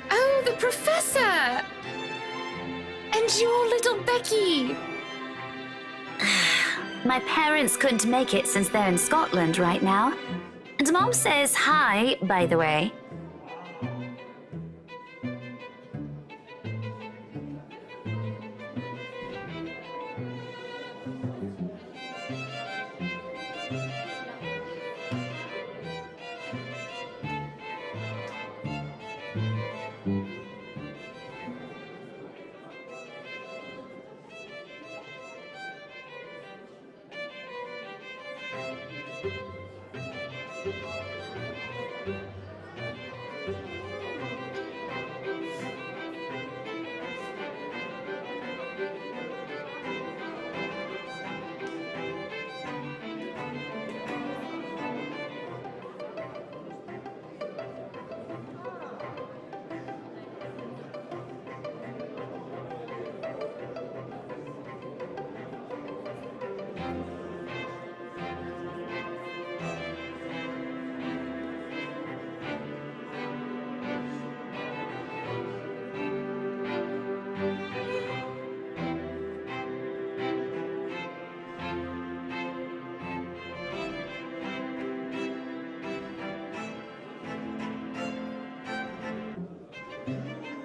Oh, the professor! And your little Becky! My parents couldn't make it since they're in Scotland right now. And Mom says hi, by the way.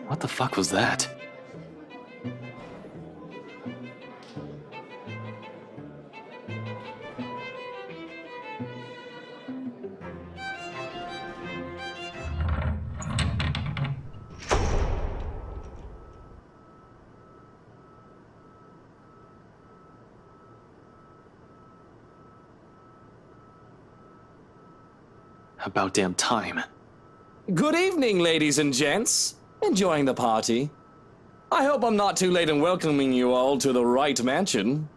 What the fuck was that? About damn time. Good evening, ladies and gents. Enjoying the party? I hope I'm not too late in welcoming you all to the right mansion.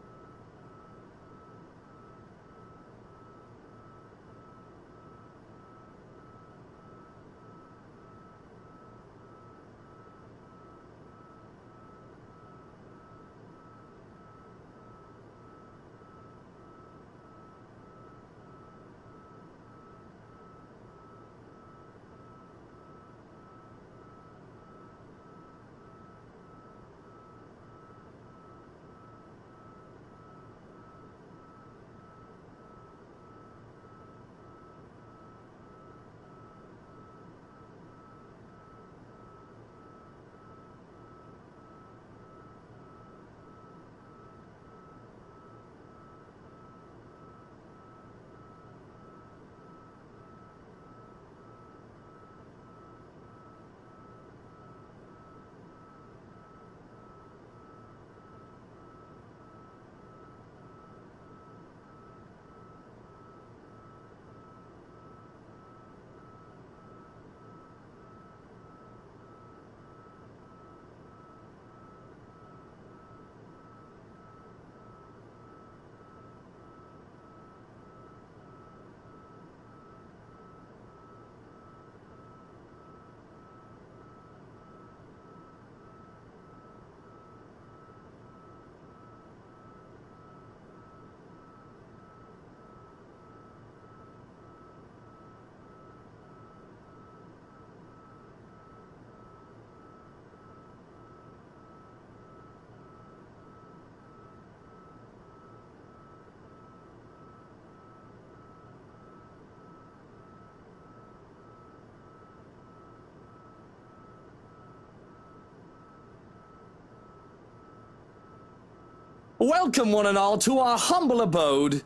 Welcome one and all to our humble abode.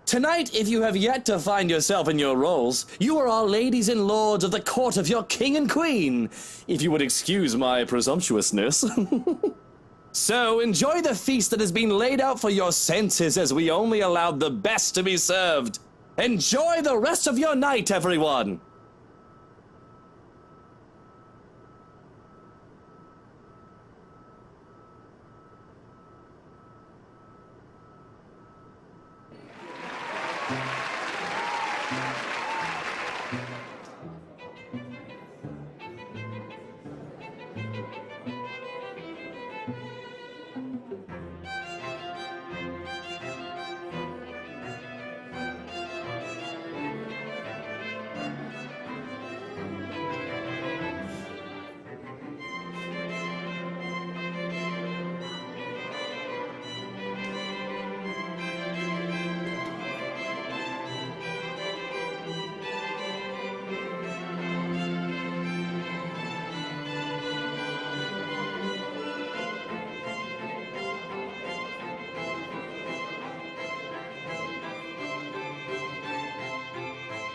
Tonight, if you have yet to find yourself in your roles, you are all ladies and lords of the court of your king and queen, if you would excuse my presumptuousness. So, enjoy the feast that has been laid out for your senses as we only allowed the best to be served. Enjoy the rest of your night, everyone!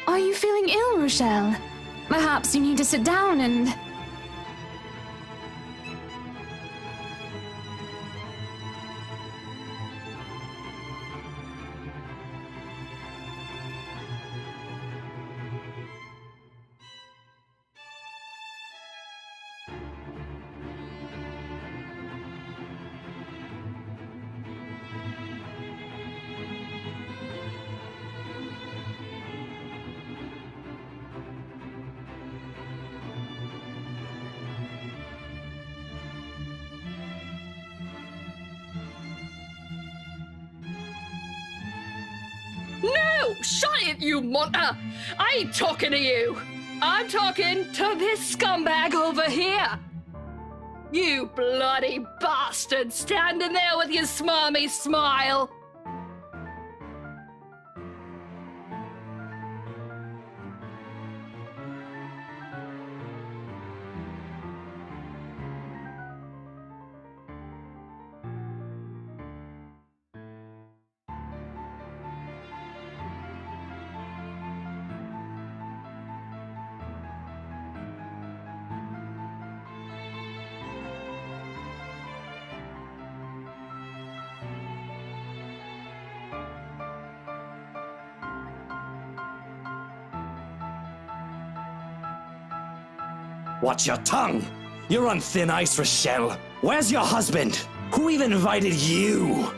Are you feeling ill, Rochelle? Perhaps you need to sit down and... No! Shut it, you monster! I ain't talking to you! I'm talking to this scumbag over here! You bloody bastard standing there with your smarmy smile! Watch your tongue! You're on thin ice, Rochelle. Where's your husband? Who even invited you?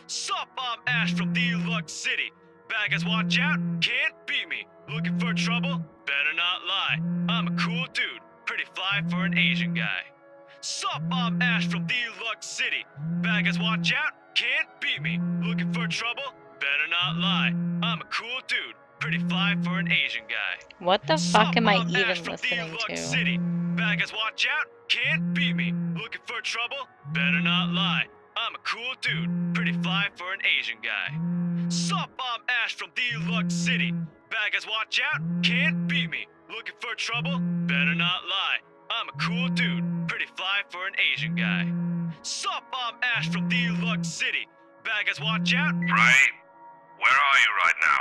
Sup, I'm Ash from Deluxe City. Bad guys watch out, can't beat me. Looking for trouble? Better not lie. I'm a cool dude, pretty fly for an Asian guy. Sup, I'm Ash from Deluxe City. Bad guys watch out, can't beat me. Looking for trouble? Better not lie. I'm a cool dude, pretty fly for an Asian guy. What the fuck am I I'm Ash even from listening Deluxe to? City. Bad guys watch out, can't beat me. Looking for trouble? Better not lie. I'm a cool dude, pretty fly for an Asian guy. Sup, I'm Ash from Deluxe City. Bad guys watch out, can't beat me. Looking for trouble? Better not lie. I'm a cool dude, pretty fly for an Asian guy. Sup, I'm Ash from Deluxe City. Bad guys watch out. Ray, where are you right now?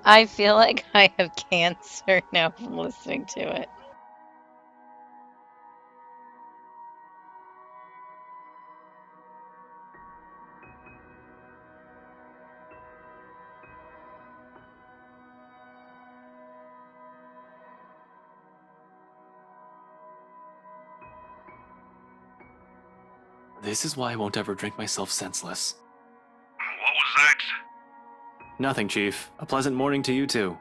I feel like I have cancer now from listening to it. This is why I won't ever drink myself senseless. What was that? Nothing, Chief. A pleasant morning to you, too.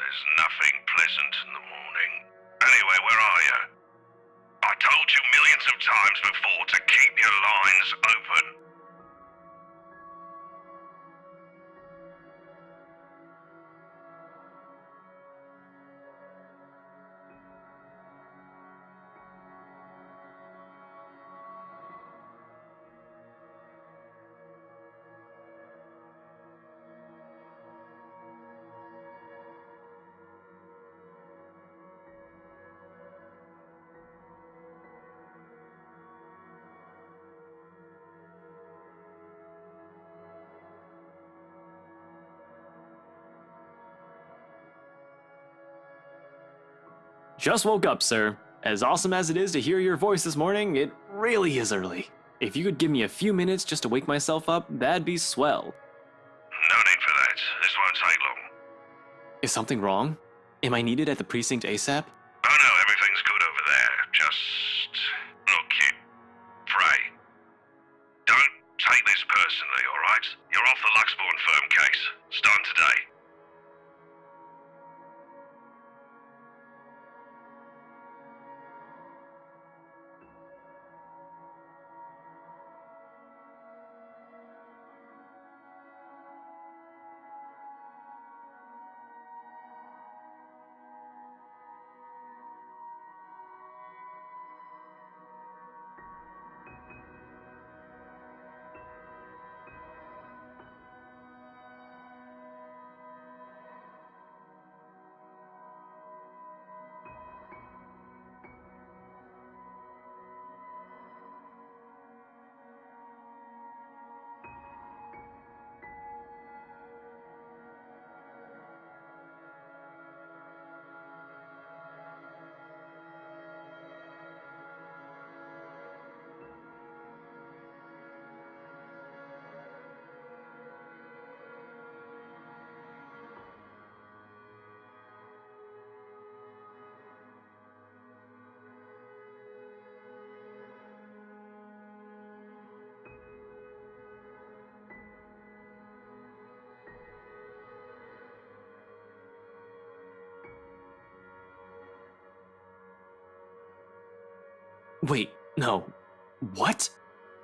There's nothing pleasant in the morning. Anyway, where are you? I told you millions of times before to keep your lines open. Just woke up, sir. As awesome as it is to hear your voice this morning, it really is early. If you could give me a few minutes just to wake myself up, that'd be swell. No need for that. This won't take long. Is something wrong? Am I needed at the precinct ASAP? Oh no, everything's good over there. Just... Look, kid. Pray. Don't take this personally, alright? You're off the Luxborn firm case. Starting today. Wait, no. What?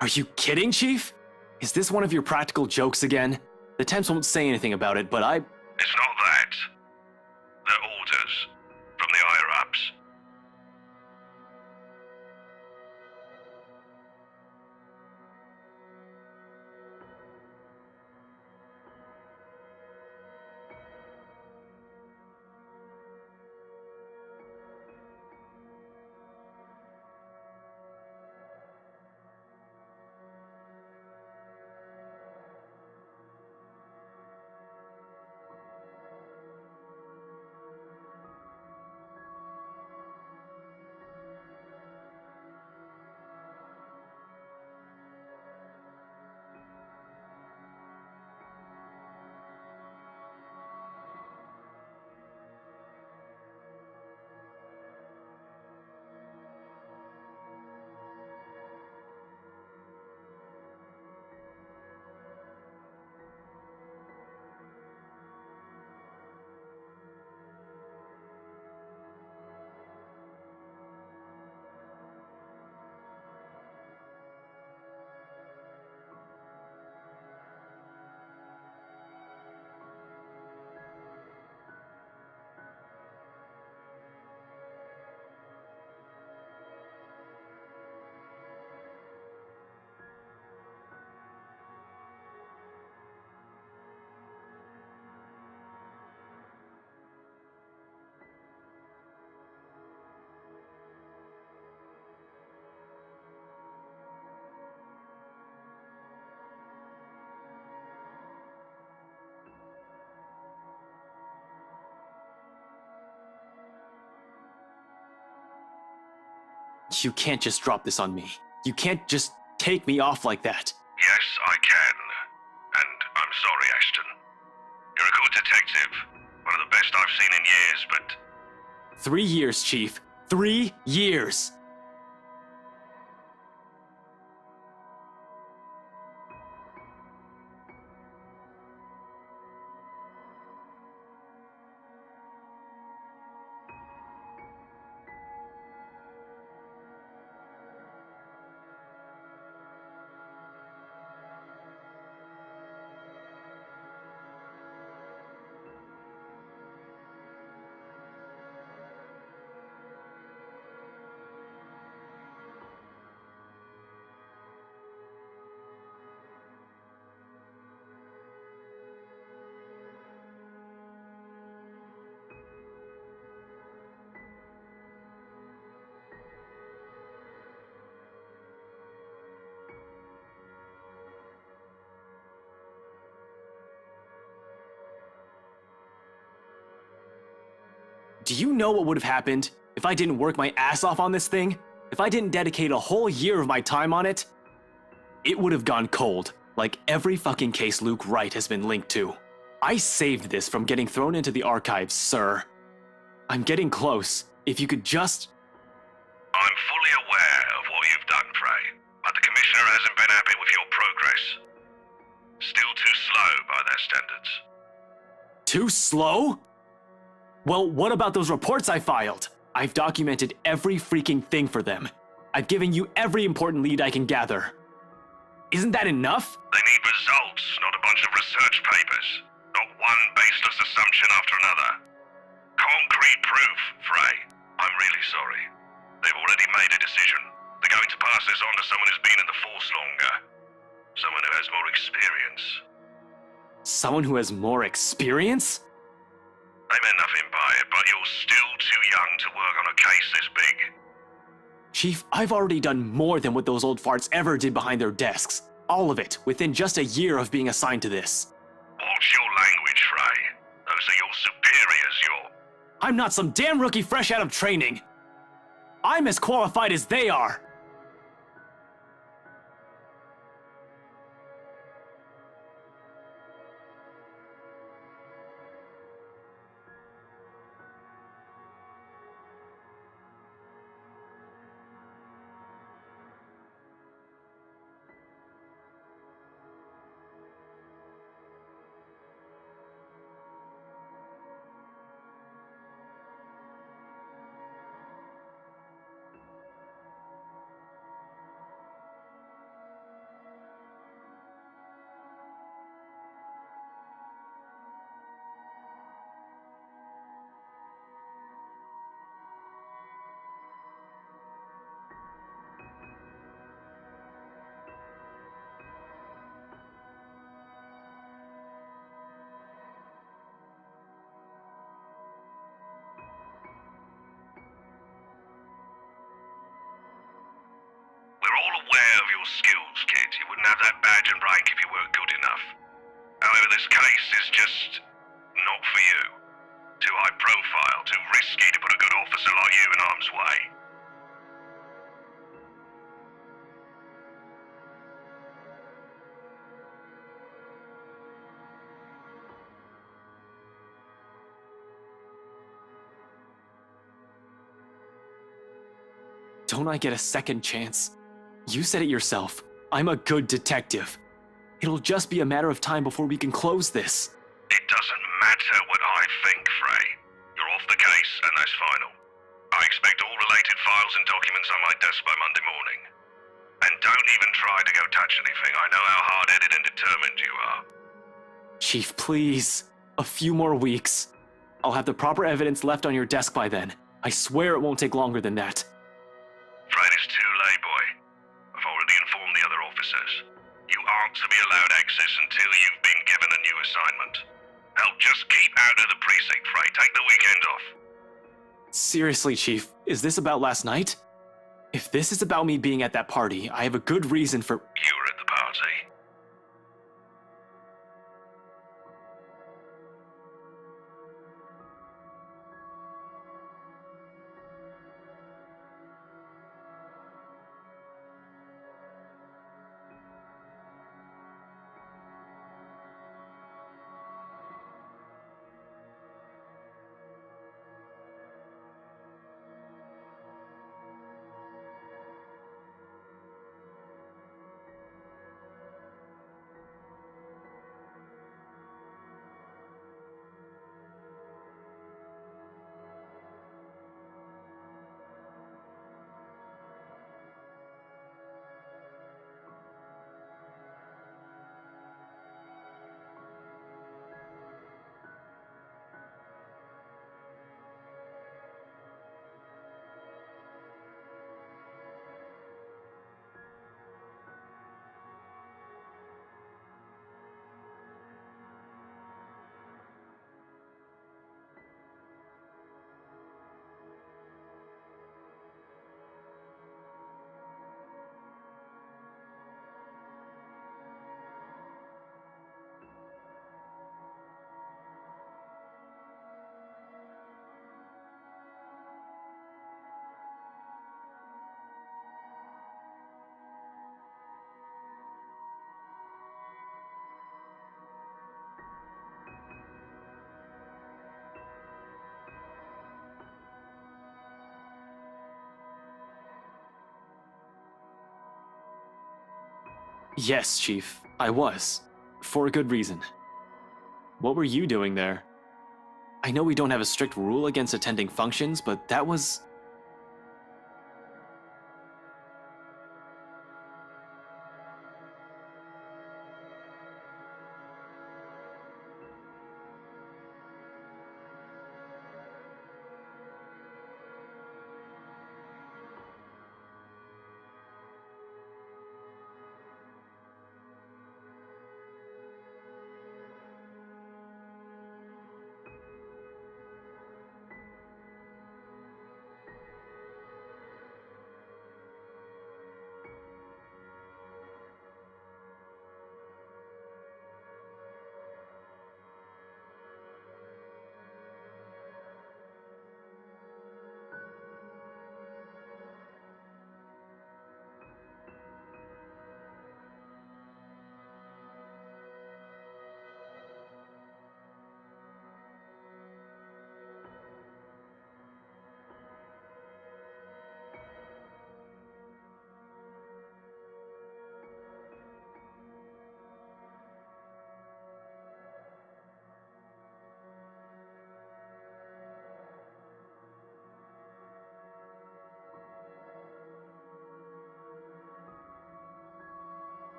Are you kidding, Chief? Is this one of your practical jokes again? The temps won't say anything about it, but I... It's not that. They're orders from the higher-ups. You can't just drop this on me. You can't just take me off like that. Yes, I can. And I'm sorry, Ashton. You're a good detective. One of the best I've seen in years, but 3 years, Chief. 3 years! Do you know what would have happened if I didn't work my ass off on this thing? If I didn't dedicate a whole year of my time on it? It would have gone cold, like every fucking case Luke Wright has been linked to. I saved this from getting thrown into the archives, sir. I'm getting close. If you could just... I'm fully aware of what you've done, Frey. But the Commissioner hasn't been happy with your progress. Still too slow by their standards. Too slow? Well, what about those reports I filed? I've documented every freaking thing for them. I've given you every important lead I can gather. Isn't that enough? They need results, not a bunch of research papers. Not one baseless assumption after another. Concrete proof, Frey. I'm really sorry. They've already made a decision. They're going to pass this on to someone who's been in the force longer. Someone who has more experience. Someone who has more experience? They meant nothing by it, but you're still too young to work on a case this big. Chief, I've already done more than what those old farts ever did behind their desks. All of it, within just a year of being assigned to this. Watch your language, Frey. Those are your superiors, I'm not some damn rookie fresh out of training. I'm as qualified as they are. aware of your skills, kid. You wouldn't have that badge and rank if you weren't good enough. However, this case is just not for you. Too high profile, too risky to put a good officer like you in harm's way. Don't I get a second chance? You said it yourself. I'm a good detective. It'll just be a matter of time before we can close this. It doesn't matter what I think, Frey. You're off the case, and that's final. I expect all related files and documents on my desk by Monday morning. And don't even try to go touch anything. I know how hard-headed and determined you are. Chief, please. A few more weeks. I'll have the proper evidence left on your desk by then. I swear it won't take longer than that. Fred, it's too late, boy. I've already informed the other officers. You aren't to be allowed access until you've been given a new assignment. Hell, just keep out of the precinct, Frey. Take the weekend off. Seriously, Chief, is this about last night? If this is about me being at that party, I have a good reason for— You were at the party. Yes, Chief, I was. For a good reason. What were you doing there? I know we don't have a strict rule against attending functions, but that was—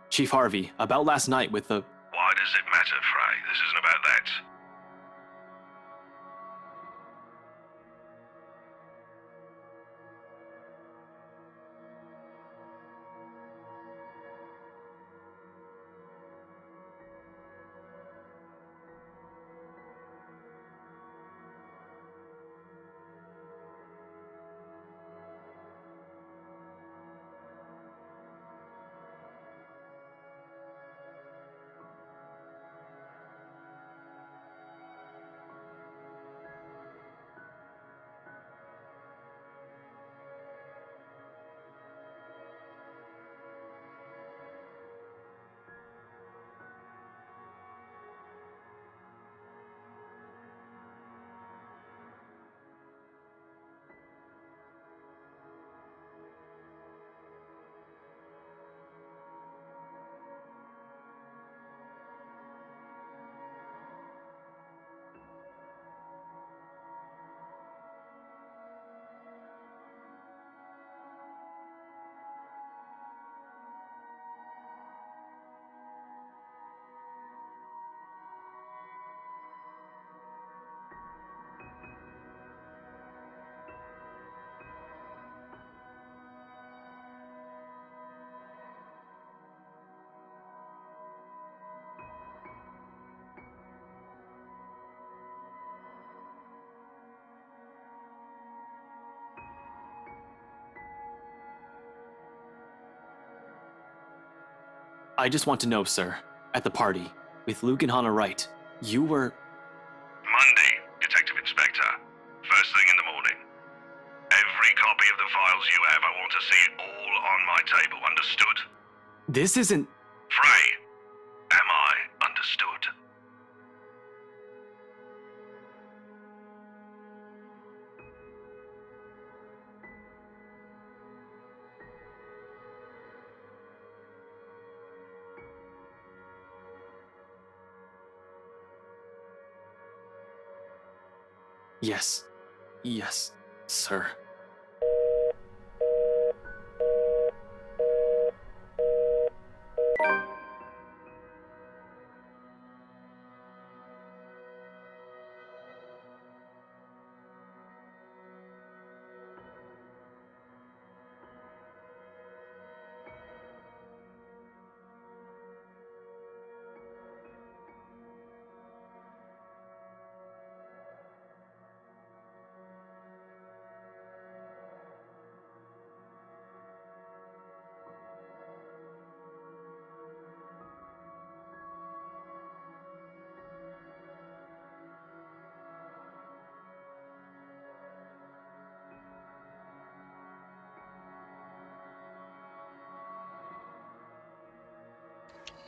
Chief Harvey, about last night with the— Why does it matter, Frey? This isn't about that. I just want to know, sir, at the party, with Luke and Hannah Wright, you were... Monday, Detective Inspector. First thing in the morning. Every copy of the files you have, I want to see all on my table, understood? This isn't... Frey, am I understood? Yes. Yes, sir.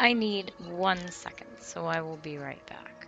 I need 1 second, so I will be right back.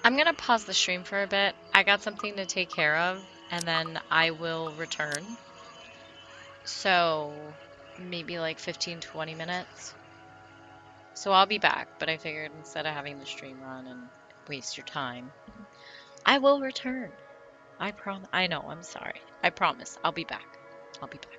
I'm gonna pause the stream for a bit. I got something to take care of, and then I will return. So maybe like 15, 20 minutes. So I'll be back, but I figured instead of having the stream run and waste your time, I will return. I know, I'm sorry. I promise. I'll be back. I'll be back.